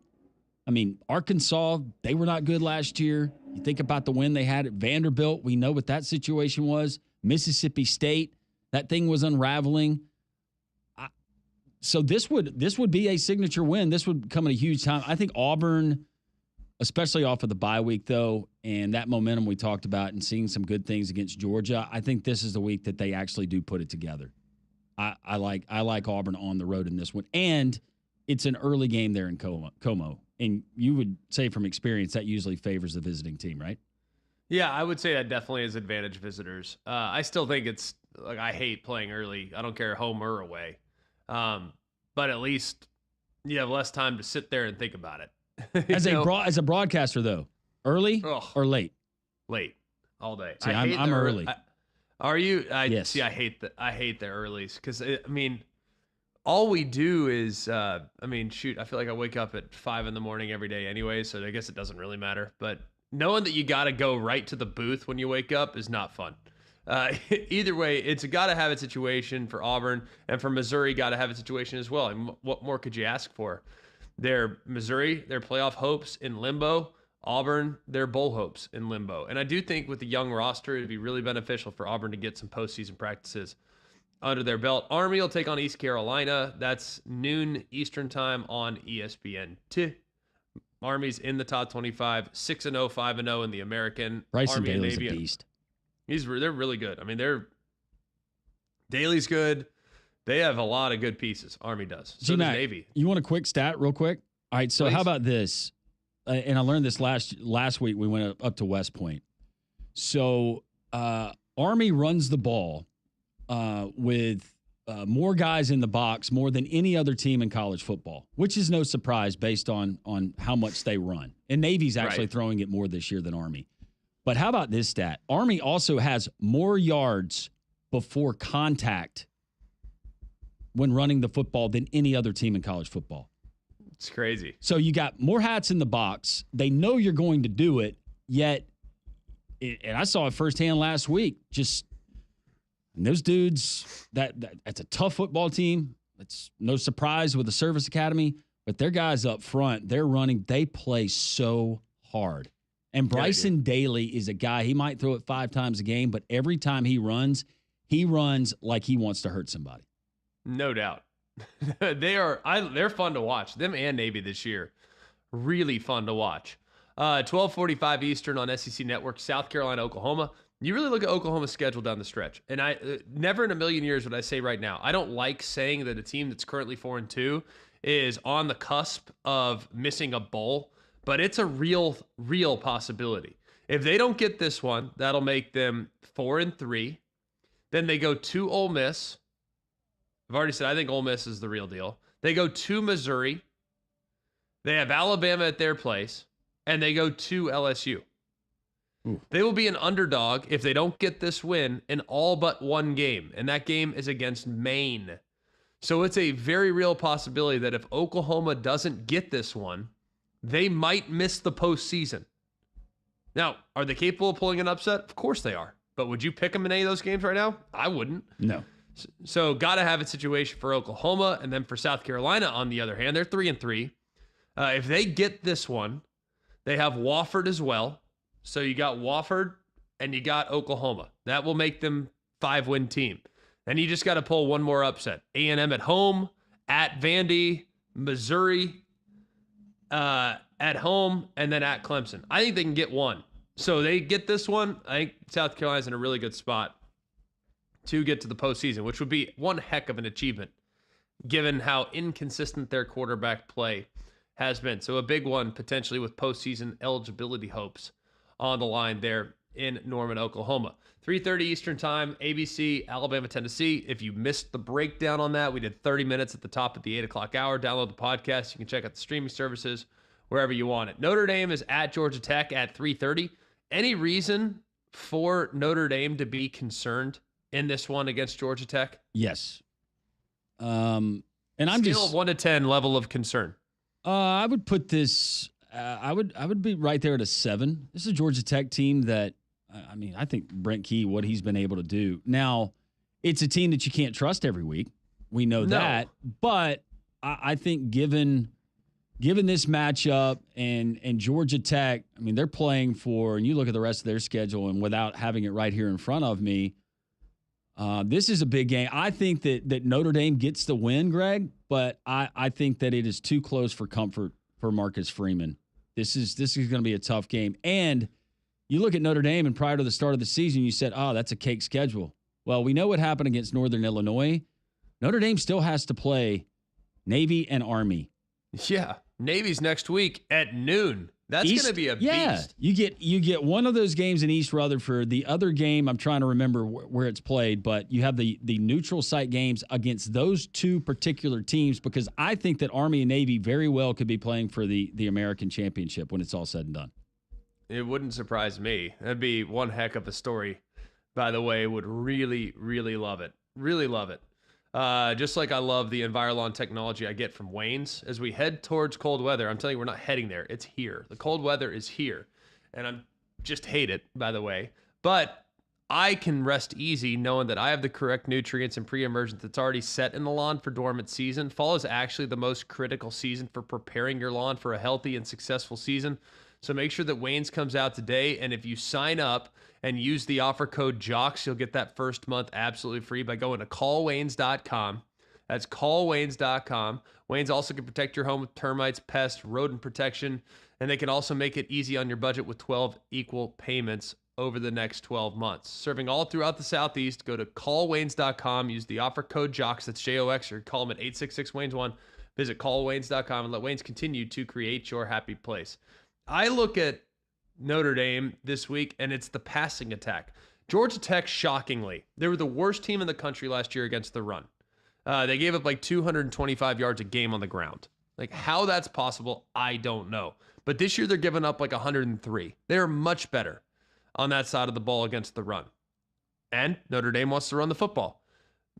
I mean, Arkansas, they were not good last year. You think about the win they had at Vanderbilt. We know what that situation was. Mississippi State, that thing was unraveling. So this would be a signature win. This would come at a huge time. I think Auburn, especially off of the bye week, though, and that momentum we talked about and seeing some good things against Georgia, I think this is the week that they actually do put it together. I like Auburn on the road in this one. And it's an early game there in Como. And you would say from experience that usually favors the visiting team, right? Yeah, I would say that definitely is advantage visitors. I still think it's like I hate playing early. I don't care home or away. But at least you have less time to sit there and think about it. As a broadcaster, though, early or late? Late, all day. See, I'm early. Are you? Yes. See, I hate the earlies because I mean, all we do is, shoot, I feel like I wake up at 5 a.m. every day anyway, so I guess it doesn't really matter. But knowing that you got to go right to the booth when you wake up is not fun. Either way, it's a gotta-have-it situation for Auburn, and for Missouri, gotta-have-it situation as well. And what more could you ask for? Missouri, their playoff hopes in limbo. Auburn, their bowl hopes in limbo. And I do think with the young roster, it'd be really beneficial for Auburn to get some postseason practices under their belt. Army will take on East Carolina. That's noon Eastern time on ESPN2. Army's in the top 25, 6-0, 5-0 in the American. Bryson Army Daly's and Navy. a beast. They're really good. I mean, Daly's good. They have a lot of good pieces. Army does. So does Navy. You want a quick stat real quick? All right, so Please. How about this? And I learned this last week. We went up to West Point. So Army runs the ball with more guys in the box more than any other team in college football, which is no surprise based on how much they run. And Navy's actually throwing it more this year than Army. But how about this stat? Army also has more yards before contact when running the football than any other team in college football. It's crazy. So you got more hats in the box. They know you're going to do it, yet, and I saw it firsthand last week, just those dudes, that's a tough football team. It's no surprise with the Service Academy, but their guys up front, they're running, they play so hard. And Bryson Daly is a guy, he might throw it 5 times a game, but every time he runs like he wants to hurt somebody. No doubt. They're fun to watch. Them and Navy this year, really fun to watch. 12:45 Eastern on SEC Network. South Carolina, Oklahoma. You really look at Oklahoma's schedule down the stretch, and I never in a million years would I say right now. I don't like saying that a team that's currently 4-2 is on the cusp of missing a bowl, but it's a real possibility. If they don't get this one, that'll make them 4-3. Then they go to Ole Miss. I've already said I think Ole Miss is the real deal. They go to Missouri. They have Alabama at their place, and they go to LSU. Ooh. They will be an underdog if they don't get this win in all but one game, and that game is against Maine. So it's a very real possibility that if Oklahoma doesn't get this one, they might miss the postseason. Now, are they capable of pulling an upset? Of course they are. But would you pick them in any of those games right now? I wouldn't. No. So got to have a situation for Oklahoma, and then for South Carolina, on the other hand, they're 3-3. If they get this one, they have Wofford as well. So you got Wofford and you got Oklahoma. That will make them 5-win team. Then you just got to pull one more upset. A&M at home, at Vandy, Missouri at home, and then at Clemson. I think they can get one. So they get this one. I think South Carolina's in a really good spot to get to the postseason, which would be one heck of an achievement given how inconsistent their quarterback play has been. So a big one potentially with postseason eligibility hopes on the line there in Norman, Oklahoma. 3:30 Eastern Time, ABC, Alabama, Tennessee. If you missed the breakdown on that, we did 30 minutes at the top of the 8 o'clock hour. Download the podcast. You can check out the streaming services wherever you want it. Notre Dame is at Georgia Tech at 3:30. Any reason for Notre Dame to be concerned in this one against Georgia Tech? Yes. And I'm Scale just of 1 to 10 level of concern. I would put this. I would be right there at a 7. This is a Georgia Tech team that, I mean, I think Brent Key, what he's been able to do. Now, it's a team that you can't trust every week. We know that, but I think given this matchup and Georgia Tech, I mean, they're playing for, and you look at the rest of their schedule, and without having it right here in front of me, this is a big game. I think that Notre Dame gets the win, Greg, but I think that it is too close for comfort for Marcus Freeman. This is going to be a tough game. And you look at Notre Dame, and prior to the start of the season, you said, oh, that's a cake schedule. Well, we know what happened against Northern Illinois. Notre Dame still has to play Navy and Army. Yeah, Navy's next week at noon. That's going to be a beast. You get one of those games in East Rutherford. The other game, I'm trying to remember where it's played, but you have the neutral site games against those two particular teams, because I think that Army and Navy very well could be playing for the American Championship when it's all said and done. It wouldn't surprise me. That'd be one heck of a story, by the way. Would really, really love it. Really love it. Just like I love the Envirolon technology I get from Wayne's as we head towards cold weather. I'm telling you, we're not heading there. It's here. The cold weather is here. And I just hate it, by the way. But I can rest easy knowing that I have the correct nutrients and pre-emergent that's already set in the lawn for dormant season. Fall is actually the most critical season for preparing your lawn for a healthy and successful season. So make sure that Wayne's comes out today. And if you sign up and use the offer code JOCKS, you'll get that first month absolutely free by going to callwaynes.com. That's callwaynes.com. Wayne's also can protect your home with termites, pests, rodent protection, and they can also make it easy on your budget with 12 equal payments over the next 12 months. Serving all throughout the Southeast, go to callwaynes.com. Use the offer code JOCKS, that's J-O-X, or call them at 866-WAYNES-1. Visit callwaynes.com and let Wayne's continue to create your happy place. I look at Notre Dame this week, and it's the passing attack. Georgia Tech, shockingly, they were the worst team in the country last year against the run. They gave up like 225 yards a game on the ground. Like, how that's possible, I don't know. But this year they're giving up like 103. They're much better on that side of the ball against the run. And Notre Dame wants to run the football.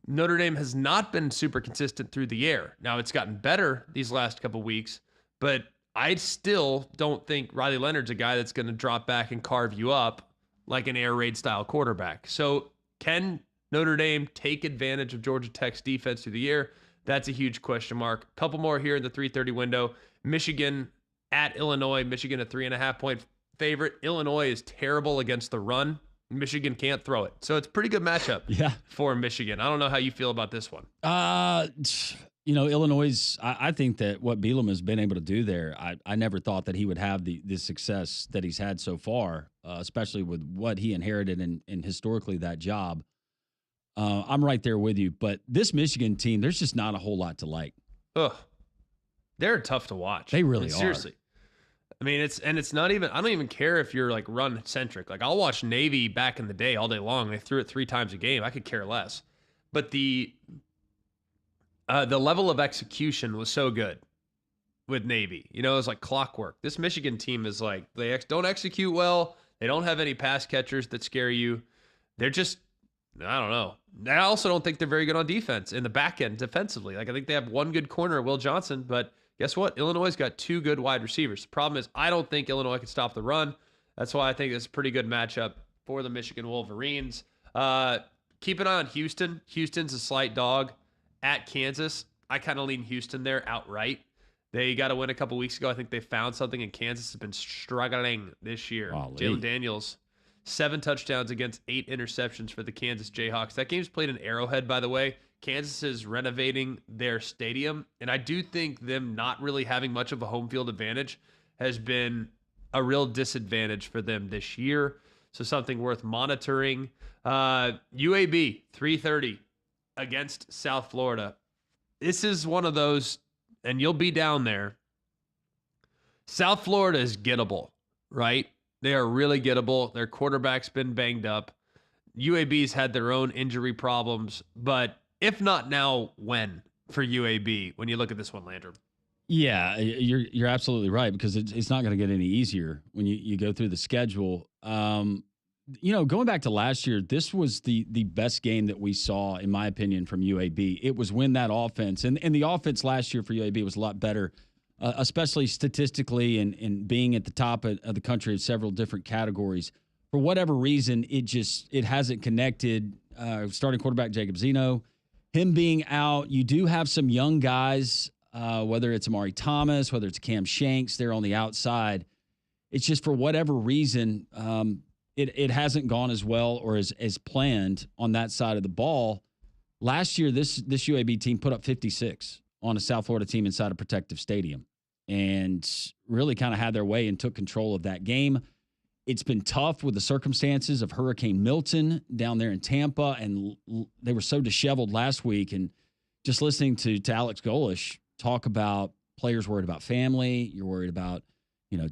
Notre Dame has not been super consistent through the air. Now, it's gotten better these last couple weeks, but I still don't think Riley Leonard's a guy that's going to drop back and carve you up like an air raid style quarterback. So can Notre Dame take advantage of Georgia Tech's defense through the air? That's a huge question mark. A couple more here in the 3:30 window. Michigan at Illinois. Michigan a 3.5-point favorite. Illinois is terrible against the run. Michigan can't throw it. So it's a pretty good matchup for Michigan. I don't know how you feel about this one. Illinois, I think that what Bielema has been able to do there, I never thought that he would have the success that he's had so far, especially with what he inherited and historically that job. I'm right there with you. But this Michigan team, there's just not a whole lot to like. Ugh. They're tough to watch. They really are. Seriously. I mean, it's not even, I don't even care if you're like run centric. Like I'll watch Navy back in the day all day long. They threw it 3 times a game. I could care less. But the level of execution was so good with Navy. It was like clockwork. This Michigan team is like, they don't execute well. They don't have any pass catchers that scare you. They're just, I don't know. I also don't think they're very good on defense in the back end defensively. Like I think they have one good corner, Will Johnson, but guess what? Illinois' got 2 good wide receivers. The problem is I don't think Illinois can stop the run. That's why I think it's a pretty good matchup for the Michigan Wolverines. Keep an eye on Houston. Houston's a slight dog at Kansas. I kind of lean Houston there outright. They got a win a couple weeks ago. I think they found something, and Kansas has been struggling this year. Jalen Daniels, 7 touchdowns against 8 interceptions for the Kansas Jayhawks. That game's played in Arrowhead, by the way. Kansas is renovating their stadium, and I do think them not really having much of a home field advantage has been a real disadvantage for them this year. So something worth monitoring. UAB, 3:30 against South Florida. This is one of those, and you'll be down there. South Florida is gettable, right? They are really gettable. Their quarterback's been banged up. UAB's had their own injury problems, but if not now, when for UAB, when you look at this one, Landrum? Yeah, you're absolutely right, because it's not going to get any easier when you go through the schedule. Going back to last year, this was the best game that we saw, in my opinion, from UAB. It was when that offense, and the offense last year for UAB was a lot better, especially statistically and being at the top of the country in several different categories. For whatever reason, it hasn't connected. Starting quarterback Jacob Zeno, him being out, you do have some young guys, whether it's Amari Thomas, whether it's Cam Shanks, they're on the outside. It's just for whatever reason, it hasn't gone as well or as planned on that side of the ball. Last year, this UAB team put up 56 on a South Florida team inside a Protective Stadium and really kind of had their way and took control of that game. It's been tough with the circumstances of Hurricane Milton down there in Tampa, and they were so disheveled last week. And just listening to Alex Golish talk about players worried about family, you're worried about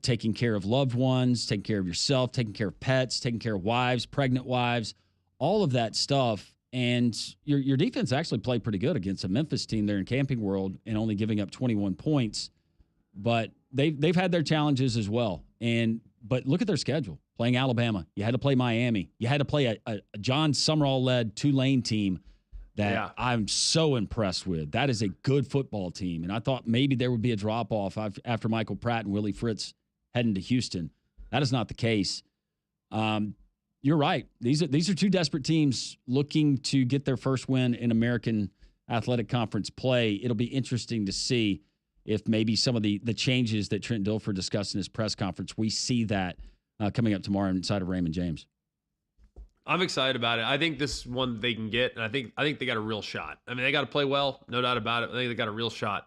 taking care of loved ones, taking care of yourself, taking care of pets, taking care of wives, pregnant wives, all of that stuff. And your defense actually played pretty good against a Memphis team there in Camping World and only giving up 21 points. But they've had their challenges as well. But look at their schedule. Playing Alabama, you had to play Miami, you had to play a John Summerall-led Tulane team that I'm so impressed with. That is a good football team. And I thought maybe there would be a drop-off after Michael Pratt and Willie Fritz heading to Houston. That is not the case. You're right. These are 2 desperate teams looking to get their first win in American Athletic Conference play. It'll be interesting to see if maybe some of the changes that Trent Dilfer discussed in his press conference, we see that coming up tomorrow inside of Raymond James. I'm excited about it. I think this is one they can get, and I think they got a real shot. I mean, they got to play well, no doubt about it. I think they got a real shot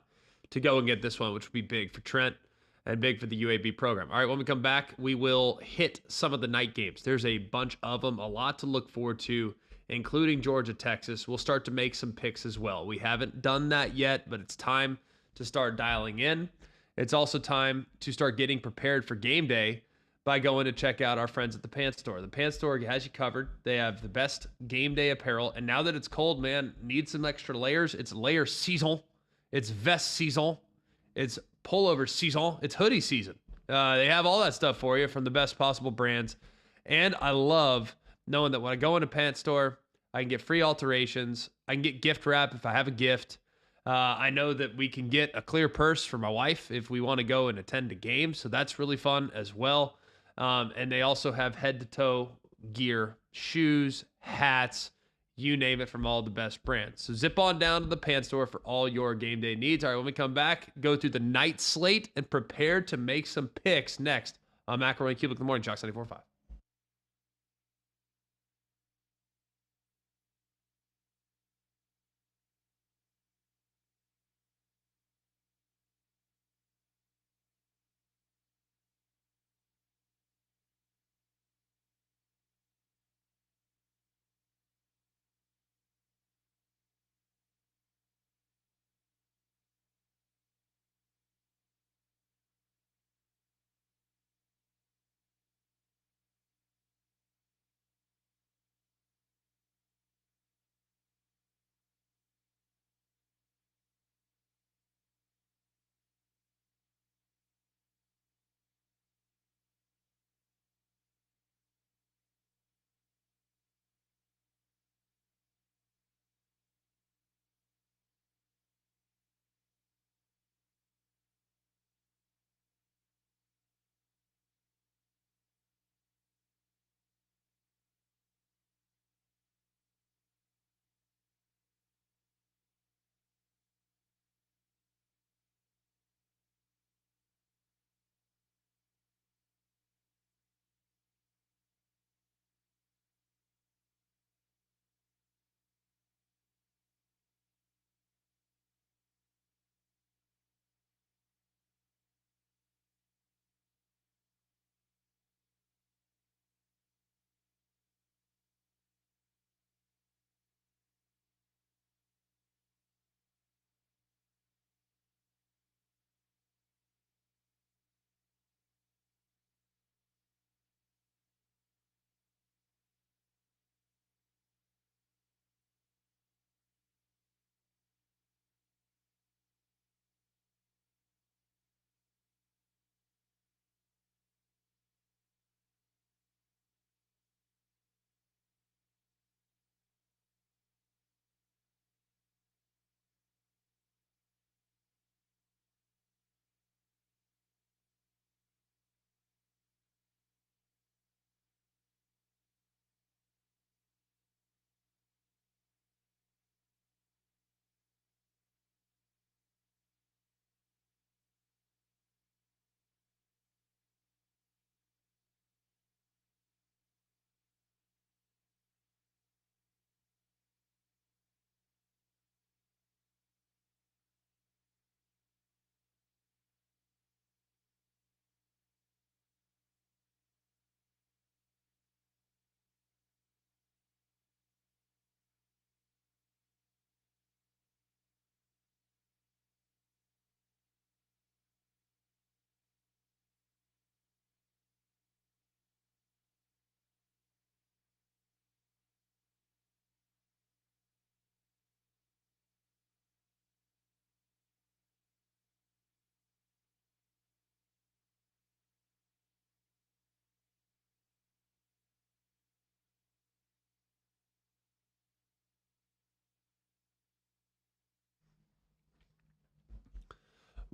to go and get this one, which would be big for Trent and big for the UAB program. All right, when we come back, we will hit some of the night games. There's a bunch of them, a lot to look forward to, including Georgia, Texas. We'll start to make some picks as well. We haven't done that yet, but it's time to start dialing in. It's also time to start getting prepared for game day by going to check out our friends at the Pants Store. The Pants Store has you covered. They have the best game day apparel. And now that it's cold, man, need some extra layers. It's layer season. It's vest season. It's pullover season. It's hoodie season. They have all that stuff for you from the best possible brands. And I love knowing that when I go into Pants Store, I can get free alterations. I can get gift wrap if I have a gift. I know that we can get a clear purse for my wife if we want to go and attend a game. So that's really fun as well. And they also have head-to-toe gear, shoes, hats, you name it, from all the best brands. So zip on down to the Pants Store for all your game day needs. All right, when we come back, go through the night slate and prepare to make some picks next on Macaroni Cubic in the Morning, Chalk 94.5.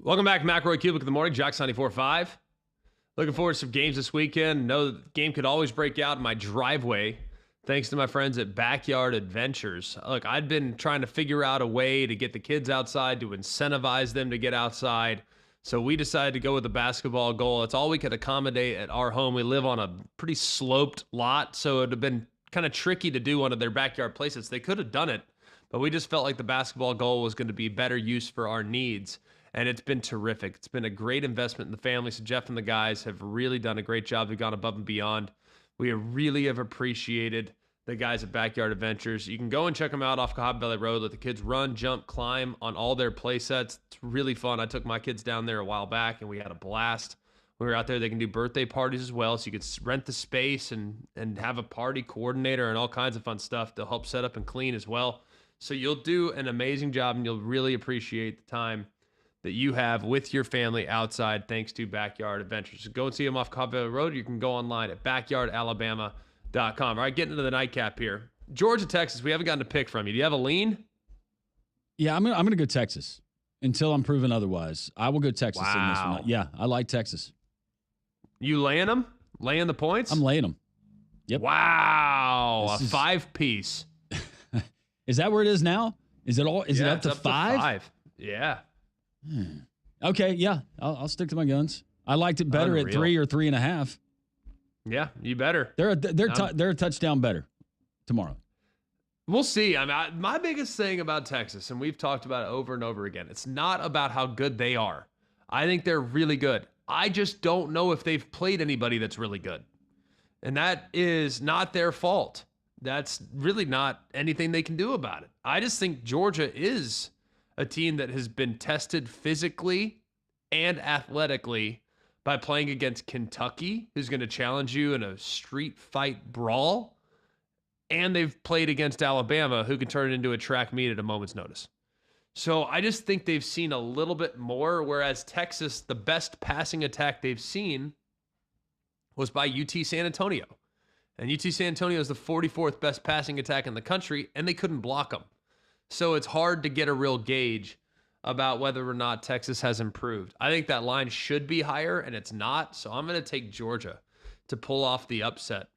Welcome back, McElroy Cubic in the morning. Jack 94.5. Looking forward to some games this weekend. Know that the game could always break out in my driveway, thanks to my friends at Backyard Adventures. Look, I'd been trying to figure out a way to get the kids outside, to incentivize them to get outside. So we decided to go with the basketball goal. It's all we could accommodate at our home. We live on a pretty sloped lot, so it would have been kind of tricky to do one of their backyard places. They could have done it, but we just felt like the basketball goal was going to be better use for our needs. And it's been terrific. It's been a great investment in the family. So Jeff and the guys have really done a great job. They've gone above and beyond. We really have appreciated the guys at Backyard Adventures. You can go and check them out off Cahaba Valley Road. Let the kids run, jump, climb on all their play sets. It's really fun. I took my kids down there a while back, and we had a blast. We were out there. They can do birthday parties as well, so you could rent the space and have a party coordinator and all kinds of fun stuff. They'll help set up and clean as well. So you'll do an amazing job, and you'll really appreciate the time that you have with your family outside, thanks to Backyard Adventures. So go and see them off Cahaba Valley Road. You can go online at backyardalabama.com. All right, getting into the nightcap here. Georgia, Texas, we haven't gotten a pick from you. Do you have a lean? Yeah, I'm gonna go Texas until I'm proven otherwise. I will go Texas in this one. Yeah, I like Texas. You laying them? Laying the points? I'm laying them. Yep. Wow, a 5-piece. Is that where it is now? Is it all? Is it up to 5? Yeah. Okay, yeah, I'll stick to my guns. I liked it better at 3 or 3.5. Yeah, you better. They're a touchdown better tomorrow. We'll see. I mean, my biggest thing about Texas, and we've talked about it over and over again, it's not about how good they are. I think they're really good. I just don't know if they've played anybody that's really good. And that is not their fault. That's really not anything they can do about it. I just think Georgia is a team that has been tested physically and athletically by playing against Kentucky, who's going to challenge you in a street fight brawl. And they've played against Alabama, who can turn it into a track meet at a moment's notice. So I just think they've seen a little bit more, whereas Texas, the best passing attack they've seen was by UT San Antonio. And UT San Antonio is the 44th best passing attack in the country, and they couldn't block them. So it's hard to get a real gauge about whether or not Texas has improved. I think that line should be higher, and it's not. So I'm going to take Georgia to pull off the upset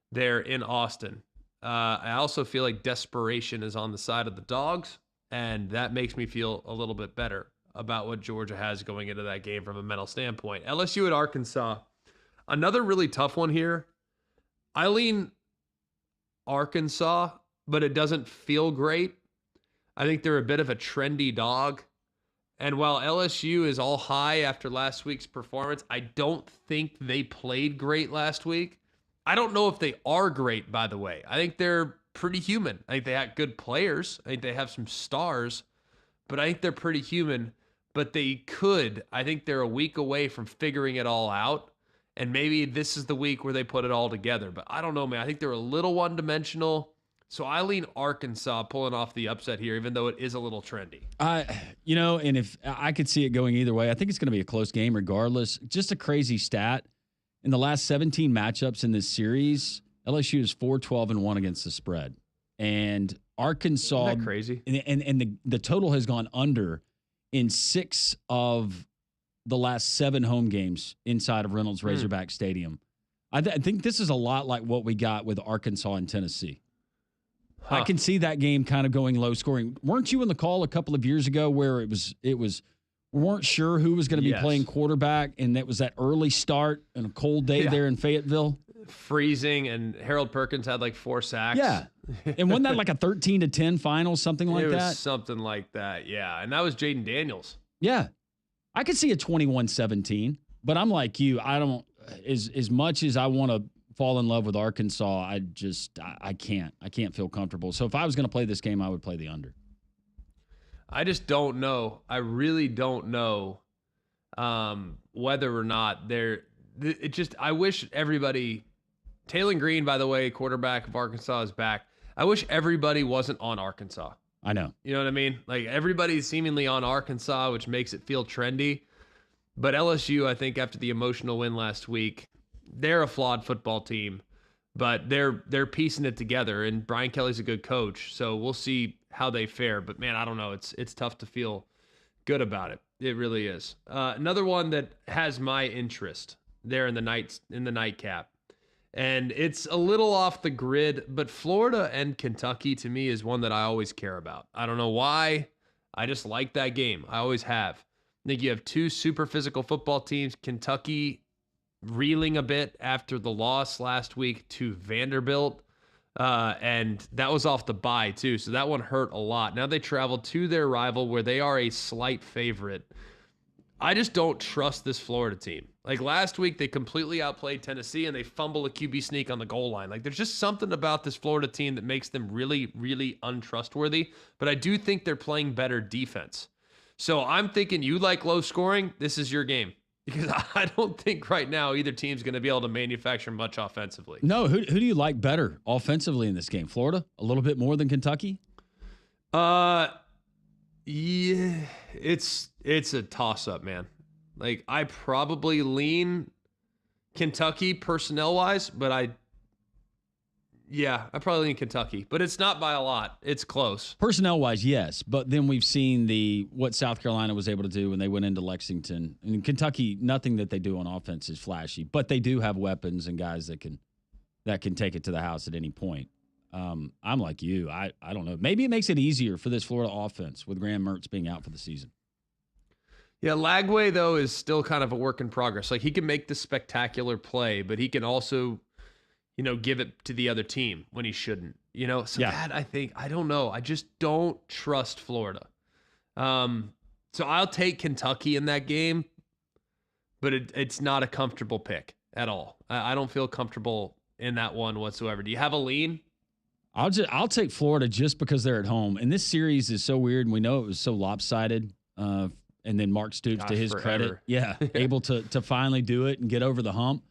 there in Austin. I also feel like desperation is on the side of the dogs, and that makes me feel a little bit better about what Georgia has going into that game from a mental standpoint. LSU at Arkansas, another really tough one here. I lean Arkansas, but it doesn't feel great. I think they're a bit of a trendy dog. And while LSU is all high after last week's performance, I don't think they played great last week. I don't know if they are great, by the way. I think they're pretty human. I think they have good players. I think they have some stars, but I think they're pretty human. But I think they're a week away from figuring it all out. And maybe this is the week where they put it all together. But I don't know, man. I think they're a little one-dimensional. So I lean Arkansas pulling off the upset here, even though it is a little trendy. And if I could see it going either way, I think it's going to be a close game regardless. Just a crazy stat. In the last 17 matchups in this series, LSU is 4-12-1 against the spread. And Arkansas. Isn't that crazy? And the total has gone under in 6 of the last 7 home games inside of Reynolds Razorback Stadium. I think this is a lot like what we got with Arkansas and Tennessee. I can see that game kind of going low scoring. Weren't you in the call a couple of years ago where it was we weren't sure who was going to be playing quarterback, and that was that early start and a cold day there in Fayetteville? Freezing, and Harold Perkins had like 4 sacks. Yeah. And wasn't that like a 13-10 final, something like that? It was something like that, yeah. And that was Jaden Daniels. Yeah. I could see a 21-17, but I'm like you. I don't, as much as I want to fall in love with Arkansas, I can't feel comfortable. So if I was going to play this game, I would play the under. I just don't know. I really don't know whether or not I wish everybody, Taylon Green, by the way, quarterback of Arkansas, is back. I wish everybody wasn't on Arkansas. I know. You know what I mean? Like, everybody's seemingly on Arkansas, which makes it feel trendy. But LSU, I think after the emotional win last week, they're a flawed football team, but they're piecing it together, and Brian Kelly's a good coach, so we'll see how they fare. But man, I don't know. It's tough to feel good about it. It really is. Another one that has my interest there in the nightcap. And it's a little off the grid, but Florida and Kentucky to me is one that I always care about. I don't know why. I just like that game. I always have. I think you have two super physical football teams. Kentucky reeling a bit after the loss last week to Vanderbilt. And that was off the bye, too. So that one hurt a lot. Now they travel to their rival where they are a slight favorite. I just don't trust this Florida team. Like last week, they completely outplayed Tennessee and they fumble a QB sneak on the goal line. Like there's just something about this Florida team that makes them really, really untrustworthy. But I do think they're playing better defense. So I'm thinking you like low scoring. This is your game. Because I don't think right now either team's going to be able to manufacture much offensively. No, who do you like better offensively in this game? Florida? A little bit more than Kentucky? Yeah, it's a toss-up, man. Like, I probably lean Kentucky personnel-wise, but I probably lean Kentucky. But it's not by a lot. It's close. Personnel-wise, yes. But then we've seen what South Carolina was able to do when they went into Lexington. And Kentucky, nothing that they do on offense is flashy. But they do have weapons and guys that can take it to the house at any point. I'm like you. I don't know. Maybe it makes it easier for this Florida offense with Graham Mertz being out for the season. Yeah, Lagway, though, is still kind of a work in progress. Like, he can make the spectacular play, but he can also, give it to the other team when he shouldn't. So that, I don't know. I just don't trust Florida. So I'll take Kentucky in that game, but it's not a comfortable pick at all. I don't feel comfortable in that one whatsoever. Do you have a lean? I'll take Florida just because they're at home. And this series is so weird, and we know it was so lopsided. And then Mark Stoops, to his credit, able to finally do it and get over the hump.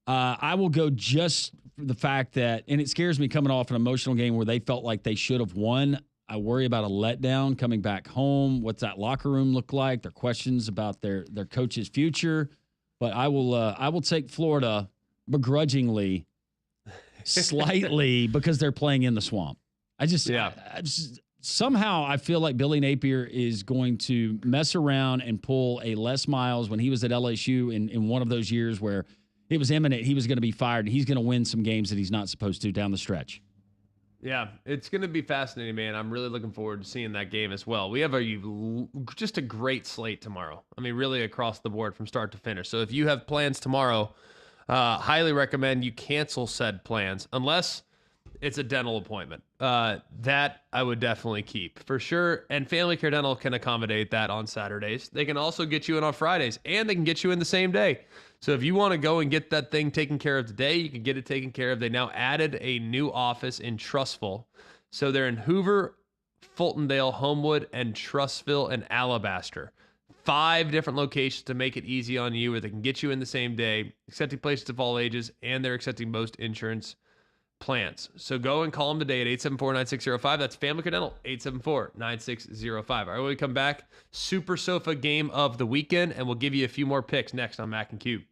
I will go just for the fact that, and it scares me coming off an emotional game where they felt like they should have won. I worry about a letdown coming back home. What's that locker room look like? Their questions about their coach's future. But I will take Florida begrudgingly, slightly, because they're playing in the swamp. I just somehow I feel like Billy Napier is going to mess around and pull a Les Miles when he was at LSU in one of those years where it was imminent he was going to be fired, and he's going to win some games that he's not supposed to down the stretch. Yeah, it's going to be fascinating, man. I'm really looking forward to seeing that game as well. We have just a great slate tomorrow. I mean, really across the board from start to finish. So if you have plans tomorrow, highly recommend you cancel said plans unless it's a dental appointment. That I would definitely keep for sure. And Family Care Dental can accommodate that on Saturdays. They can also get you in on Fridays, and they can get you in the same day. So if you want to go and get that thing taken care of today, you can get it taken care of. They now added a new office in Trussville. So they're in Hoover, Fultondale, Homewood, and Trussville and Alabaster. 5 different locations to make it easy on you, where they can get you in the same day, accepting patients of all ages, and they're accepting most insurance plans. So go and call them today at 874-9605. That's Family Care Dental, 874-9605. All right, when we come back, Super Sofa game of the weekend, and we'll give you a few more picks next on Mac and Cube.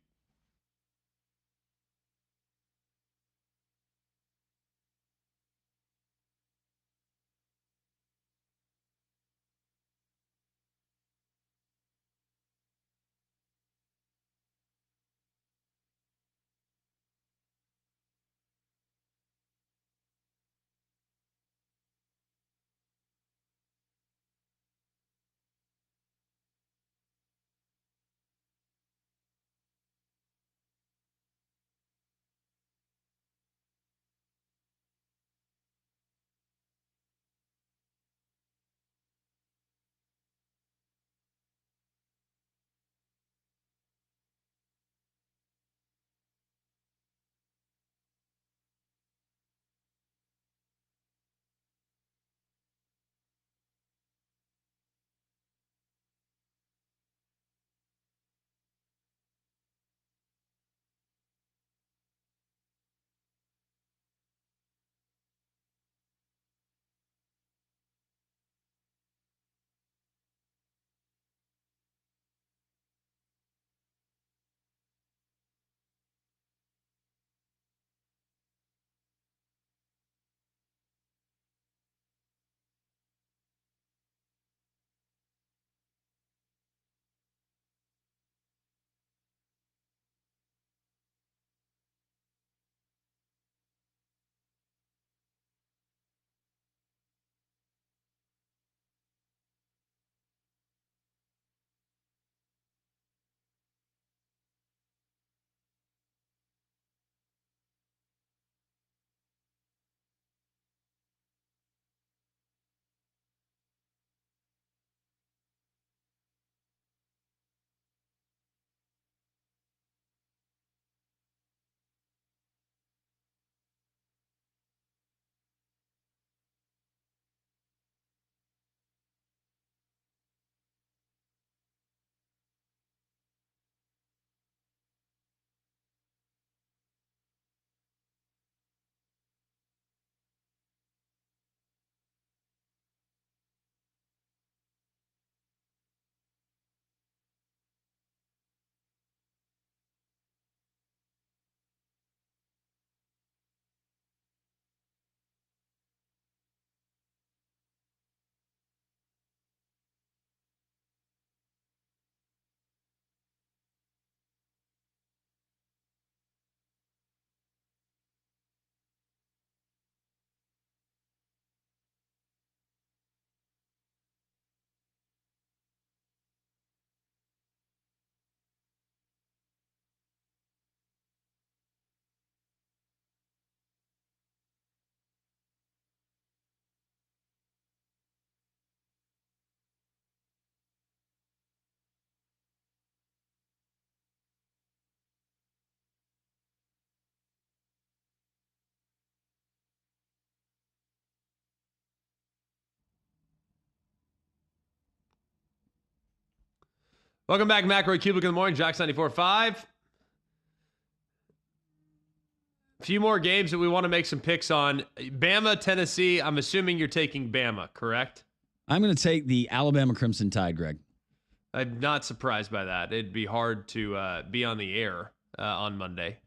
Welcome back, Macro Cubic in the morning. Jocks 94.5. A few more games that we want to make some picks on. Bama, Tennessee. I'm assuming you're taking Bama, correct? I'm going to take the Alabama Crimson Tide, Greg. I'm not surprised by that. It'd be hard to be on the air on Monday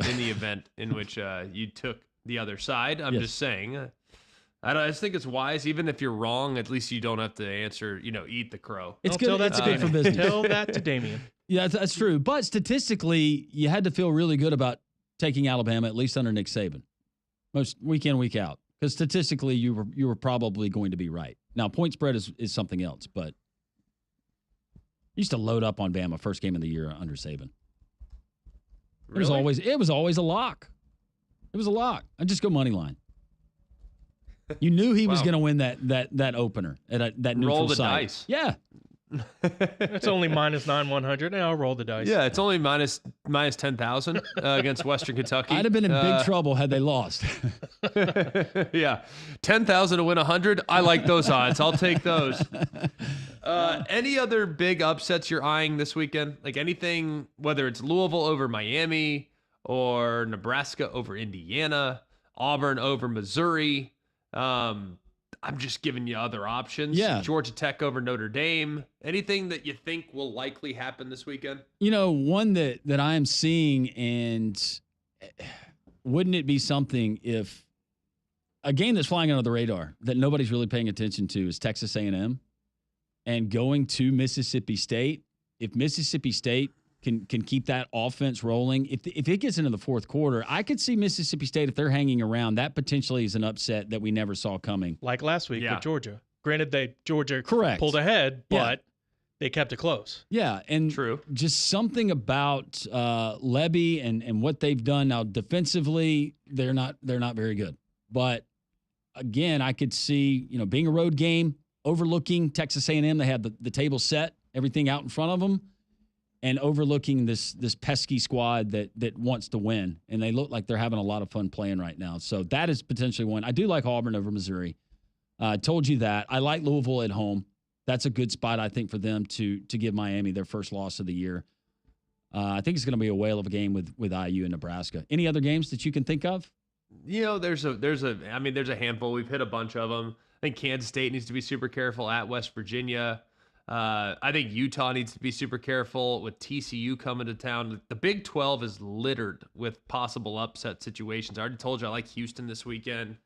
in the event in which you took the other side. I'm just saying. I just think it's wise. Even if you're wrong, at least you don't have to answer, eat the crow. It's good. That's good for business. Tell that to Damien. Yeah, that's true. But statistically, you had to feel really good about taking Alabama, at least under Nick Saban, most week in, week out. Because statistically, you were probably going to be right. Now, point spread is something else, but you used to load up on Bama first game of the year under Saban. Really? It was always a lock. It was a lock. I'd just go money line. You knew he was going to win that opener at that neutral roll the site. Dice. Yeah. It's only minus 9,100. And I'll roll the dice. Yeah, it's only minus 10,000 against Western Kentucky. I'd have been in big trouble had they lost. Yeah, 10,000 to win 100. I like those odds. I'll take those. Any other big upsets you're eyeing this weekend? Like anything, whether it's Louisville over Miami or Nebraska over Indiana, Auburn over Missouri. I'm just giving you other options. Yeah. Georgia Tech over Notre Dame. Anything that you think will likely happen this weekend? One that I am seeing, and wouldn't it be something if a game that's flying under the radar that nobody's really paying attention to is Texas A&M and going to Mississippi State. If Mississippi State can keep that offense rolling, if it gets into the fourth quarter, I could see Mississippi State, if they're hanging around, that potentially is an upset that we never saw coming. Like last week with Georgia. Granted, Georgia Correct. pulled ahead, but they kept it close. Yeah, and True. Just something about Levy and what they've done now defensively, they're not very good. But again, I could see, being a road game, overlooking Texas A&M, they had the table set, everything out in front of them, and overlooking this pesky squad that wants to win. And they look like they're having a lot of fun playing right now. So that is potentially one. I do like Auburn over Missouri. I told you that. I like Louisville at home. That's a good spot, I think, for them to give Miami their first loss of the year. I think it's going to be a whale of a game with IU and Nebraska. Any other games that you can think of? There's a handful. We've hit a bunch of them. I think Kansas State needs to be super careful at West Virginia. I think Utah needs to be super careful with TCU coming to town. The Big 12 is littered with possible upset situations. I already told you I like Houston this weekend.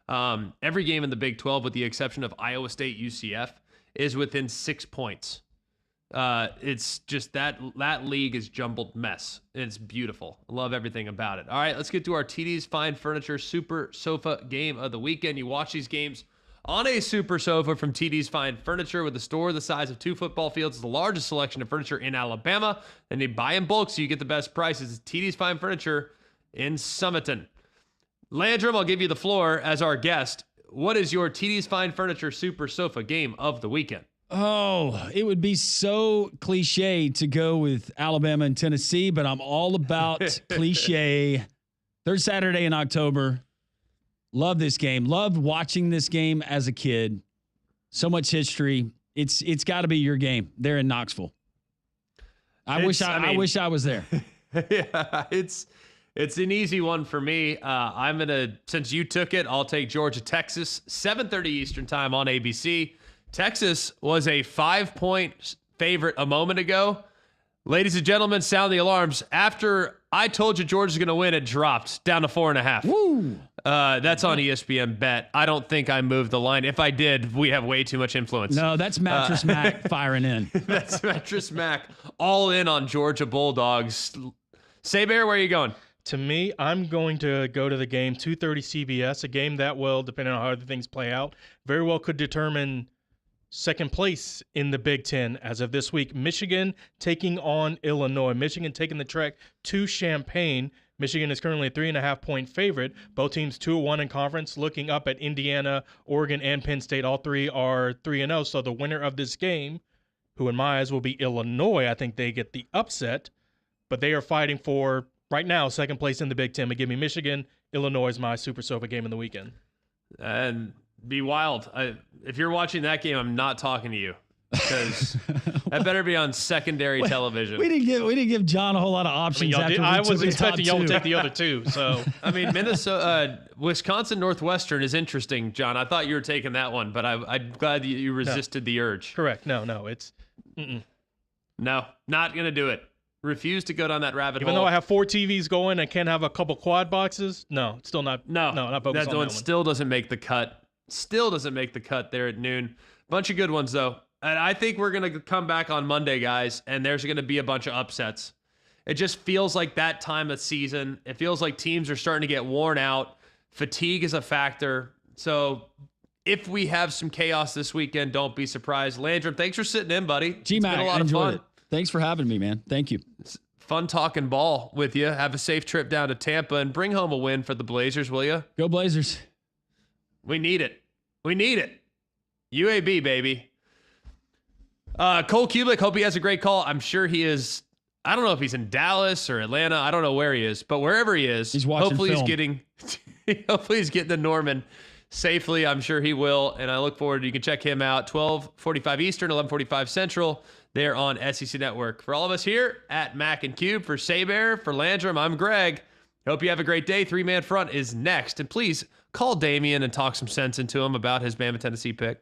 Every game in the Big 12, with the exception of Iowa State UCF, is within 6 points. It's just that league is jumbled mess. It's beautiful. I love everything about it. All right, let's get to our TD's Fine Furniture Super Sofa game of the weekend. You watch these games on a super sofa from TD's Fine Furniture, with a store the size of 2 football fields, the largest selection of furniture in Alabama. And they buy in bulk so you get the best prices. It's TD's Fine Furniture in Summiton. Landrum, I'll give you the floor as our guest. What is your TD's Fine Furniture Super Sofa game of the weekend? Oh, it would be so cliche to go with Alabama and Tennessee, but I'm all about cliche. Third Saturday in October. Love this game. Loved watching this game as a kid. So much history. It's got to be your game there in Knoxville. I wish I was there. Yeah, it's an easy one for me. Since you took it, I'll take Georgia, Texas, 7:30 Eastern time on ABC. Texas was a 5-point favorite a moment ago. Ladies and gentlemen, sound the alarms. After I told you Georgia's going to win, it dropped down to 4.5. Woo! That's on ESPN Bet. I don't think I moved the line. If I did, we have way too much influence. No, that's Mattress Mac firing in. That's Mattress Mac all in on Georgia Bulldogs. Saber, where are you going? To me, I'm going to go to the game 2:30 CBS, a game that will, depending on how other things play out, very well could determine second place in the Big Ten as of this week. Michigan taking on Illinois. Michigan taking the trek to Champaign. Michigan is currently a 3.5-point favorite. Both teams 2-1 in conference. Looking up at Indiana, Oregon, and Penn State, all three are 3-0. So the winner of this game, who in my eyes will be Illinois, I think they get the upset. But they are fighting for, right now, second place in the Big Ten. But give me Michigan. Illinois is my Super Sofa game in the weekend. And be wild. If you're watching that game, I'm not talking to you. because that better be on secondary television. We didn't give John a whole lot of options. I was expecting y'all to take the other two. So I mean, Wisconsin Northwestern is interesting, John. I thought you were taking that one, but I'm glad that you resisted the urge. Correct. No, it's no, not gonna do it. Refuse to go down that rabbit hole. Even though I have 4 TVs going and can't have a couple quad boxes, no, still not. No, not focused on that one. Still doesn't make the cut. Still doesn't make the cut there at noon. Bunch of good ones though. And I think we're going to come back on Monday, guys, and there's going to be a bunch of upsets. It just feels like that time of season. It feels like teams are starting to get worn out. Fatigue is a factor. So if we have some chaos this weekend, don't be surprised. Landrum, thanks for sitting in, buddy. G-Mac, it's been a lot I of enjoyed fun. it. Thanks for having me, man. Thank you. It's fun talking ball with you. Have a safe trip down to Tampa and bring home a win for the Blazers, will you? Go Blazers. We need it. We need it. UAB, baby. Cole Kubelik, hope he has a great call. I'm sure he is. I don't know if he's in Dallas or Atlanta. I don't know where he is, but wherever he is, he's watching hopefully film. Hopefully he's getting to Norman safely. I'm sure he will, and I look forward to. You can check him out 12:45 Eastern, 11:45 Central. There on SEC Network. For all of us here at Mac and Cube, for Saber, for Landrum, I'm Greg. Hope you have a great day. 3-man front is next, and please call Damian and talk some sense into him about his Bama Tennessee pick.